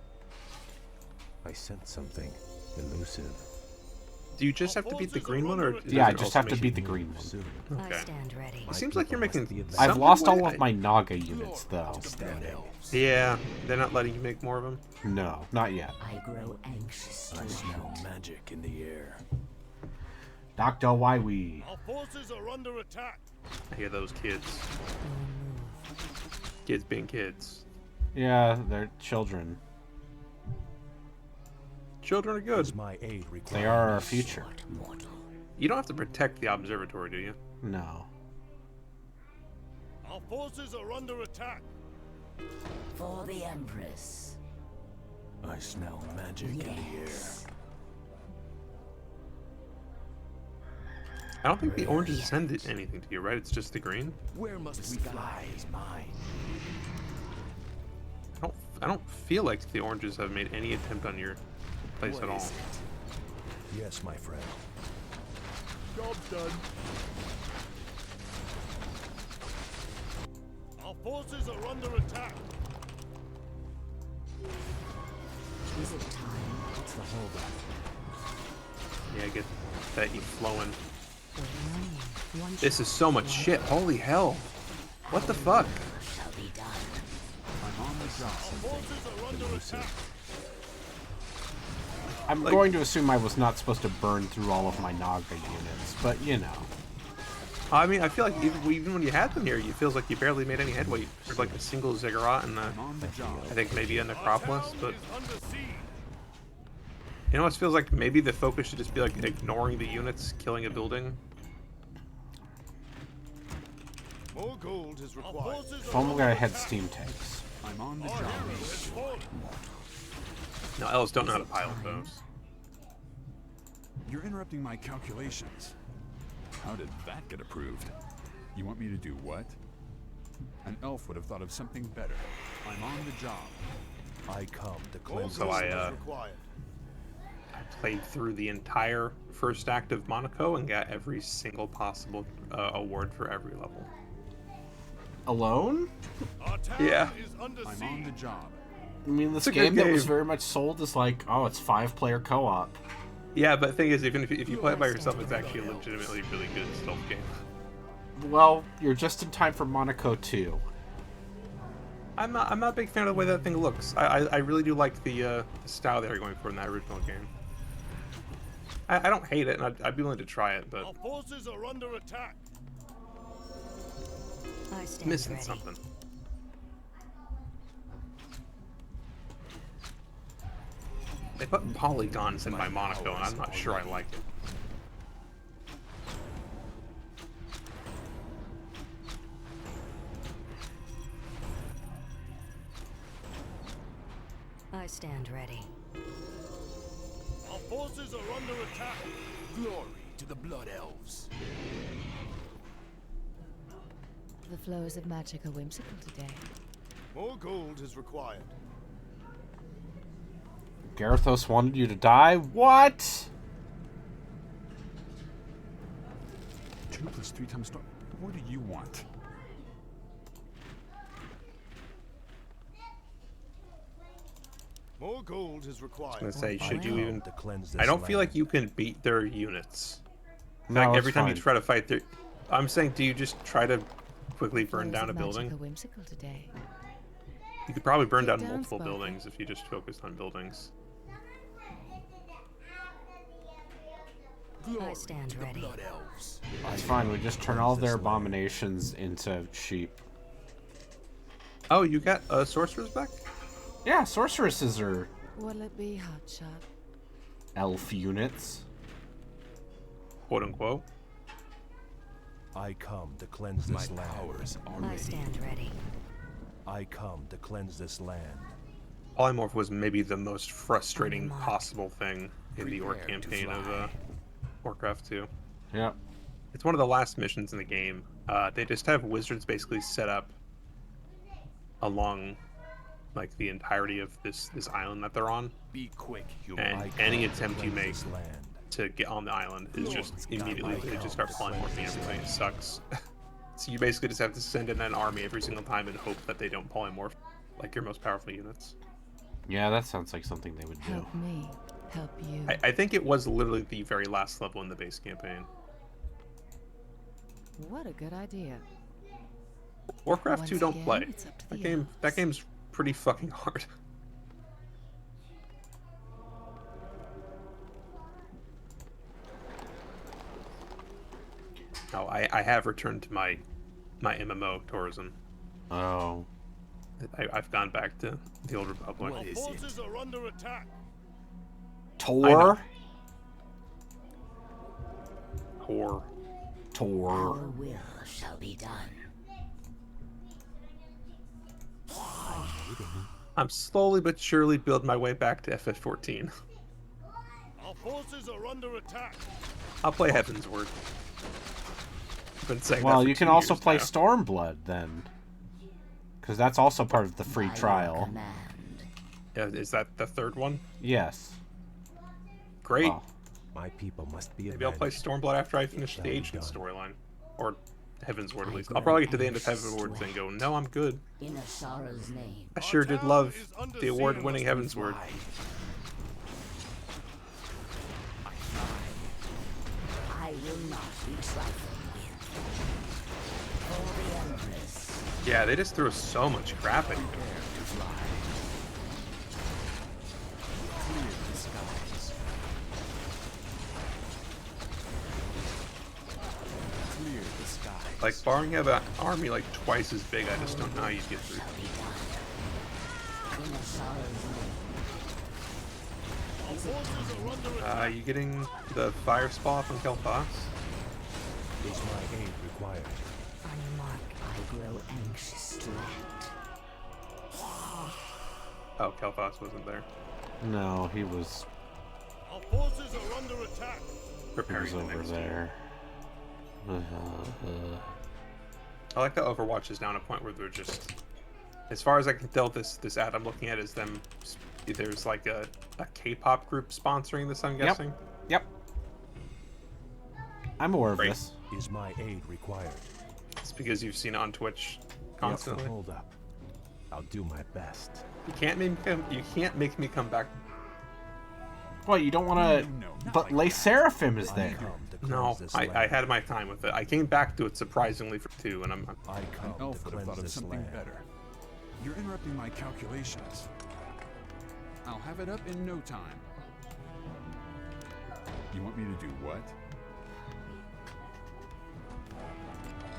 [SPEAKER 4] I sense something elusive.
[SPEAKER 1] Do you just have to beat the green one, or does
[SPEAKER 2] Yeah, I
[SPEAKER 1] it
[SPEAKER 2] just
[SPEAKER 1] also
[SPEAKER 2] have to
[SPEAKER 1] make
[SPEAKER 2] beat
[SPEAKER 1] you-
[SPEAKER 2] the green one.
[SPEAKER 4] Soon.
[SPEAKER 12] I
[SPEAKER 1] Okay.
[SPEAKER 12] stand ready.
[SPEAKER 1] It seems like you're making.
[SPEAKER 2] I've
[SPEAKER 1] something
[SPEAKER 2] lost all
[SPEAKER 1] way-
[SPEAKER 2] of my Naga units, though.
[SPEAKER 1] Yeah, they're not letting you make more of them.
[SPEAKER 2] No, not yet.
[SPEAKER 7] I grow anxious to
[SPEAKER 11] I smell
[SPEAKER 7] act.
[SPEAKER 11] magic in the air.
[SPEAKER 2] Dr. Wywee.
[SPEAKER 8] Our forces are under attack.
[SPEAKER 1] I hear those kids. Kids being kids.
[SPEAKER 2] Yeah, they're children.
[SPEAKER 1] Children are good.
[SPEAKER 4] Is my aid required?
[SPEAKER 2] They are our future.
[SPEAKER 1] You don't have to protect the observatory, do you?
[SPEAKER 2] No.
[SPEAKER 8] Our forces are under attack.
[SPEAKER 7] For the Empress.
[SPEAKER 11] I smell magic in the air.
[SPEAKER 1] I don't think the oranges send anything to you, right? It's just the green.
[SPEAKER 11] Where must we fly? Is mine.
[SPEAKER 1] I don't feel like the oranges have made any attempt on your place at all.
[SPEAKER 4] Yes, my friend.
[SPEAKER 8] Job's done. Our forces are under attack.
[SPEAKER 7] Is it time?
[SPEAKER 4] What's the holdup?
[SPEAKER 1] Yeah, get that you flowing. This is so much shit. Holy hell. What the fuck?
[SPEAKER 7] Shall be done.
[SPEAKER 5] I'm on the job.
[SPEAKER 8] Our forces are under attack.
[SPEAKER 2] I'm going to assume I was not supposed to burn through all of my Naga units, but you know.
[SPEAKER 1] I mean, I feel like even when you had them here, it feels like you barely made any headway. There's like a single ziggurat and
[SPEAKER 5] I'm on the job.
[SPEAKER 1] I think maybe a necropolis, but
[SPEAKER 8] Is under siege.
[SPEAKER 1] you know, it feels like maybe the focus should just be like ignoring the units, killing a building.
[SPEAKER 8] More gold is required.
[SPEAKER 2] If only I had steam tanks.
[SPEAKER 5] I'm on the
[SPEAKER 8] Our
[SPEAKER 5] job.
[SPEAKER 8] hero has fallen.
[SPEAKER 1] No, elves don't know how to pilot those.
[SPEAKER 5] You're interrupting my calculations. How did that get approved? You want me to do what? An elf would have thought of something better. I'm on the job.
[SPEAKER 4] I come to
[SPEAKER 8] More
[SPEAKER 4] cleanse
[SPEAKER 1] So
[SPEAKER 8] gold
[SPEAKER 1] I,
[SPEAKER 8] is required.
[SPEAKER 1] I played through the entire first act of Monaco and got every single possible award for every level.
[SPEAKER 2] Alone?
[SPEAKER 8] Our town
[SPEAKER 1] Yeah.
[SPEAKER 8] is under
[SPEAKER 5] I'm
[SPEAKER 8] siege.
[SPEAKER 5] on the job.
[SPEAKER 2] I mean, this
[SPEAKER 1] It's a good
[SPEAKER 2] game that was
[SPEAKER 1] game.
[SPEAKER 2] very much sold as like, oh, it's 5-player co-op.
[SPEAKER 1] Yeah, but the thing is, even if you play it by yourself, it's actually a legitimately really good stealth game.
[SPEAKER 2] Well, you're just in time for Monaco 2.
[SPEAKER 1] I'm not a big fan of the way that thing looks. I really do like the style they were going for in that original game. I don't hate it, and I'd be willing to try it, but
[SPEAKER 8] Our forces are under attack.
[SPEAKER 7] I stand
[SPEAKER 1] missing
[SPEAKER 7] ready.
[SPEAKER 1] something. They put polygons in my Monaco, and I'm not sure I like it.
[SPEAKER 7] I stand ready.
[SPEAKER 8] Our forces are under attack.
[SPEAKER 11] Glory to the Blood Elves.
[SPEAKER 10] The flows of magic are whimsical today.
[SPEAKER 8] More gold is required.
[SPEAKER 2] Kael'thas wanted you to die? What?
[SPEAKER 5] 2 + 3 times. What do you want?
[SPEAKER 8] More gold is
[SPEAKER 1] I
[SPEAKER 8] required.
[SPEAKER 1] was gonna say,
[SPEAKER 4] I
[SPEAKER 1] should you
[SPEAKER 4] come
[SPEAKER 1] even?
[SPEAKER 4] to cleanse this
[SPEAKER 1] I don't feel
[SPEAKER 4] land.
[SPEAKER 1] like you can beat their units.
[SPEAKER 2] No,
[SPEAKER 1] Like
[SPEAKER 2] it's
[SPEAKER 1] every time you
[SPEAKER 2] fine.
[SPEAKER 1] try to fight their, I'm saying, do you just try to quickly burn
[SPEAKER 10] Flows
[SPEAKER 1] down a
[SPEAKER 10] of magic
[SPEAKER 1] building?
[SPEAKER 10] are whimsical today.
[SPEAKER 1] You could probably burn
[SPEAKER 10] Get
[SPEAKER 1] down
[SPEAKER 10] down,
[SPEAKER 1] multiple
[SPEAKER 10] Sparky.
[SPEAKER 1] buildings if you just focused on buildings.
[SPEAKER 7] I stand ready.
[SPEAKER 11] Blood Elves.
[SPEAKER 2] It's fine, we just turn all their abominations into sheep.
[SPEAKER 1] Oh, you got sorcerers back?
[SPEAKER 2] Yeah, sorceresses are
[SPEAKER 10] What'll it be, Hotshot?
[SPEAKER 2] elf units.
[SPEAKER 1] Quote unquote.
[SPEAKER 4] I come to cleanse
[SPEAKER 11] My
[SPEAKER 4] this land.
[SPEAKER 11] powers are
[SPEAKER 7] I
[SPEAKER 11] ready.
[SPEAKER 7] stand ready.
[SPEAKER 4] I come to cleanse this land.
[SPEAKER 1] Polymorph was maybe the most frustrating
[SPEAKER 7] Unlock.
[SPEAKER 1] possible thing in the Orc
[SPEAKER 11] Prepare to
[SPEAKER 1] campaign of
[SPEAKER 11] fly.
[SPEAKER 1] Warcraft 2.
[SPEAKER 2] Yep.
[SPEAKER 1] It's one of the last missions in the game. They just have wizards basically set up along like the entirety of this island that they're on,
[SPEAKER 11] Be quick, human.
[SPEAKER 1] and
[SPEAKER 4] I
[SPEAKER 1] any
[SPEAKER 4] come to
[SPEAKER 1] attempt you
[SPEAKER 4] cleanse
[SPEAKER 1] make
[SPEAKER 4] this land.
[SPEAKER 1] to get on the island is just immediately they just start polymorphing everything. It sucks. So you basically just have to send in an army every single time and hope that they don't polymorph like your most powerful units.
[SPEAKER 2] Yeah, that sounds like something they would do.
[SPEAKER 10] Help me. Help you.
[SPEAKER 1] I think it was literally the very last level in the base campaign.
[SPEAKER 10] What a good idea.
[SPEAKER 1] Warcraft 2
[SPEAKER 10] Once
[SPEAKER 1] don't
[SPEAKER 10] again,
[SPEAKER 1] play.
[SPEAKER 10] it's up to
[SPEAKER 1] That
[SPEAKER 10] the elves.
[SPEAKER 1] game's pretty fucking hard. Oh, I have returned to my MMO tourism.
[SPEAKER 2] Oh.
[SPEAKER 1] I've gone back to the Old Republic.
[SPEAKER 8] Our forces are under attack.
[SPEAKER 2] Tor?
[SPEAKER 1] Tor.
[SPEAKER 2] Tor.
[SPEAKER 7] Your will shall be done.
[SPEAKER 1] I'm slowly but surely building my way back to FF14.
[SPEAKER 8] Our forces are under attack.
[SPEAKER 1] I'll play Heaven's Word. I've been saying that
[SPEAKER 2] Well,
[SPEAKER 1] for
[SPEAKER 2] you can
[SPEAKER 1] 2
[SPEAKER 2] also
[SPEAKER 1] years
[SPEAKER 2] play
[SPEAKER 1] now.
[SPEAKER 2] Stormblood then. Because that's also part of the free
[SPEAKER 7] By your
[SPEAKER 2] trial.
[SPEAKER 7] command.
[SPEAKER 1] Yeah, is that the third one?
[SPEAKER 2] Yes.
[SPEAKER 1] Great.
[SPEAKER 2] Well,
[SPEAKER 4] My people must be
[SPEAKER 1] Maybe I'll play
[SPEAKER 4] avenged.
[SPEAKER 1] Stormblood after I finish
[SPEAKER 4] Shall
[SPEAKER 1] the
[SPEAKER 4] be
[SPEAKER 1] Agent
[SPEAKER 4] done.
[SPEAKER 1] storyline. Or Heaven's Word, at
[SPEAKER 7] I
[SPEAKER 1] least. I'll
[SPEAKER 7] grow
[SPEAKER 1] probably get to the end of
[SPEAKER 7] anxious
[SPEAKER 1] Heaven's Word
[SPEAKER 7] to
[SPEAKER 1] and go, no, I'm good.
[SPEAKER 7] In Ashara's name.
[SPEAKER 1] I sure did
[SPEAKER 8] tower
[SPEAKER 1] love
[SPEAKER 8] is under
[SPEAKER 1] the award-winning Heaven's Word.
[SPEAKER 7] I will not be trifled with. For the Empress.
[SPEAKER 1] Yeah, they just threw so much crap at you.
[SPEAKER 11] Clear the skies.
[SPEAKER 1] Like, barring you have an army like twice as big, I just don't know how you'd get through.
[SPEAKER 7] Shall be done. In Ashara's name.
[SPEAKER 8] Our forces are under attack.
[SPEAKER 1] You getting the fire spell from Kael'thas?
[SPEAKER 4] Is my aid required?
[SPEAKER 7] On your mark, I grow anxious to act.
[SPEAKER 1] Oh, Kael'thas wasn't there.
[SPEAKER 2] no, he was
[SPEAKER 8] Our forces are under attack.
[SPEAKER 1] Preparing the
[SPEAKER 2] over
[SPEAKER 1] next
[SPEAKER 2] there.
[SPEAKER 1] I like that Overwatch is now at a point where they're just, as far as I can tell, this ad I'm looking at is them. There's like a K-pop group sponsoring this. I'm guessing.
[SPEAKER 2] Yep. I'm aware of
[SPEAKER 1] Great.
[SPEAKER 2] this.
[SPEAKER 4] Is my aid required?
[SPEAKER 1] It's because you've seen it on Twitch constantly.
[SPEAKER 4] Hold up. I'll do my best.
[SPEAKER 1] You can't make me come back.
[SPEAKER 2] What, you don't want to...
[SPEAKER 11] No, not
[SPEAKER 2] But
[SPEAKER 11] like
[SPEAKER 2] Le Seraphim is there.
[SPEAKER 1] No, I had my time with it. I came back to it surprisingly for 2, and I'm
[SPEAKER 4] I come
[SPEAKER 5] An elf
[SPEAKER 4] to
[SPEAKER 5] would have thought
[SPEAKER 4] cleanse
[SPEAKER 5] of
[SPEAKER 4] this
[SPEAKER 5] something
[SPEAKER 4] land.
[SPEAKER 5] better. You're interrupting my calculations. I'll have it up in no time. You want me to do what?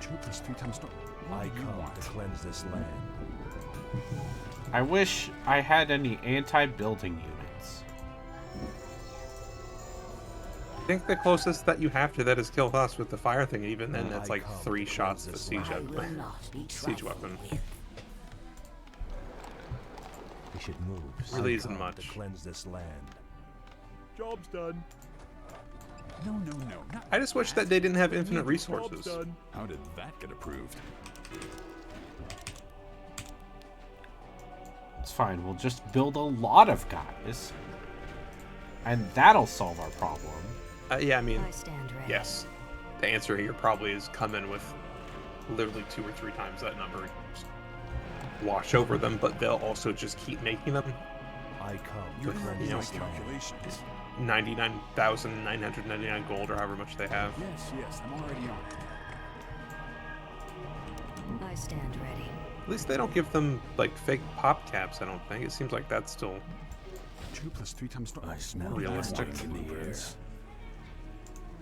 [SPEAKER 5] 2 plus 3 times... What
[SPEAKER 4] I
[SPEAKER 5] do you
[SPEAKER 4] come
[SPEAKER 5] want?
[SPEAKER 4] to cleanse this land.
[SPEAKER 2] I wish I had any anti-building units.
[SPEAKER 1] I think the closest that you have to that is Kael'thas with the fire thing. Even then,
[SPEAKER 4] I
[SPEAKER 1] that's like
[SPEAKER 4] come
[SPEAKER 1] 3
[SPEAKER 4] to
[SPEAKER 1] shots to
[SPEAKER 4] cleanse
[SPEAKER 1] siege
[SPEAKER 4] this
[SPEAKER 7] I
[SPEAKER 1] up.
[SPEAKER 7] will not be
[SPEAKER 1] Siege
[SPEAKER 7] trifled
[SPEAKER 1] weapon.
[SPEAKER 7] with.
[SPEAKER 4] We should move.
[SPEAKER 1] Really
[SPEAKER 4] I
[SPEAKER 1] isn't
[SPEAKER 4] come
[SPEAKER 1] much.
[SPEAKER 4] To cleanse this land.
[SPEAKER 8] Job's done.
[SPEAKER 5] No, not
[SPEAKER 1] I just wish that they didn't have infinite
[SPEAKER 8] Job's
[SPEAKER 1] resources.
[SPEAKER 8] done.
[SPEAKER 5] How did that get approved?
[SPEAKER 2] It's fine, we'll just build a lot of guys. And that'll solve our problem.
[SPEAKER 1] Yeah, I mean,
[SPEAKER 10] I stand ready.
[SPEAKER 1] yes. The answer here probably is come in with literally 2 or 3 times that number. Just wash over them, but they'll also just keep making them.
[SPEAKER 4] I come
[SPEAKER 5] You're
[SPEAKER 4] to cleanse
[SPEAKER 5] interrupting my
[SPEAKER 4] this land.
[SPEAKER 5] calculations.
[SPEAKER 1] 99,999 gold or however much they have.
[SPEAKER 5] Yes, I'm already on it.
[SPEAKER 10] I stand ready.
[SPEAKER 1] At least they don't give them like fake pop caps, I don't think. It seems like that's still
[SPEAKER 5] 2 plus 3 times...
[SPEAKER 11] I smell
[SPEAKER 1] realistic.
[SPEAKER 11] magic in the air.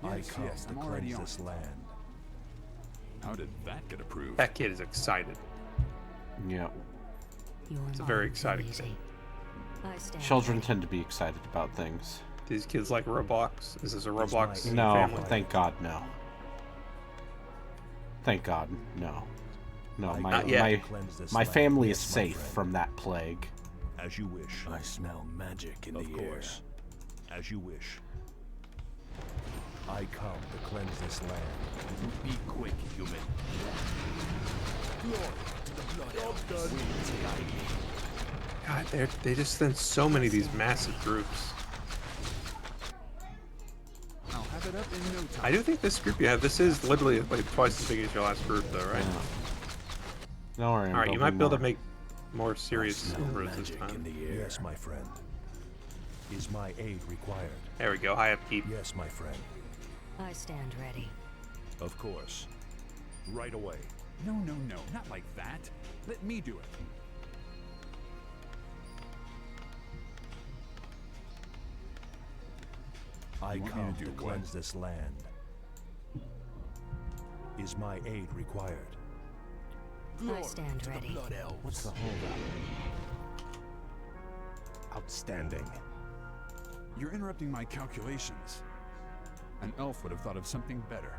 [SPEAKER 4] I
[SPEAKER 5] Yes,
[SPEAKER 4] come
[SPEAKER 5] yes,
[SPEAKER 4] to
[SPEAKER 5] I'm already
[SPEAKER 4] cleanse
[SPEAKER 5] on
[SPEAKER 4] this
[SPEAKER 5] it.
[SPEAKER 4] land.
[SPEAKER 5] How did that get approved?
[SPEAKER 1] that kid is excited.
[SPEAKER 2] Yeah.
[SPEAKER 1] It's a very exciting thing.
[SPEAKER 10] I stand
[SPEAKER 2] Children tend to be excited about things.
[SPEAKER 1] These kids like Roblox. Is this a Roblox
[SPEAKER 2] No,
[SPEAKER 1] family?
[SPEAKER 2] thank God, no. Thank God, no. No,
[SPEAKER 4] I
[SPEAKER 2] my
[SPEAKER 1] Not yet.
[SPEAKER 4] Cleanse this
[SPEAKER 2] my
[SPEAKER 4] land.
[SPEAKER 2] family is
[SPEAKER 4] Yes, my
[SPEAKER 2] safe
[SPEAKER 4] friend.
[SPEAKER 2] from that plague.
[SPEAKER 4] As you wish.
[SPEAKER 11] I smell magic in
[SPEAKER 4] Of
[SPEAKER 11] the air.
[SPEAKER 4] course. As you wish. I come to cleanse this land.
[SPEAKER 11] Be quick, human.
[SPEAKER 8] Job's done.
[SPEAKER 1] God, they just send so many of these massive groups.
[SPEAKER 5] I'll have it up in no time.
[SPEAKER 1] I do think this group you have, this is literally like twice as big as your last group, though, right?
[SPEAKER 2] Don't worry, I'm
[SPEAKER 1] All right, you
[SPEAKER 2] building
[SPEAKER 1] might be able to
[SPEAKER 2] more.
[SPEAKER 1] make more serious
[SPEAKER 11] Smell
[SPEAKER 1] inroads this
[SPEAKER 11] magic in
[SPEAKER 1] time.
[SPEAKER 11] the air.
[SPEAKER 4] Yes, my friend. Is my aid required?
[SPEAKER 1] There we go, high upkeep.
[SPEAKER 4] Yes, my friend.
[SPEAKER 10] I stand ready.
[SPEAKER 4] Of course. Right away.
[SPEAKER 5] No, not like that. Let me do it.
[SPEAKER 4] I
[SPEAKER 5] You want me
[SPEAKER 4] come
[SPEAKER 5] to
[SPEAKER 4] to
[SPEAKER 5] do what?
[SPEAKER 4] cleanse this land. Is my aid required?
[SPEAKER 7] I stand ready.
[SPEAKER 4] What's the holdup? Outstanding.
[SPEAKER 5] You're interrupting my calculations. An elf would have thought of something better.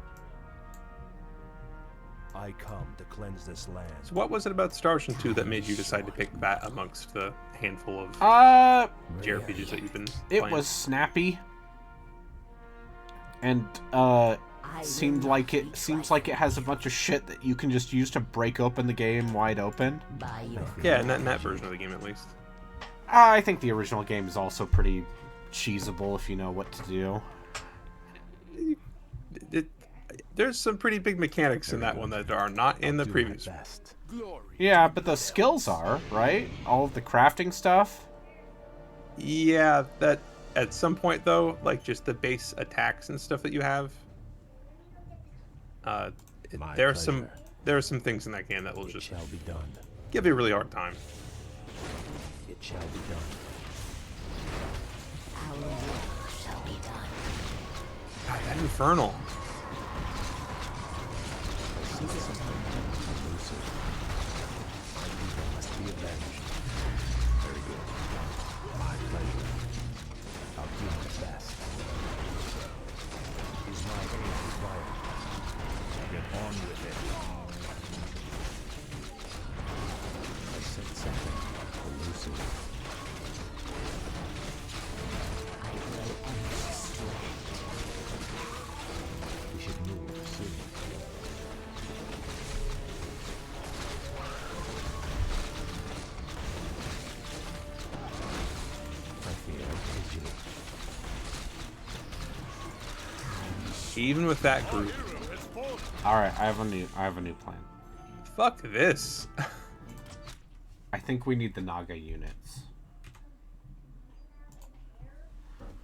[SPEAKER 4] I come to cleanse this land.
[SPEAKER 1] So what was it about Star Ocean 2 that made you decide to pick that amongst the handful of JRPGs that you've been playing?
[SPEAKER 2] It was snappy. And seems like it has a bunch of shit that you can just use to break open the game wide open.
[SPEAKER 1] Yeah, in that version of the game at least.
[SPEAKER 2] I think the original game is also pretty cheesable if you know what to do.
[SPEAKER 1] There's some pretty big mechanics in that one that are not in the previous.
[SPEAKER 2] Yeah, but the skills are, right? All of the crafting stuff.
[SPEAKER 1] Yeah, that at some point though, like just the base attacks and stuff that you have. There are some things in that game that will just give you a really hard time.
[SPEAKER 4] It shall be done.
[SPEAKER 7] Our will shall be done.
[SPEAKER 1] God, that infernal.
[SPEAKER 4] Must be avenged. Very good. My pleasure. I'll do my best. Is my aid required? Get on with it. I said something elusive.
[SPEAKER 7] I will end this land.
[SPEAKER 4] We should move soon.
[SPEAKER 1] Even with that group.
[SPEAKER 2] Alright, I have a new plan.
[SPEAKER 1] Fuck this.
[SPEAKER 2] I think we need the Naga units.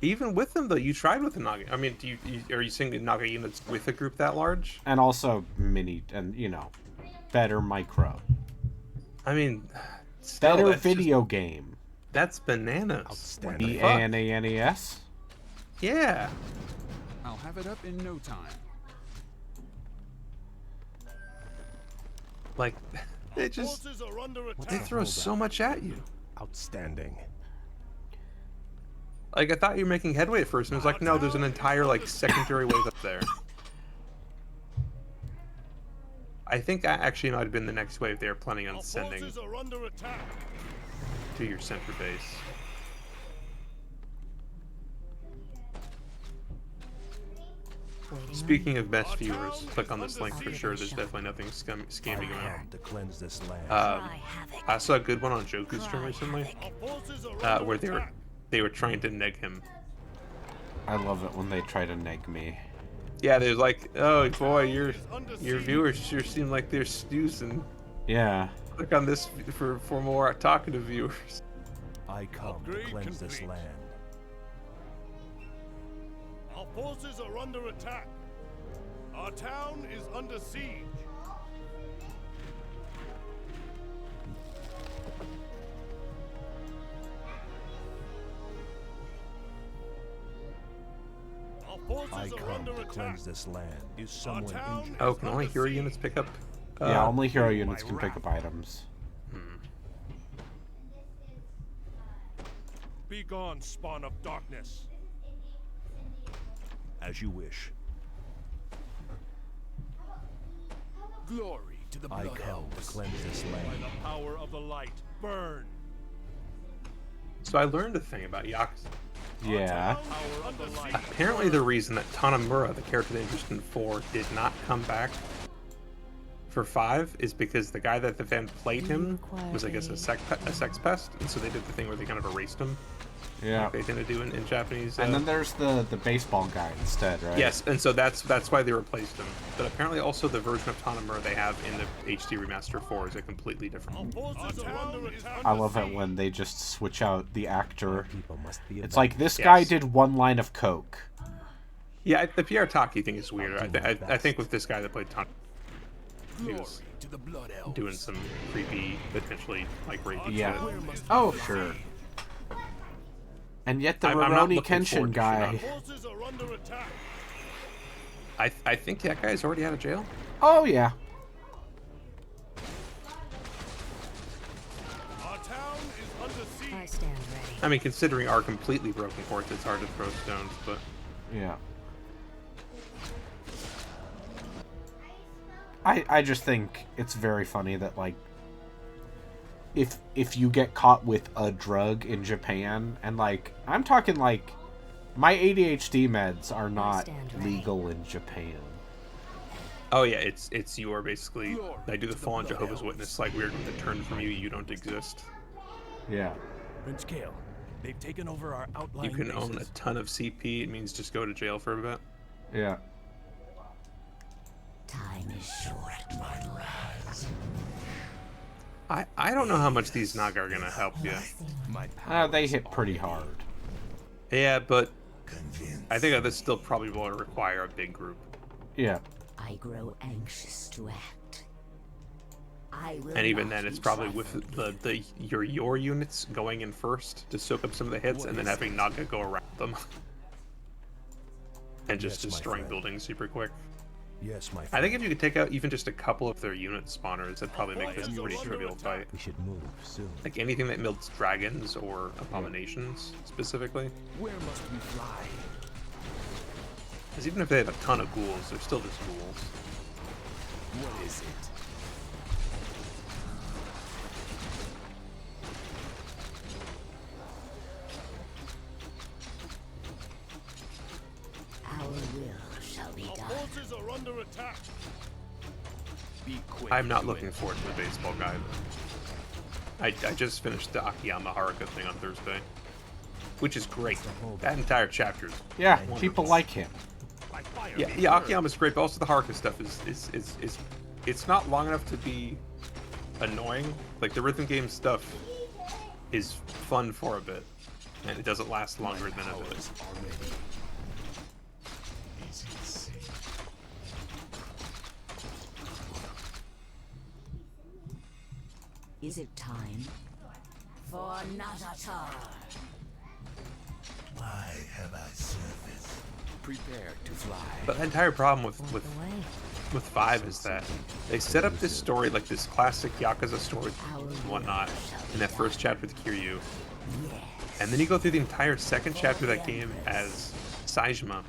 [SPEAKER 1] Even with them though, you tried with the Naga. I mean, are you saying the Naga units with a group that large?
[SPEAKER 2] And also mini and better micro.
[SPEAKER 1] I mean, still,
[SPEAKER 2] better video game.
[SPEAKER 1] That's bananas.
[SPEAKER 2] The ANANES?
[SPEAKER 1] Yeah.
[SPEAKER 5] I'll have it up in no time.
[SPEAKER 1] Like, they throw so much at you.
[SPEAKER 4] Outstanding.
[SPEAKER 1] Like, I thought you were making headway at first, and it was like, no, there's an entire, like, secondary wave up there. I think that actually might have been the next wave they were planning on sending to your center base. Speaking of best viewers, click on this link for sure. There's definitely nothing scamming around.
[SPEAKER 4] To cleanse this land.
[SPEAKER 1] I saw a good one on Joku's stream recently, where they were trying to neg him.
[SPEAKER 2] I love it when they try to neg me.
[SPEAKER 1] Yeah, they're like, oh boy, your viewers sure seem like they're snoozing.
[SPEAKER 2] Yeah.
[SPEAKER 1] Click on this for more talkative viewers.
[SPEAKER 4] I come to cleanse this land.
[SPEAKER 8] Our forces are under attack. Our town is under siege. Our forces
[SPEAKER 4] I
[SPEAKER 8] are
[SPEAKER 4] come
[SPEAKER 8] under
[SPEAKER 4] to
[SPEAKER 8] attack.
[SPEAKER 4] cleanse this land. Is someone injured?
[SPEAKER 1] Oh, can only hero units pick up?
[SPEAKER 2] Yeah, only hero units can pick up items.
[SPEAKER 8] Be gone, spawn of darkness.
[SPEAKER 4] As you wish.
[SPEAKER 8] Glory to the
[SPEAKER 4] I
[SPEAKER 8] blood
[SPEAKER 4] come
[SPEAKER 8] elves.
[SPEAKER 4] to cleanse this
[SPEAKER 8] By
[SPEAKER 4] land.
[SPEAKER 8] the power of the light, burn.
[SPEAKER 1] So I learned a thing about Yakuza.
[SPEAKER 2] Yeah.
[SPEAKER 8] Power of the light.
[SPEAKER 1] Apparently the reason that Tanamura, the character they introduced in 4, did not come back for 5 is because the guy that the fan played him was, I guess, a sex pest, and so they did the thing where they kind of erased him.
[SPEAKER 2] Yeah.
[SPEAKER 1] Like they tend to do in Japanese.
[SPEAKER 2] And then there's the baseball guy instead, right?
[SPEAKER 1] Yes, and so that's why they replaced him. But apparently also the version of Tanamura they have in the HD Remaster 4 is a completely different.
[SPEAKER 2] I love it when they just switch out the actor.
[SPEAKER 4] People must be
[SPEAKER 2] It's like, this guy did one line of coke.
[SPEAKER 1] Yeah, the Pierre Taki thing is weird. I think with this guy that played Tanamura, he was doing some creepy, potentially, like, rapey
[SPEAKER 2] Yeah.
[SPEAKER 1] shit.
[SPEAKER 2] Oh, sure. And yet the
[SPEAKER 1] I'm not
[SPEAKER 2] Rurouni
[SPEAKER 1] looking forward
[SPEAKER 2] Kenshin
[SPEAKER 1] to
[SPEAKER 2] guy...
[SPEAKER 1] Forces are under attack. I think that guy's already out of jail.
[SPEAKER 2] Oh, yeah.
[SPEAKER 8] Our town is under siege.
[SPEAKER 10] I stand ready.
[SPEAKER 1] I mean, considering our completely broken forts, it's hard to throw stones, but...
[SPEAKER 2] Yeah. I just think it's very funny that, like, if you get caught with a drug in Japan, and, like, I'm talking, like, my ADHD meds are not legal in Japan.
[SPEAKER 1] Oh yeah, it's your basically, I do the fallen Jehovah's Witness, like we're going to turn from you, you don't exist.
[SPEAKER 2] Yeah.
[SPEAKER 11] Prince Kael, they've taken over our outlying
[SPEAKER 1] You can own a
[SPEAKER 11] bases.
[SPEAKER 1] ton of CP, it means just go to jail for a bit.
[SPEAKER 2] Yeah.
[SPEAKER 7] Time is short, my rise.
[SPEAKER 1] I don't know how much these Naga are going to help you.
[SPEAKER 2] They hit pretty hard.
[SPEAKER 1] Yeah, but I think this still probably will require a big group.
[SPEAKER 2] Yeah.
[SPEAKER 7] I grow anxious to act.
[SPEAKER 1] And even then, it's probably with your units going in first to soak up some of the hits, and then having Naga go around them. And just destroying buildings super quick.
[SPEAKER 4] Yes, my friend.
[SPEAKER 1] I think if you could take out even just a couple of their unit spawners, that'd probably make this a pretty trivial fight.
[SPEAKER 4] We should move soon.
[SPEAKER 1] Like anything that builds dragons or abominations, specifically.
[SPEAKER 11] Where must we fly?
[SPEAKER 1] Because even if they have a ton of ghouls, they're still just ghouls.
[SPEAKER 11] What is it?
[SPEAKER 7] Our will shall be
[SPEAKER 8] Our
[SPEAKER 7] done.
[SPEAKER 8] forces are under attack.
[SPEAKER 11] Be quick.
[SPEAKER 1] I'm not looking forward to the baseball guy. I just finished the Akiyama Haruka thing on Thursday, which is great. That entire chapter is
[SPEAKER 2] Yeah,
[SPEAKER 1] wonderful.
[SPEAKER 2] people like him.
[SPEAKER 1] Yeah, Akiyama's great, but also the Haruka stuff is it's not long enough to be annoying. Like the rhythm game stuff is fun for a bit, and it doesn't last longer than a bit.
[SPEAKER 7] Is it time for Natatar?
[SPEAKER 8] Why have I surfaced?
[SPEAKER 11] Prepare to fly.
[SPEAKER 1] But the entire problem with 5 is that they set up this story like this classic Yakuza story and whatnot in that first chapter with Kiryu. And then you go through the entire second chapter of that game as Saejima,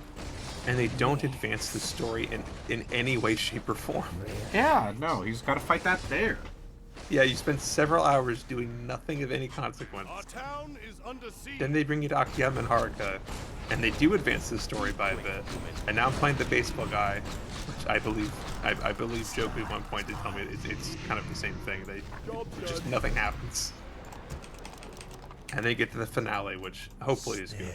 [SPEAKER 1] and they don't advance the story in any way, shape, or form.
[SPEAKER 2] Yeah, no, he's got to fight that there.
[SPEAKER 1] Yeah, you spend several hours doing nothing of any consequence.
[SPEAKER 8] Our town is under siege.
[SPEAKER 1] Then they bring you to Akiyama and Haruka, and they do advance the story by a bit. And now I'm playing the baseball guy, which I believe Joku at one point did tell me it's kind of the same thing. Just nothing happens. And they get to the finale, which hopefully is good.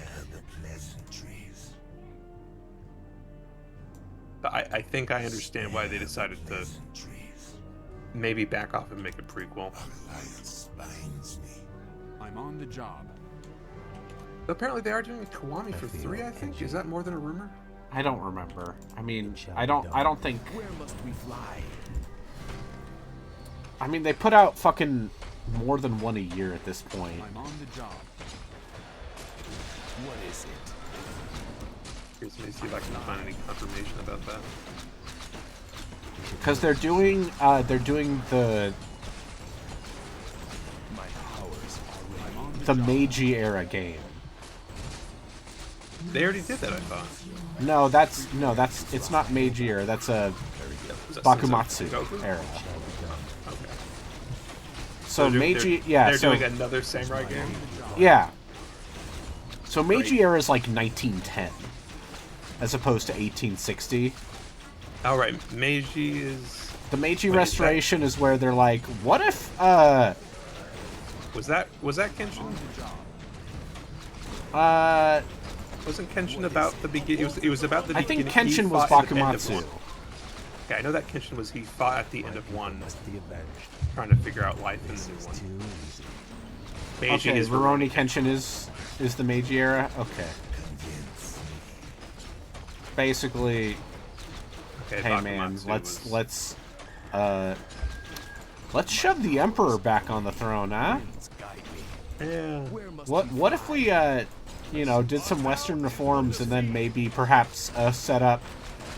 [SPEAKER 1] But I think I understand why they decided to maybe back off and make a prequel.
[SPEAKER 5] I'm on the job.
[SPEAKER 1] But apparently they are doing a Kiwami for 3, I think. Is that more than a rumor?
[SPEAKER 2] I don't remember. I mean, I don't think.
[SPEAKER 11] Where must we fly?
[SPEAKER 2] I mean, they put out fucking more than one a year at this point.
[SPEAKER 5] I'm on the job.
[SPEAKER 11] What is it?
[SPEAKER 1] Here's me see if I can find any confirmation about that.
[SPEAKER 2] Because they're doing the
[SPEAKER 11] My powers are
[SPEAKER 5] I'm on
[SPEAKER 2] the
[SPEAKER 5] job.
[SPEAKER 2] Meiji era game.
[SPEAKER 1] They already did that, I thought.
[SPEAKER 2] No, that's it's not Meiji era. That's a
[SPEAKER 1] Was that
[SPEAKER 2] Bakumatsu
[SPEAKER 1] Sengoku?
[SPEAKER 2] era.
[SPEAKER 1] Okay.
[SPEAKER 2] So
[SPEAKER 1] they're-
[SPEAKER 2] Meiji,
[SPEAKER 1] they're-
[SPEAKER 2] yeah.
[SPEAKER 1] They're
[SPEAKER 2] So
[SPEAKER 1] doing another samurai game.
[SPEAKER 2] yeah. So Meiji era is like 1910, as opposed to 1860.
[SPEAKER 1] All right, Meiji is.
[SPEAKER 2] The Meiji
[SPEAKER 1] Wait,
[SPEAKER 2] Restoration is where they're like, what if
[SPEAKER 1] Was that Kenshin? Wasn't Kenshin about the beginning? It was about the
[SPEAKER 2] I
[SPEAKER 1] beginning.
[SPEAKER 2] think Kenshin
[SPEAKER 1] he
[SPEAKER 2] was
[SPEAKER 1] fought at the end of
[SPEAKER 2] Bakumatsu.
[SPEAKER 1] one. Okay, I know that Kenshin was he fought at the end of 1,
[SPEAKER 4] Must be avenged.
[SPEAKER 1] trying to figure out life in the new one.
[SPEAKER 4] Too easy.
[SPEAKER 1] Meiji
[SPEAKER 2] Okay,
[SPEAKER 1] is
[SPEAKER 2] Rurouni Kenshin is the Meiji era. Okay. Basically,
[SPEAKER 1] Okay,
[SPEAKER 2] hey man,
[SPEAKER 1] Bakumatsu
[SPEAKER 2] let's shove the Emperor back on the throne, huh?
[SPEAKER 1] Yeah.
[SPEAKER 2] What if we did some Western reforms and then maybe perhaps set up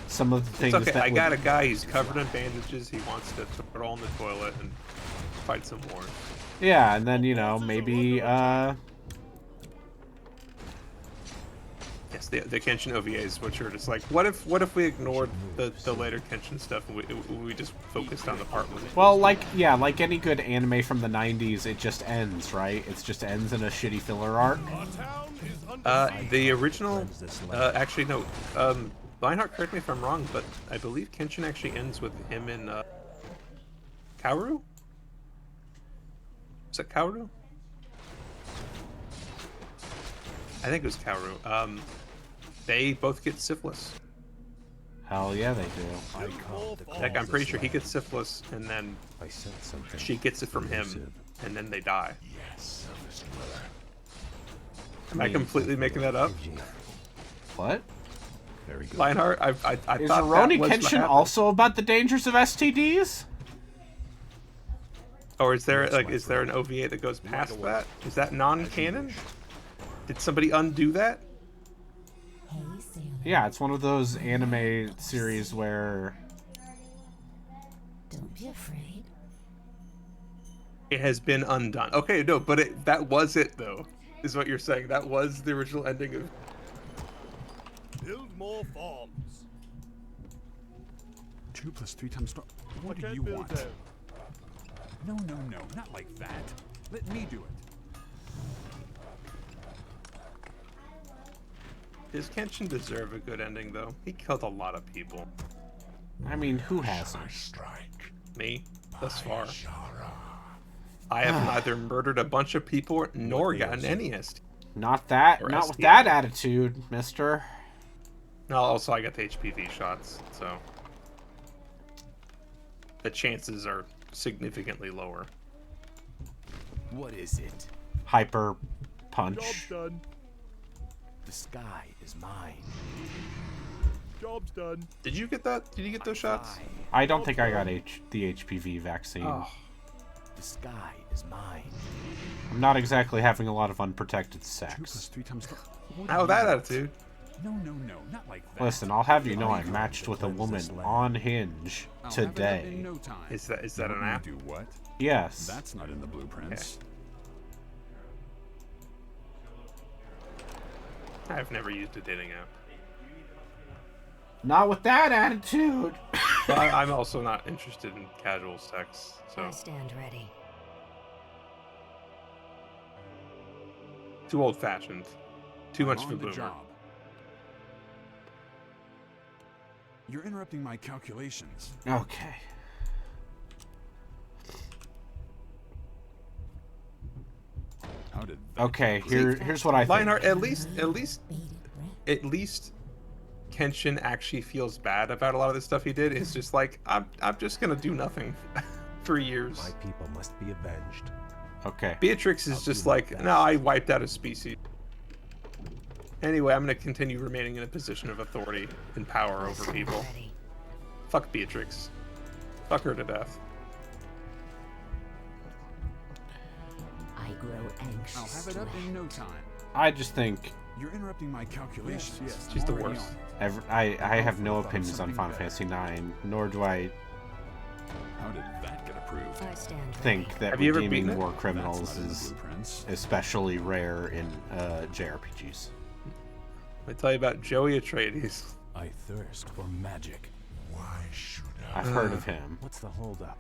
[SPEAKER 2] some of the things
[SPEAKER 1] It's okay,
[SPEAKER 2] that
[SPEAKER 1] I
[SPEAKER 2] would-
[SPEAKER 1] got a guy, he's covered in bandages, he wants to throw it all in the toilet and fight some more.
[SPEAKER 2] Yeah, and then, you know, maybe,
[SPEAKER 1] Yes, the Kenshin OVAs, which are just like, what if we ignored the later Kenshin stuff and we just focused on the part where
[SPEAKER 2] well, like, yeah, like any good anime from the 90s, it just ends, right? It just ends in a shitty filler arc.
[SPEAKER 1] The original, actually, no, Lionheart, correct me if I'm wrong, but I believe Kenshin actually ends with him and, Kaoru? Is it Kaoru? I think it was Kaoru. They both get syphilis.
[SPEAKER 2] Hell yeah, they do.
[SPEAKER 1] Like, I'm pretty sure he gets syphilis, and then she gets it from him, and then they die. Am I completely making that up?
[SPEAKER 2] What?
[SPEAKER 4] Very good.
[SPEAKER 1] Lionheart, I thought
[SPEAKER 2] Is
[SPEAKER 1] that
[SPEAKER 2] Rurouni
[SPEAKER 1] was what
[SPEAKER 2] Kenshin
[SPEAKER 1] happened.
[SPEAKER 2] also about the dangers of STDs?
[SPEAKER 1] Or is there an OVA that goes past that? Is that non-canon? Did somebody undo that?
[SPEAKER 2] Yeah, it's one of those anime series where
[SPEAKER 7] Don't be afraid.
[SPEAKER 1] It has been undone. Okay, no, but that was it though, is what you're saying. That was the original ending of.
[SPEAKER 8] Build more farms.
[SPEAKER 5] 2 + 3 times star. What do you want? No, not like that. Let me do it.
[SPEAKER 1] Does Kenshin deserve a good ending though? He killed a lot of people.
[SPEAKER 2] I mean, who hasn't?
[SPEAKER 1] Me, thus far. I have neither murdered a bunch of people nor gotten any ST.
[SPEAKER 2] Not with that attitude, mister.
[SPEAKER 1] No, also I got the HPV shots, so the chances are significantly lower.
[SPEAKER 11] What is it?
[SPEAKER 2] Hyper punch.
[SPEAKER 8] Job's done.
[SPEAKER 11] The sky is mine.
[SPEAKER 8] Job's done.
[SPEAKER 1] Did you get that? Did you get those shots?
[SPEAKER 2] I don't think I got the HPV vaccine.
[SPEAKER 1] Oh.
[SPEAKER 11] The sky is mine.
[SPEAKER 2] I'm not exactly having a lot of unprotected
[SPEAKER 5] 2
[SPEAKER 2] sex.
[SPEAKER 5] + 3 times star.
[SPEAKER 1] How that attitude?
[SPEAKER 5] No, not like that.
[SPEAKER 2] Listen, I'll have you know I matched with a woman on Hinge
[SPEAKER 5] I'll have it up
[SPEAKER 2] today.
[SPEAKER 5] in no time.
[SPEAKER 1] Is that
[SPEAKER 5] You
[SPEAKER 1] an
[SPEAKER 5] want me to
[SPEAKER 1] app?
[SPEAKER 5] Do what?
[SPEAKER 2] Yes.
[SPEAKER 5] That's not in the blueprints.
[SPEAKER 1] I've never used a dating app.
[SPEAKER 2] Not with that attitude.
[SPEAKER 1] But I'm also not interested in casual sex, so
[SPEAKER 7] I stand ready.
[SPEAKER 1] too old-fashioned, too much
[SPEAKER 5] I'm
[SPEAKER 1] for
[SPEAKER 5] on the
[SPEAKER 1] boomer.
[SPEAKER 5] job. You're interrupting my calculations.
[SPEAKER 2] Okay.
[SPEAKER 5] How did that
[SPEAKER 2] Okay, here's what I think.
[SPEAKER 1] Lionheart, at least Kenshin actually feels bad about a lot of the stuff he did. It's just like, I'm just gonna do nothing for years.
[SPEAKER 4] My people must be avenged.
[SPEAKER 2] Okay.
[SPEAKER 1] Beatrix is just like, no, I wiped out a species. Anyway, I'm gonna continue remaining in a position of authority and power over people. Fuck Beatrix. Fuck her to death.
[SPEAKER 7] I grow anxious.
[SPEAKER 5] I'll have it up in no time.
[SPEAKER 2] I just think
[SPEAKER 5] You're interrupting my calculations.
[SPEAKER 8] Yes,
[SPEAKER 1] She's the
[SPEAKER 5] I'm already
[SPEAKER 1] worst.
[SPEAKER 5] on it.
[SPEAKER 2] I have no opinions on Final Fantasy IX, nor do I
[SPEAKER 5] How did that get approved?
[SPEAKER 7] I stand ready.
[SPEAKER 2] think that
[SPEAKER 1] Have you ever
[SPEAKER 2] redeeming
[SPEAKER 1] beaten it?
[SPEAKER 2] war
[SPEAKER 5] That's
[SPEAKER 2] criminals
[SPEAKER 5] not in the
[SPEAKER 2] is
[SPEAKER 5] blueprints.
[SPEAKER 2] especially rare in JRPGs.
[SPEAKER 1] Let me tell you about Joey Atreides.
[SPEAKER 11] I thirst for magic.
[SPEAKER 8] Why should
[SPEAKER 2] I've heard of him.
[SPEAKER 4] What's the holdup?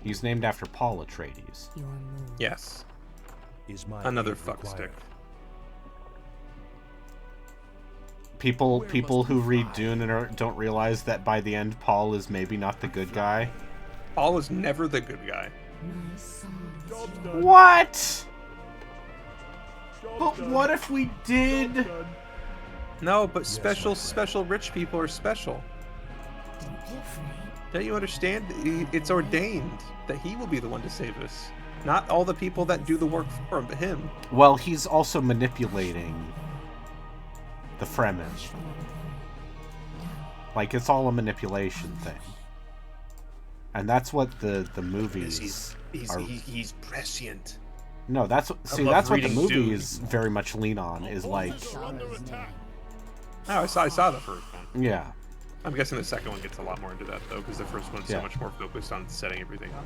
[SPEAKER 2] He's named after Paul Atreides.
[SPEAKER 7] Your move.
[SPEAKER 1] Yes,
[SPEAKER 4] Is my
[SPEAKER 1] another
[SPEAKER 4] aid
[SPEAKER 1] fuck stick.
[SPEAKER 4] required?
[SPEAKER 2] People who read Dune and don't realize that by the end Paul is maybe not the good guy.
[SPEAKER 1] Paul is never the good guy.
[SPEAKER 7] My sons.
[SPEAKER 2] What? But what if we did?
[SPEAKER 1] No, but special rich people are special.
[SPEAKER 7] Don't be afraid.
[SPEAKER 1] Don't you understand? It's ordained that he will be the one to save us. Not all the people that do the work for him, but him.
[SPEAKER 2] Well, he's also manipulating the Fremen. Like, it's all a manipulation thing. And that's what the movies are...
[SPEAKER 1] He's prescient.
[SPEAKER 2] No, that's what the
[SPEAKER 1] love
[SPEAKER 2] movies
[SPEAKER 1] reading
[SPEAKER 2] very much lean on, is like...
[SPEAKER 8] Forces are under attack.
[SPEAKER 1] Oh, I saw the first one.
[SPEAKER 2] Yeah.
[SPEAKER 1] I'm guessing the second one gets a lot more into that, though, because the first one's so
[SPEAKER 2] Yeah.
[SPEAKER 1] much more focused on setting everything up.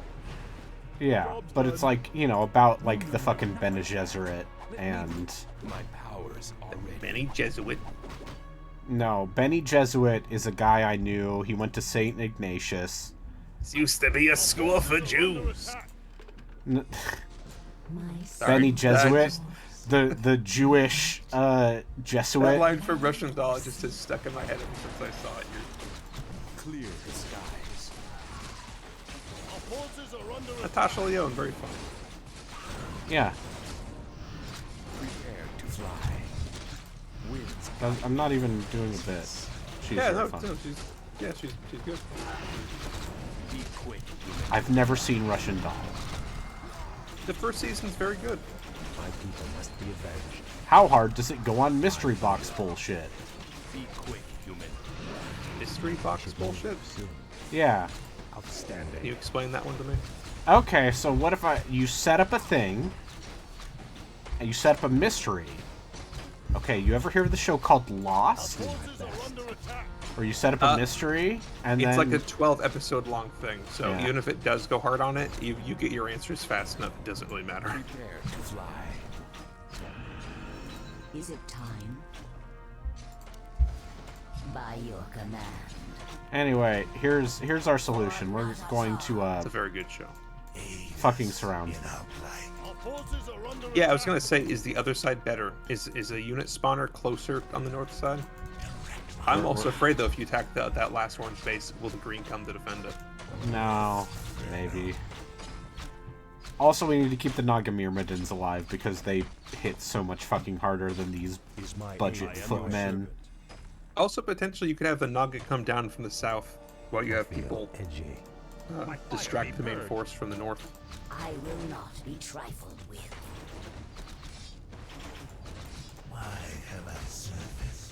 [SPEAKER 2] Yeah, but it's like, you know, about like the fucking Bene Gesserit and...
[SPEAKER 11] My powers already.
[SPEAKER 1] Benny Jesuit.
[SPEAKER 2] No, Bene Gesserit is a guy I knew. He went to St. Ignatius.
[SPEAKER 1] This used to be a school for Jews.
[SPEAKER 2] Bene Gesserit? The Jewish, Jesuit?
[SPEAKER 1] That line from Russian doll just has stuck in my head ever since I saw it.
[SPEAKER 11] Clear the skies.
[SPEAKER 8] Our forces are under
[SPEAKER 1] Natasha Lyonne, very fun.
[SPEAKER 2] Yeah.
[SPEAKER 11] Prepare to fly. Winds.
[SPEAKER 2] I'm not even doing a bit. She's
[SPEAKER 1] Yeah,
[SPEAKER 2] very
[SPEAKER 1] no,
[SPEAKER 2] fun.
[SPEAKER 1] she's good.
[SPEAKER 11] Be quick.
[SPEAKER 2] I've never seen Russian Doll.
[SPEAKER 1] The first season's very good.
[SPEAKER 4] My people must be avenged.
[SPEAKER 2] How hard does it go on mystery box bullshit?
[SPEAKER 11] Be quick, human.
[SPEAKER 1] Mystery box bullshit.
[SPEAKER 2] Yeah.
[SPEAKER 4] Outstanding.
[SPEAKER 1] Can you explain that one to me?
[SPEAKER 2] Okay, so what if you set up a thing, and you set up a mystery. Okay, you ever hear of the show called Lost? Where you set up a mystery, and
[SPEAKER 1] it's
[SPEAKER 2] then...
[SPEAKER 1] like a 12-episode long thing, so
[SPEAKER 2] Yeah.
[SPEAKER 1] even if it does go hard on it, you get your answers fast enough, it doesn't really matter.
[SPEAKER 11] Prepare to fly.
[SPEAKER 7] Is it time? By your command.
[SPEAKER 2] Anyway, here's our solution. We're going to,
[SPEAKER 1] It's a very good show.
[SPEAKER 2] fucking surround them.
[SPEAKER 8] Our forces are under
[SPEAKER 1] Yeah, I was gonna say, is the other side better? Is a unit spawner closer on the north side? I'm also afraid, though, if you attack that last orange base, will the green come to defend it?
[SPEAKER 2] No, maybe. Also, we need to keep the Naga Myrmidons alive because they hit so much fucking harder than these budget footmen.
[SPEAKER 1] Also, potentially, you could have the Naga come down from the south while you have people distract the main force from the north.
[SPEAKER 7] I will not be trifled with.
[SPEAKER 11] Why have I service?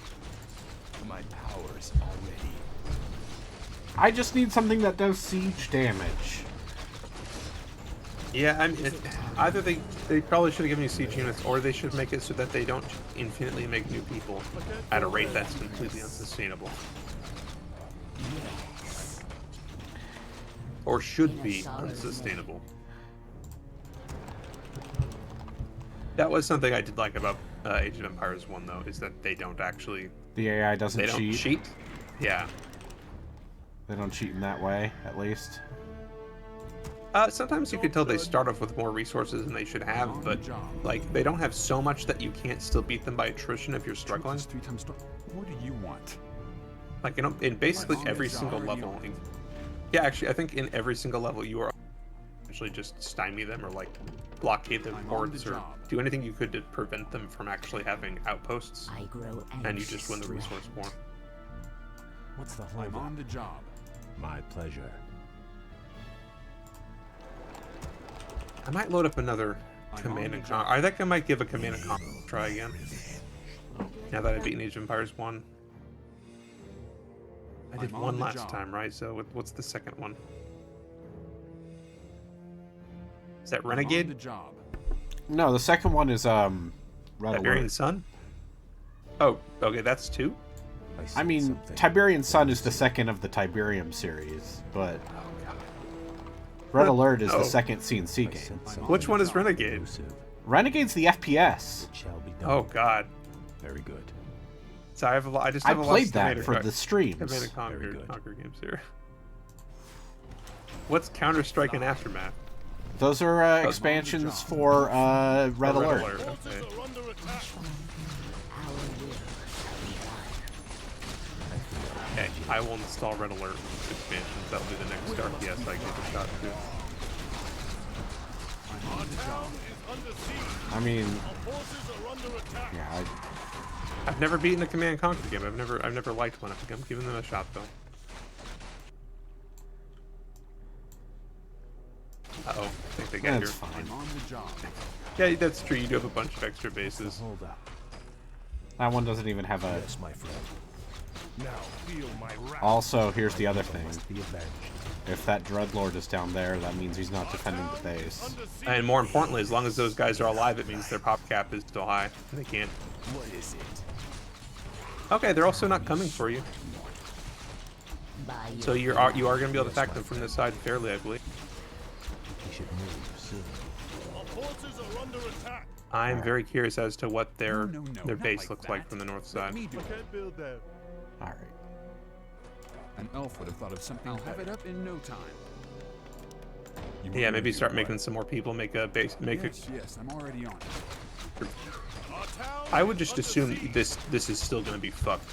[SPEAKER 11] My powers already.
[SPEAKER 2] I just need something that does siege damage.
[SPEAKER 1] Yeah, I mean, either they probably should have given you siege units, or they should make it so that they don't infinitely make new people at a rate that's completely unsustainable. Or should be unsustainable. That was something I did like about Age of Empires 1, though, is that they don't actually...
[SPEAKER 2] The AI doesn't
[SPEAKER 1] They don't cheat? Yeah.
[SPEAKER 2] They don't cheat in that way, at least.
[SPEAKER 1] Sometimes you could tell they start off with more resources than they should have, but like they don't have so much that you can't still beat them by attrition if you're struggling.
[SPEAKER 5] What do you want?
[SPEAKER 1] Like in basically every single level. Yeah, actually, I think in every single level you are essentially just stymie them or like blockade their ports or do anything you could to prevent them from actually having outposts,
[SPEAKER 7] I grow
[SPEAKER 1] and you just win the resource war.
[SPEAKER 4] What's the
[SPEAKER 5] I'm
[SPEAKER 4] hold
[SPEAKER 5] on the job.
[SPEAKER 4] My pleasure.
[SPEAKER 1] I might load up another Command and Conquer. I think I might give a Command and Conquer a try again. Now that I've beaten Age of Empires 1. I did one last time, right? So what's the second one? Is that Renegade?
[SPEAKER 5] The job.
[SPEAKER 2] No, the second one is Red
[SPEAKER 1] Tiberian
[SPEAKER 2] Alert.
[SPEAKER 1] Sun? Oh, okay, that's 2?
[SPEAKER 2] I mean, Tiberian Sun is the second of the Tiberium series, but Red Alert is the second CNC game.
[SPEAKER 1] Which one is Renegade?
[SPEAKER 2] Renegade's the FPS.
[SPEAKER 1] Oh God.
[SPEAKER 4] Very good.
[SPEAKER 1] So I just
[SPEAKER 2] I
[SPEAKER 1] have a lot
[SPEAKER 2] played
[SPEAKER 1] of
[SPEAKER 2] that for the streams.
[SPEAKER 1] Command and Conquer games here. What's Counter-Strike and Aftermath?
[SPEAKER 2] Those are expansions for Red Alert.
[SPEAKER 1] Okay. Okay, I will install Red Alert expansions. That'll be the next RTS I give a shot to.
[SPEAKER 2] I mean, yeah,
[SPEAKER 1] I've never beaten a Command and Conquer game. I've never liked one. I'm giving them a shot though. Uh-oh, I think they got here.
[SPEAKER 2] That's fine.
[SPEAKER 5] I'm on the job.
[SPEAKER 1] Yeah, that's true. You do have a bunch of extra bases.
[SPEAKER 4] Hold up.
[SPEAKER 2] that one doesn't even have a...
[SPEAKER 4] Yes, my friend.
[SPEAKER 8] Now feel my wrath.
[SPEAKER 2] Also, here's the other thing.
[SPEAKER 4] Must be avenged.
[SPEAKER 2] If that Dreadlord is down there, that means he's not defending the base.
[SPEAKER 1] And more importantly, as long as those guys are alive, it means their pop cap is still high. And they can't.
[SPEAKER 11] What is it?
[SPEAKER 1] Okay, they're also not coming for you.
[SPEAKER 7] By
[SPEAKER 1] So you are going to be able to attack them from this side fairly, I believe.
[SPEAKER 4] We should move soon.
[SPEAKER 8] Our forces are under attack.
[SPEAKER 1] I'm very curious as to what their
[SPEAKER 5] No,
[SPEAKER 1] their
[SPEAKER 5] not
[SPEAKER 1] base
[SPEAKER 5] like
[SPEAKER 1] looks like
[SPEAKER 5] that.
[SPEAKER 1] from the north
[SPEAKER 5] Let
[SPEAKER 1] side.
[SPEAKER 5] me do
[SPEAKER 8] I
[SPEAKER 5] it.
[SPEAKER 8] can't build that.
[SPEAKER 2] All right.
[SPEAKER 5] An elf would have thought of something. I'll have it up in no time. You want
[SPEAKER 1] Yeah,
[SPEAKER 5] me to
[SPEAKER 1] maybe
[SPEAKER 5] do
[SPEAKER 1] start
[SPEAKER 5] what?
[SPEAKER 1] making some more people make a base. Make
[SPEAKER 5] Yes, I'm already on it.
[SPEAKER 8] Our town
[SPEAKER 1] I would
[SPEAKER 8] is
[SPEAKER 1] just
[SPEAKER 8] under
[SPEAKER 1] assume
[SPEAKER 8] siege.
[SPEAKER 1] this is still going to be fucked,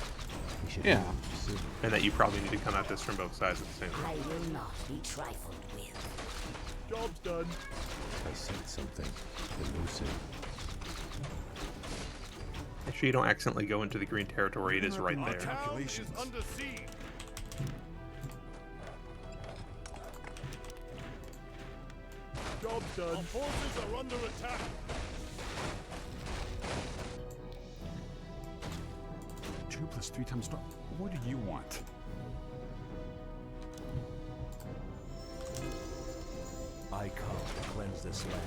[SPEAKER 4] We should
[SPEAKER 2] Yeah.
[SPEAKER 4] move soon.
[SPEAKER 1] and that you probably need to come at this from both sides at the same
[SPEAKER 7] I
[SPEAKER 1] time.
[SPEAKER 7] will not be trifled with.
[SPEAKER 8] Job's done.
[SPEAKER 4] I said something elusive.
[SPEAKER 1] Make sure you don't accidentally go into the green territory. It is right
[SPEAKER 8] Our
[SPEAKER 1] there.
[SPEAKER 8] town is
[SPEAKER 5] Calculations.
[SPEAKER 8] under siege. Job's done. Our forces are under attack.
[SPEAKER 5] Two plus 3 times strong. What do you want?
[SPEAKER 4] I come to cleanse this land.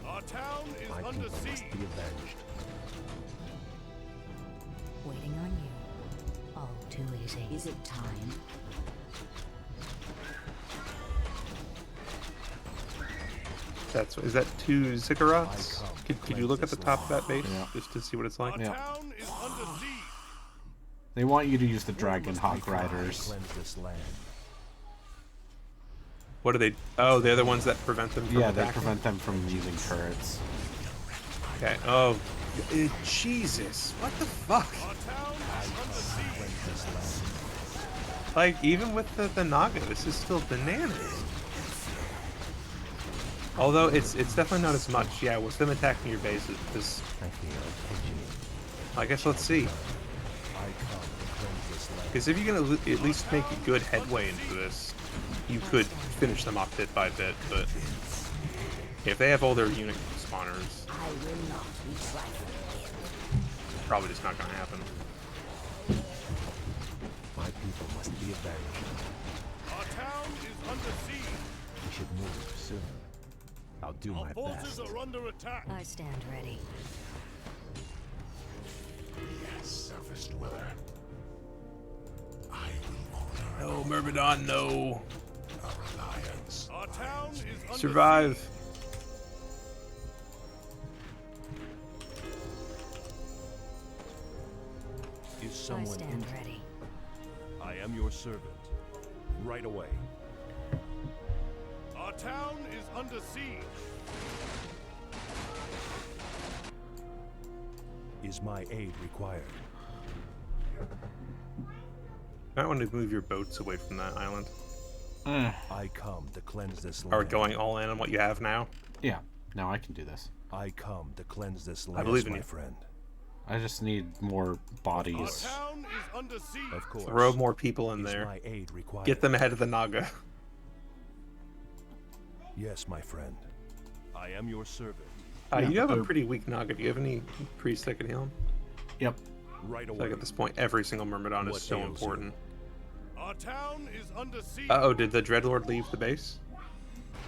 [SPEAKER 8] Our town is
[SPEAKER 4] My
[SPEAKER 8] under
[SPEAKER 4] people must
[SPEAKER 8] siege.
[SPEAKER 4] be avenged.
[SPEAKER 7] Waiting on you. All too easy. Is it time?
[SPEAKER 1] Is that two ziggurats?
[SPEAKER 4] I come
[SPEAKER 1] Could you look at the top of that base
[SPEAKER 2] Yeah.
[SPEAKER 1] just to see what it's like?
[SPEAKER 8] Our
[SPEAKER 2] Yeah.
[SPEAKER 8] town is under siege.
[SPEAKER 2] They want you to use the Dragon
[SPEAKER 4] Must
[SPEAKER 2] Hawk
[SPEAKER 4] we cry to
[SPEAKER 2] Riders.
[SPEAKER 4] Cleanse this land.
[SPEAKER 1] What are they? Oh, they're the ones that prevent them from
[SPEAKER 2] Yeah, they
[SPEAKER 1] attacking?
[SPEAKER 2] prevent them from using turrets.
[SPEAKER 1] Okay. Oh, Jesus! What the fuck?
[SPEAKER 8] Our town is under siege.
[SPEAKER 4] Cleanse this land.
[SPEAKER 1] Like, even with the Naga, this is still bananas. Although it's definitely not as much. Yeah, with them attacking your bases, because
[SPEAKER 4] I feel itchy.
[SPEAKER 1] I guess let's see.
[SPEAKER 4] I come to cleanse this land.
[SPEAKER 1] Because if you're gonna at least make a good headway into this, you could finish them off bit by bit. But if they have all their unit spawners,
[SPEAKER 7] I will not be trifled with.
[SPEAKER 1] probably just not gonna happen.
[SPEAKER 4] My people must be avenged.
[SPEAKER 8] Our town is under siege.
[SPEAKER 4] We should move soon. I'll do
[SPEAKER 8] Our
[SPEAKER 4] my
[SPEAKER 8] forces
[SPEAKER 4] best.
[SPEAKER 8] are under attack.
[SPEAKER 7] I stand ready.
[SPEAKER 11] Surface dweller. I will honor
[SPEAKER 1] No, Myrmidon, no.
[SPEAKER 11] our alliance.
[SPEAKER 8] Our town is under
[SPEAKER 1] Survive.
[SPEAKER 8] siege.
[SPEAKER 7] I
[SPEAKER 9] Is someone
[SPEAKER 7] stand
[SPEAKER 9] injured?
[SPEAKER 7] ready.
[SPEAKER 9] I am your servant. Right away.
[SPEAKER 8] Our town is under siege.
[SPEAKER 4] Is my aid required?
[SPEAKER 1] You might want to move your boats away from that island.
[SPEAKER 4] I come to cleanse this land.
[SPEAKER 1] Or going all in on what you have now.
[SPEAKER 2] Yeah, now I can do this.
[SPEAKER 4] I come to cleanse this land,
[SPEAKER 1] believe in
[SPEAKER 4] my
[SPEAKER 1] you.
[SPEAKER 4] friend.
[SPEAKER 2] I just need more
[SPEAKER 8] Our
[SPEAKER 2] bodies.
[SPEAKER 8] town is under siege.
[SPEAKER 4] Of course.
[SPEAKER 1] Throw more people in
[SPEAKER 4] Is
[SPEAKER 1] there.
[SPEAKER 4] my aid required?
[SPEAKER 1] Get them ahead of the Naga.
[SPEAKER 4] Yes, my friend.
[SPEAKER 9] I am your servant.
[SPEAKER 1] You have a pretty weak Naga. Do you have any priests that can heal him?
[SPEAKER 2] Yep.
[SPEAKER 9] Right
[SPEAKER 1] I
[SPEAKER 9] away.
[SPEAKER 1] feel like at this point, every single Myrmidon is
[SPEAKER 4] What
[SPEAKER 1] so
[SPEAKER 4] ails you?
[SPEAKER 1] important.
[SPEAKER 8] Our town is under siege.
[SPEAKER 1] Uh oh, did the Dreadlord leave the base?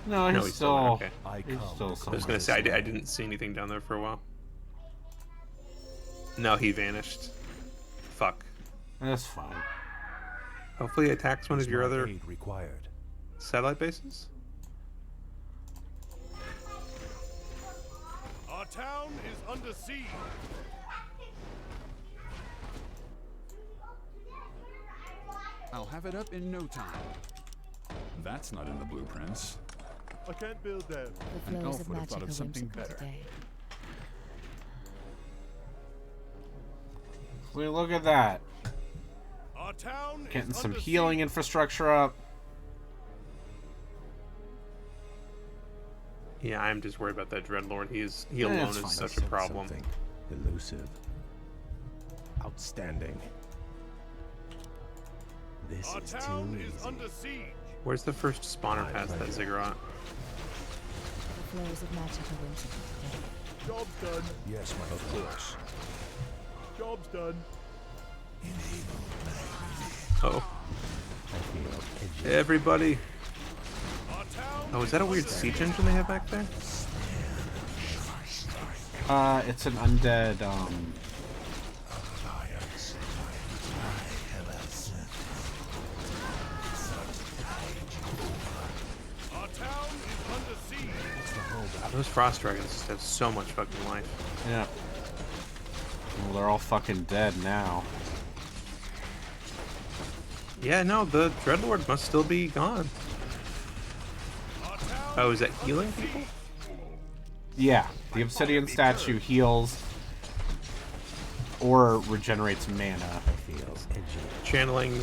[SPEAKER 2] No,
[SPEAKER 1] No,
[SPEAKER 2] he's
[SPEAKER 1] he's still there,
[SPEAKER 2] still.
[SPEAKER 1] okay.
[SPEAKER 4] I
[SPEAKER 2] He's
[SPEAKER 4] come
[SPEAKER 2] still
[SPEAKER 4] to
[SPEAKER 1] I was
[SPEAKER 4] cleanse
[SPEAKER 1] gonna
[SPEAKER 4] this
[SPEAKER 1] say I
[SPEAKER 4] land.
[SPEAKER 1] didn't see anything down there for a while. No, he vanished. Fuck.
[SPEAKER 2] That's fine.
[SPEAKER 1] Hopefully he attacks one
[SPEAKER 4] Is
[SPEAKER 1] of your
[SPEAKER 4] my
[SPEAKER 1] other
[SPEAKER 4] aid required?
[SPEAKER 1] satellite bases.
[SPEAKER 8] Our town is under siege.
[SPEAKER 5] I'll have it up in no time. That's not in the blueprints.
[SPEAKER 8] I can't build that.
[SPEAKER 10] The
[SPEAKER 5] An
[SPEAKER 10] flows
[SPEAKER 5] elf
[SPEAKER 10] of
[SPEAKER 5] would have thought
[SPEAKER 10] magic
[SPEAKER 5] of
[SPEAKER 10] are
[SPEAKER 5] something
[SPEAKER 10] whimsical
[SPEAKER 5] better.
[SPEAKER 10] today.
[SPEAKER 2] Look at that.
[SPEAKER 8] Our town
[SPEAKER 2] Getting
[SPEAKER 8] is
[SPEAKER 2] some
[SPEAKER 8] under
[SPEAKER 2] healing
[SPEAKER 8] siege.
[SPEAKER 2] infrastructure up.
[SPEAKER 1] Yeah, I'm just worried about that Dreadlord. He
[SPEAKER 2] Yeah,
[SPEAKER 1] alone
[SPEAKER 2] it's
[SPEAKER 1] is
[SPEAKER 2] fine.
[SPEAKER 1] such a
[SPEAKER 4] Said
[SPEAKER 1] problem.
[SPEAKER 4] Something elusive. Outstanding. This
[SPEAKER 8] Our
[SPEAKER 4] is
[SPEAKER 8] town
[SPEAKER 4] too
[SPEAKER 8] is
[SPEAKER 4] easy.
[SPEAKER 8] under siege.
[SPEAKER 1] Where's the first spawner past that ziggurat?
[SPEAKER 10] The flows of magic are whimsical today.
[SPEAKER 8] Job's done.
[SPEAKER 4] Yes, my of course.
[SPEAKER 8] Job's done.
[SPEAKER 1] Oh,
[SPEAKER 4] I feel edgy.
[SPEAKER 1] everybody.
[SPEAKER 8] Our town
[SPEAKER 1] Oh, is that a weird
[SPEAKER 8] under
[SPEAKER 1] siege
[SPEAKER 8] siege.
[SPEAKER 1] engine they have back there?
[SPEAKER 2] It's an undead,
[SPEAKER 1] Those frost dragons just have so much fucking life.
[SPEAKER 2] Yeah. Well, they're all fucking dead now.
[SPEAKER 1] Yeah, no, the Dreadlord must still be gone. Oh, is that healing people?
[SPEAKER 2] Yeah, the obsidian statue heals or regenerates mana.
[SPEAKER 1] Channeling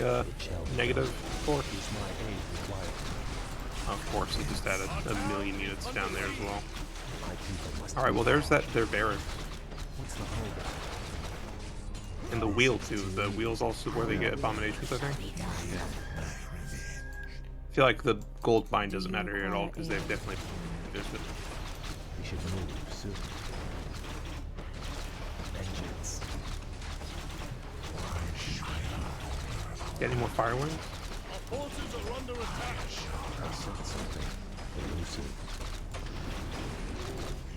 [SPEAKER 1] negative force. Of course, it just added a million units down there as well. Alright, well there's their barrack. And the wheel too. The wheel's also where they get abominations, I think. I feel like the gold mine doesn't matter here at all because they've definitely used it.
[SPEAKER 4] We should move soon. Vengeance.
[SPEAKER 1] Got any more fire wings?
[SPEAKER 8] Our forces are under attack.
[SPEAKER 4] I sent something elusive.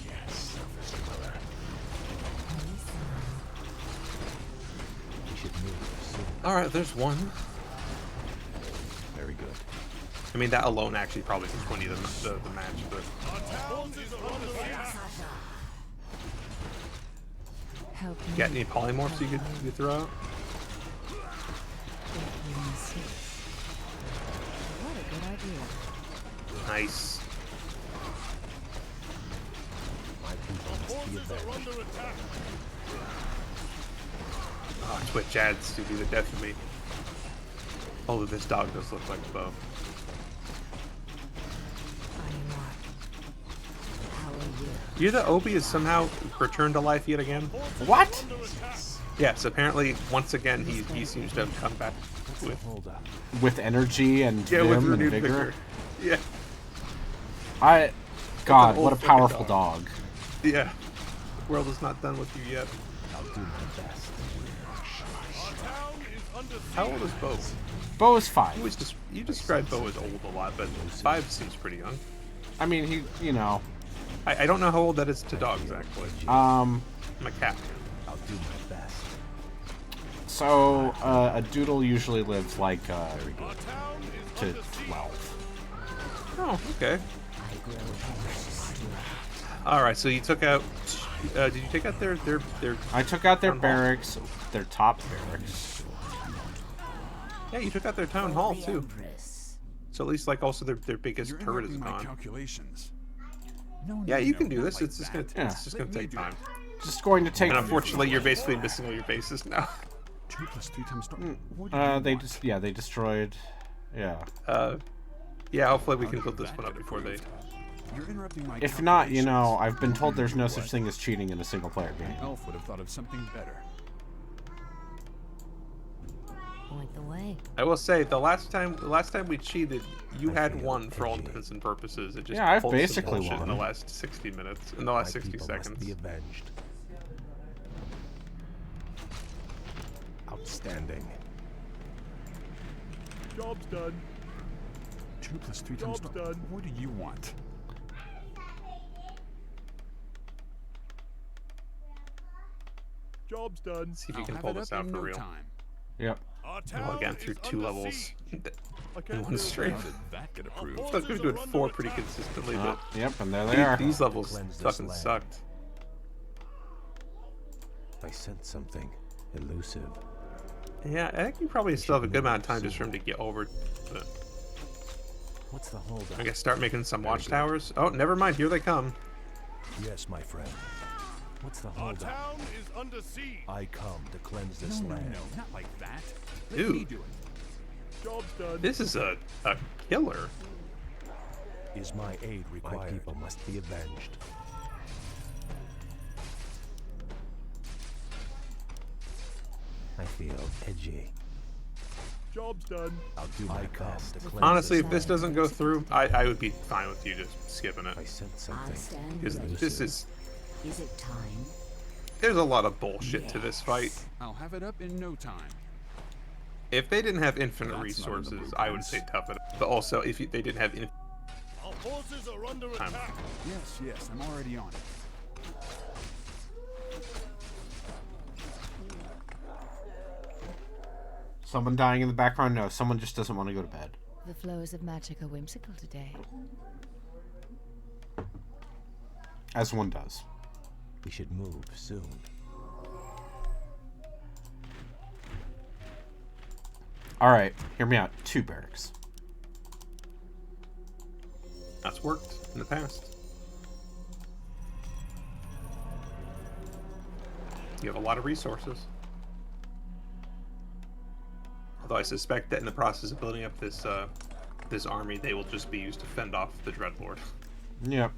[SPEAKER 4] Yes, surface dweller. We should move soon.
[SPEAKER 1] Alright, there's one.
[SPEAKER 4] Very good.
[SPEAKER 1] I mean, that alone actually probably could 20 the match, but...
[SPEAKER 10] Help
[SPEAKER 1] You got any polymorphs you could throw out?
[SPEAKER 10] What a good idea.
[SPEAKER 1] Nice.
[SPEAKER 4] My people must be avenged.
[SPEAKER 1] Oh, Twitch ads to be the death of me. Although this dog does look like a bow. You're the Obi is somehow returned to life yet again?
[SPEAKER 2] What?
[SPEAKER 1] Yes, apparently, once again, he seems to have come back
[SPEAKER 2] with energy and
[SPEAKER 1] yeah, with
[SPEAKER 2] vim and
[SPEAKER 1] renewed
[SPEAKER 2] vigor.
[SPEAKER 1] Yeah.
[SPEAKER 2] God, what a powerful dog.
[SPEAKER 1] Yeah. The world is not done with you yet.
[SPEAKER 4] I'll do my best.
[SPEAKER 1] How old is Bo?
[SPEAKER 2] Bo is 5.
[SPEAKER 1] You described Bo as old a lot, but 5 seems pretty young.
[SPEAKER 2] I mean, he, you know.
[SPEAKER 1] I don't know how old that is to dogs, actually. I'm a cat.
[SPEAKER 4] I'll do my best.
[SPEAKER 2] So, a doodle usually lives like, to 12.
[SPEAKER 1] Oh, okay. Alright, so you took out... did you take out their
[SPEAKER 2] I took out their barracks, their top barracks.
[SPEAKER 1] Yeah, you took out their town hall, too. So at least, like, also their biggest turret is gone.
[SPEAKER 5] Calculations.
[SPEAKER 1] Yeah, you can do this. It's just gonna take time.
[SPEAKER 2] Just going to take.
[SPEAKER 1] And unfortunately, you're basically missing all your bases now.
[SPEAKER 5] 2 + 3 times.
[SPEAKER 2] They destroyed. Yeah.
[SPEAKER 1] Yeah. Hopefully, we can build this one up before they.
[SPEAKER 5] You're interrupting my.
[SPEAKER 2] If not, you know, I've been told there's no such thing as cheating in a single-player game.
[SPEAKER 5] Elf would have thought of something better.
[SPEAKER 10] Point the way.
[SPEAKER 1] I will say the last time we cheated, you had won for all intents and purposes. It just
[SPEAKER 2] yeah, I've
[SPEAKER 1] pulled some
[SPEAKER 2] basically
[SPEAKER 1] bullshit
[SPEAKER 2] won
[SPEAKER 1] in the last 60 minutes. In the last 60 seconds.
[SPEAKER 4] Must be avenged. Outstanding.
[SPEAKER 8] Job's done.
[SPEAKER 5] 2 + 3 times.
[SPEAKER 8] Job's done.
[SPEAKER 5] What do you want?
[SPEAKER 8] Job's done.
[SPEAKER 1] See if you can pull this out for real.
[SPEAKER 5] Time.
[SPEAKER 2] Yep.
[SPEAKER 1] Well, again, through 2 levels in one stream.
[SPEAKER 5] That get approved.
[SPEAKER 1] I thought we were doing 4 pretty consistently, but
[SPEAKER 2] yep, and there they are.
[SPEAKER 1] These levels fucking sucked.
[SPEAKER 4] I sent something elusive.
[SPEAKER 1] Yeah, I think you probably still have a good amount of time just for him to get over. But
[SPEAKER 4] what's the holdup?
[SPEAKER 1] I guess start making some watchtowers. Oh, never mind. Here they come.
[SPEAKER 4] Yes, my friend. What's the holdup?
[SPEAKER 8] Our town is under siege.
[SPEAKER 4] I come to cleanse this land.
[SPEAKER 5] No, not like that.
[SPEAKER 1] Dude.
[SPEAKER 5] Let me do it.
[SPEAKER 8] Job's done.
[SPEAKER 1] This is a killer.
[SPEAKER 4] Is my aid required? My people must be avenged. I feel edgy.
[SPEAKER 8] Job's done.
[SPEAKER 4] I'll do my best.
[SPEAKER 1] Honestly, if this doesn't go through, I would be fine with you just skipping it.
[SPEAKER 4] I sent something.
[SPEAKER 1] Because this is...
[SPEAKER 7] Is it time?
[SPEAKER 1] There's a lot of bullshit to this fight.
[SPEAKER 5] I'll have it up in no time.
[SPEAKER 1] If they didn't have infinite resources, I would say tough it up. But also, if they didn't have infinite
[SPEAKER 8] Our forces are under attack.
[SPEAKER 5] Yes, I'm already on it.
[SPEAKER 2] Someone dying in the background? No, someone just doesn't want to go to bed.
[SPEAKER 10] The flows of magic are whimsical today.
[SPEAKER 2] As one does.
[SPEAKER 4] We should move soon.
[SPEAKER 2] Alright, hear me out. 2 barracks.
[SPEAKER 1] That's worked in the past. You have a lot of resources. Although I suspect that in the process of building up this this army, they will just be used to fend off the Dreadlord.
[SPEAKER 2] Yep.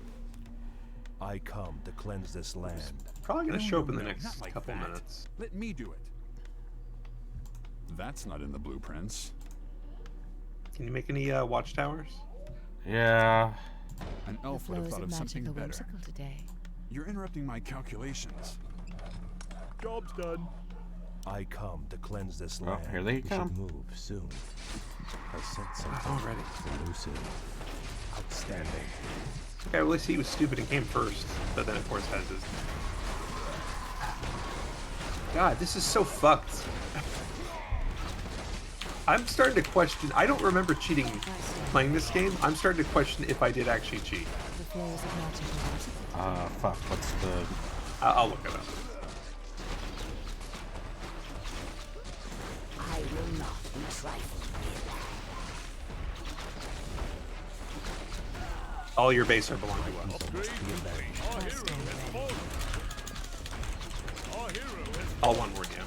[SPEAKER 4] I come to cleanse this land.
[SPEAKER 1] Probably going to show up in the
[SPEAKER 5] No,
[SPEAKER 1] next
[SPEAKER 5] not like
[SPEAKER 1] couple
[SPEAKER 5] that.
[SPEAKER 1] minutes.
[SPEAKER 5] Let me do it. That's not in the blueprints.
[SPEAKER 1] Can you make any watchtowers?
[SPEAKER 2] Yeah.
[SPEAKER 5] An
[SPEAKER 10] The
[SPEAKER 5] elf would have
[SPEAKER 10] flows
[SPEAKER 5] thought
[SPEAKER 10] of
[SPEAKER 5] of
[SPEAKER 10] magic
[SPEAKER 5] something
[SPEAKER 10] are
[SPEAKER 5] better.
[SPEAKER 10] whimsical today.
[SPEAKER 5] You're interrupting my calculations.
[SPEAKER 9] Job's done.
[SPEAKER 4] I come to cleanse this
[SPEAKER 2] Oh,
[SPEAKER 4] land.
[SPEAKER 2] here they
[SPEAKER 4] We
[SPEAKER 2] come.
[SPEAKER 4] should move soon. I sent something.
[SPEAKER 1] Already.
[SPEAKER 4] Elusive. Outstanding.
[SPEAKER 1] Okay, well, at least he was stupid and came first, but then of course has his... God, this is so fucked. I'm starting to question... I don't remember cheating playing this game. I'm starting to question if I did actually cheat.
[SPEAKER 10] The flows of magic are whimsical.
[SPEAKER 2] Fuck, what's the...
[SPEAKER 1] I'll look it up.
[SPEAKER 7] I will not be trifled with.
[SPEAKER 1] All your base are belong to us.
[SPEAKER 8] Our hero has fallen. Our hero has
[SPEAKER 1] All one word, yeah.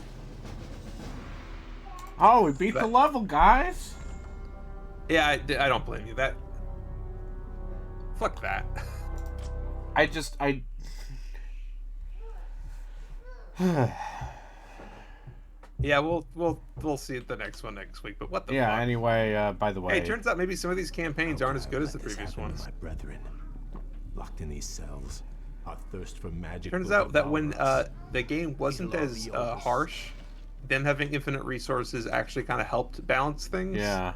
[SPEAKER 2] Oh, we beat the level, guys!
[SPEAKER 1] Yeah, I don't blame you. That... Fuck that. Yeah, we'll see the next one next week. But what the
[SPEAKER 2] Yeah,
[SPEAKER 1] fuck?
[SPEAKER 2] anyway, by the way...
[SPEAKER 1] Hey, it turns out maybe some of these campaigns aren't as good as the
[SPEAKER 4] Let this
[SPEAKER 1] previous
[SPEAKER 4] happen to
[SPEAKER 1] ones.
[SPEAKER 4] My brethren, locked in these cells, our thirst for magic.
[SPEAKER 1] Turns
[SPEAKER 4] will
[SPEAKER 1] out that when
[SPEAKER 4] devour us.
[SPEAKER 1] the game wasn't as harsh, them having infinite resources actually kind of helped balance things.
[SPEAKER 2] Yeah.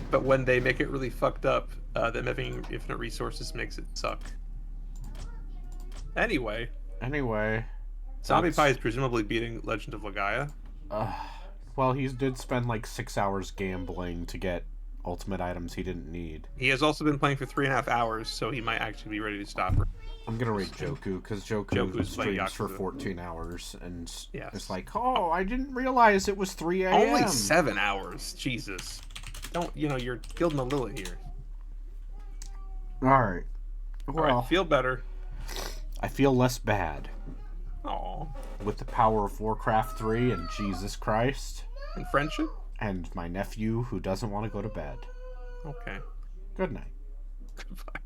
[SPEAKER 1] But when they make it really fucked up, them having infinite resources makes it suck. Anyway, Zombie
[SPEAKER 2] that's-
[SPEAKER 1] Pie is presumably beating Legend of Legaia.
[SPEAKER 2] Well, he did spend like 6 hours gambling to get ultimate items he didn't need.
[SPEAKER 1] He has also been playing for 3.5 hours, so he might actually be ready to stop.
[SPEAKER 2] I'm gonna rate Joku, because
[SPEAKER 1] Joku's playing
[SPEAKER 2] streams for
[SPEAKER 1] Yakuza.
[SPEAKER 2] 14 hours, and
[SPEAKER 1] Yes.
[SPEAKER 2] it's like, oh, I didn't realize it was 3 a.m.
[SPEAKER 1] Only 7 hours. Jesus. Don't, you're gilding the lily here.
[SPEAKER 2] Alright. Well,
[SPEAKER 1] Alright, feel better.
[SPEAKER 2] I feel less bad.
[SPEAKER 1] Aw.
[SPEAKER 2] With the power of Warcraft 3 and Jesus Christ.
[SPEAKER 1] And friendship?
[SPEAKER 2] And my nephew who doesn't want to go to bed.
[SPEAKER 1] Okay.
[SPEAKER 2] Good night.
[SPEAKER 1] Goodbye.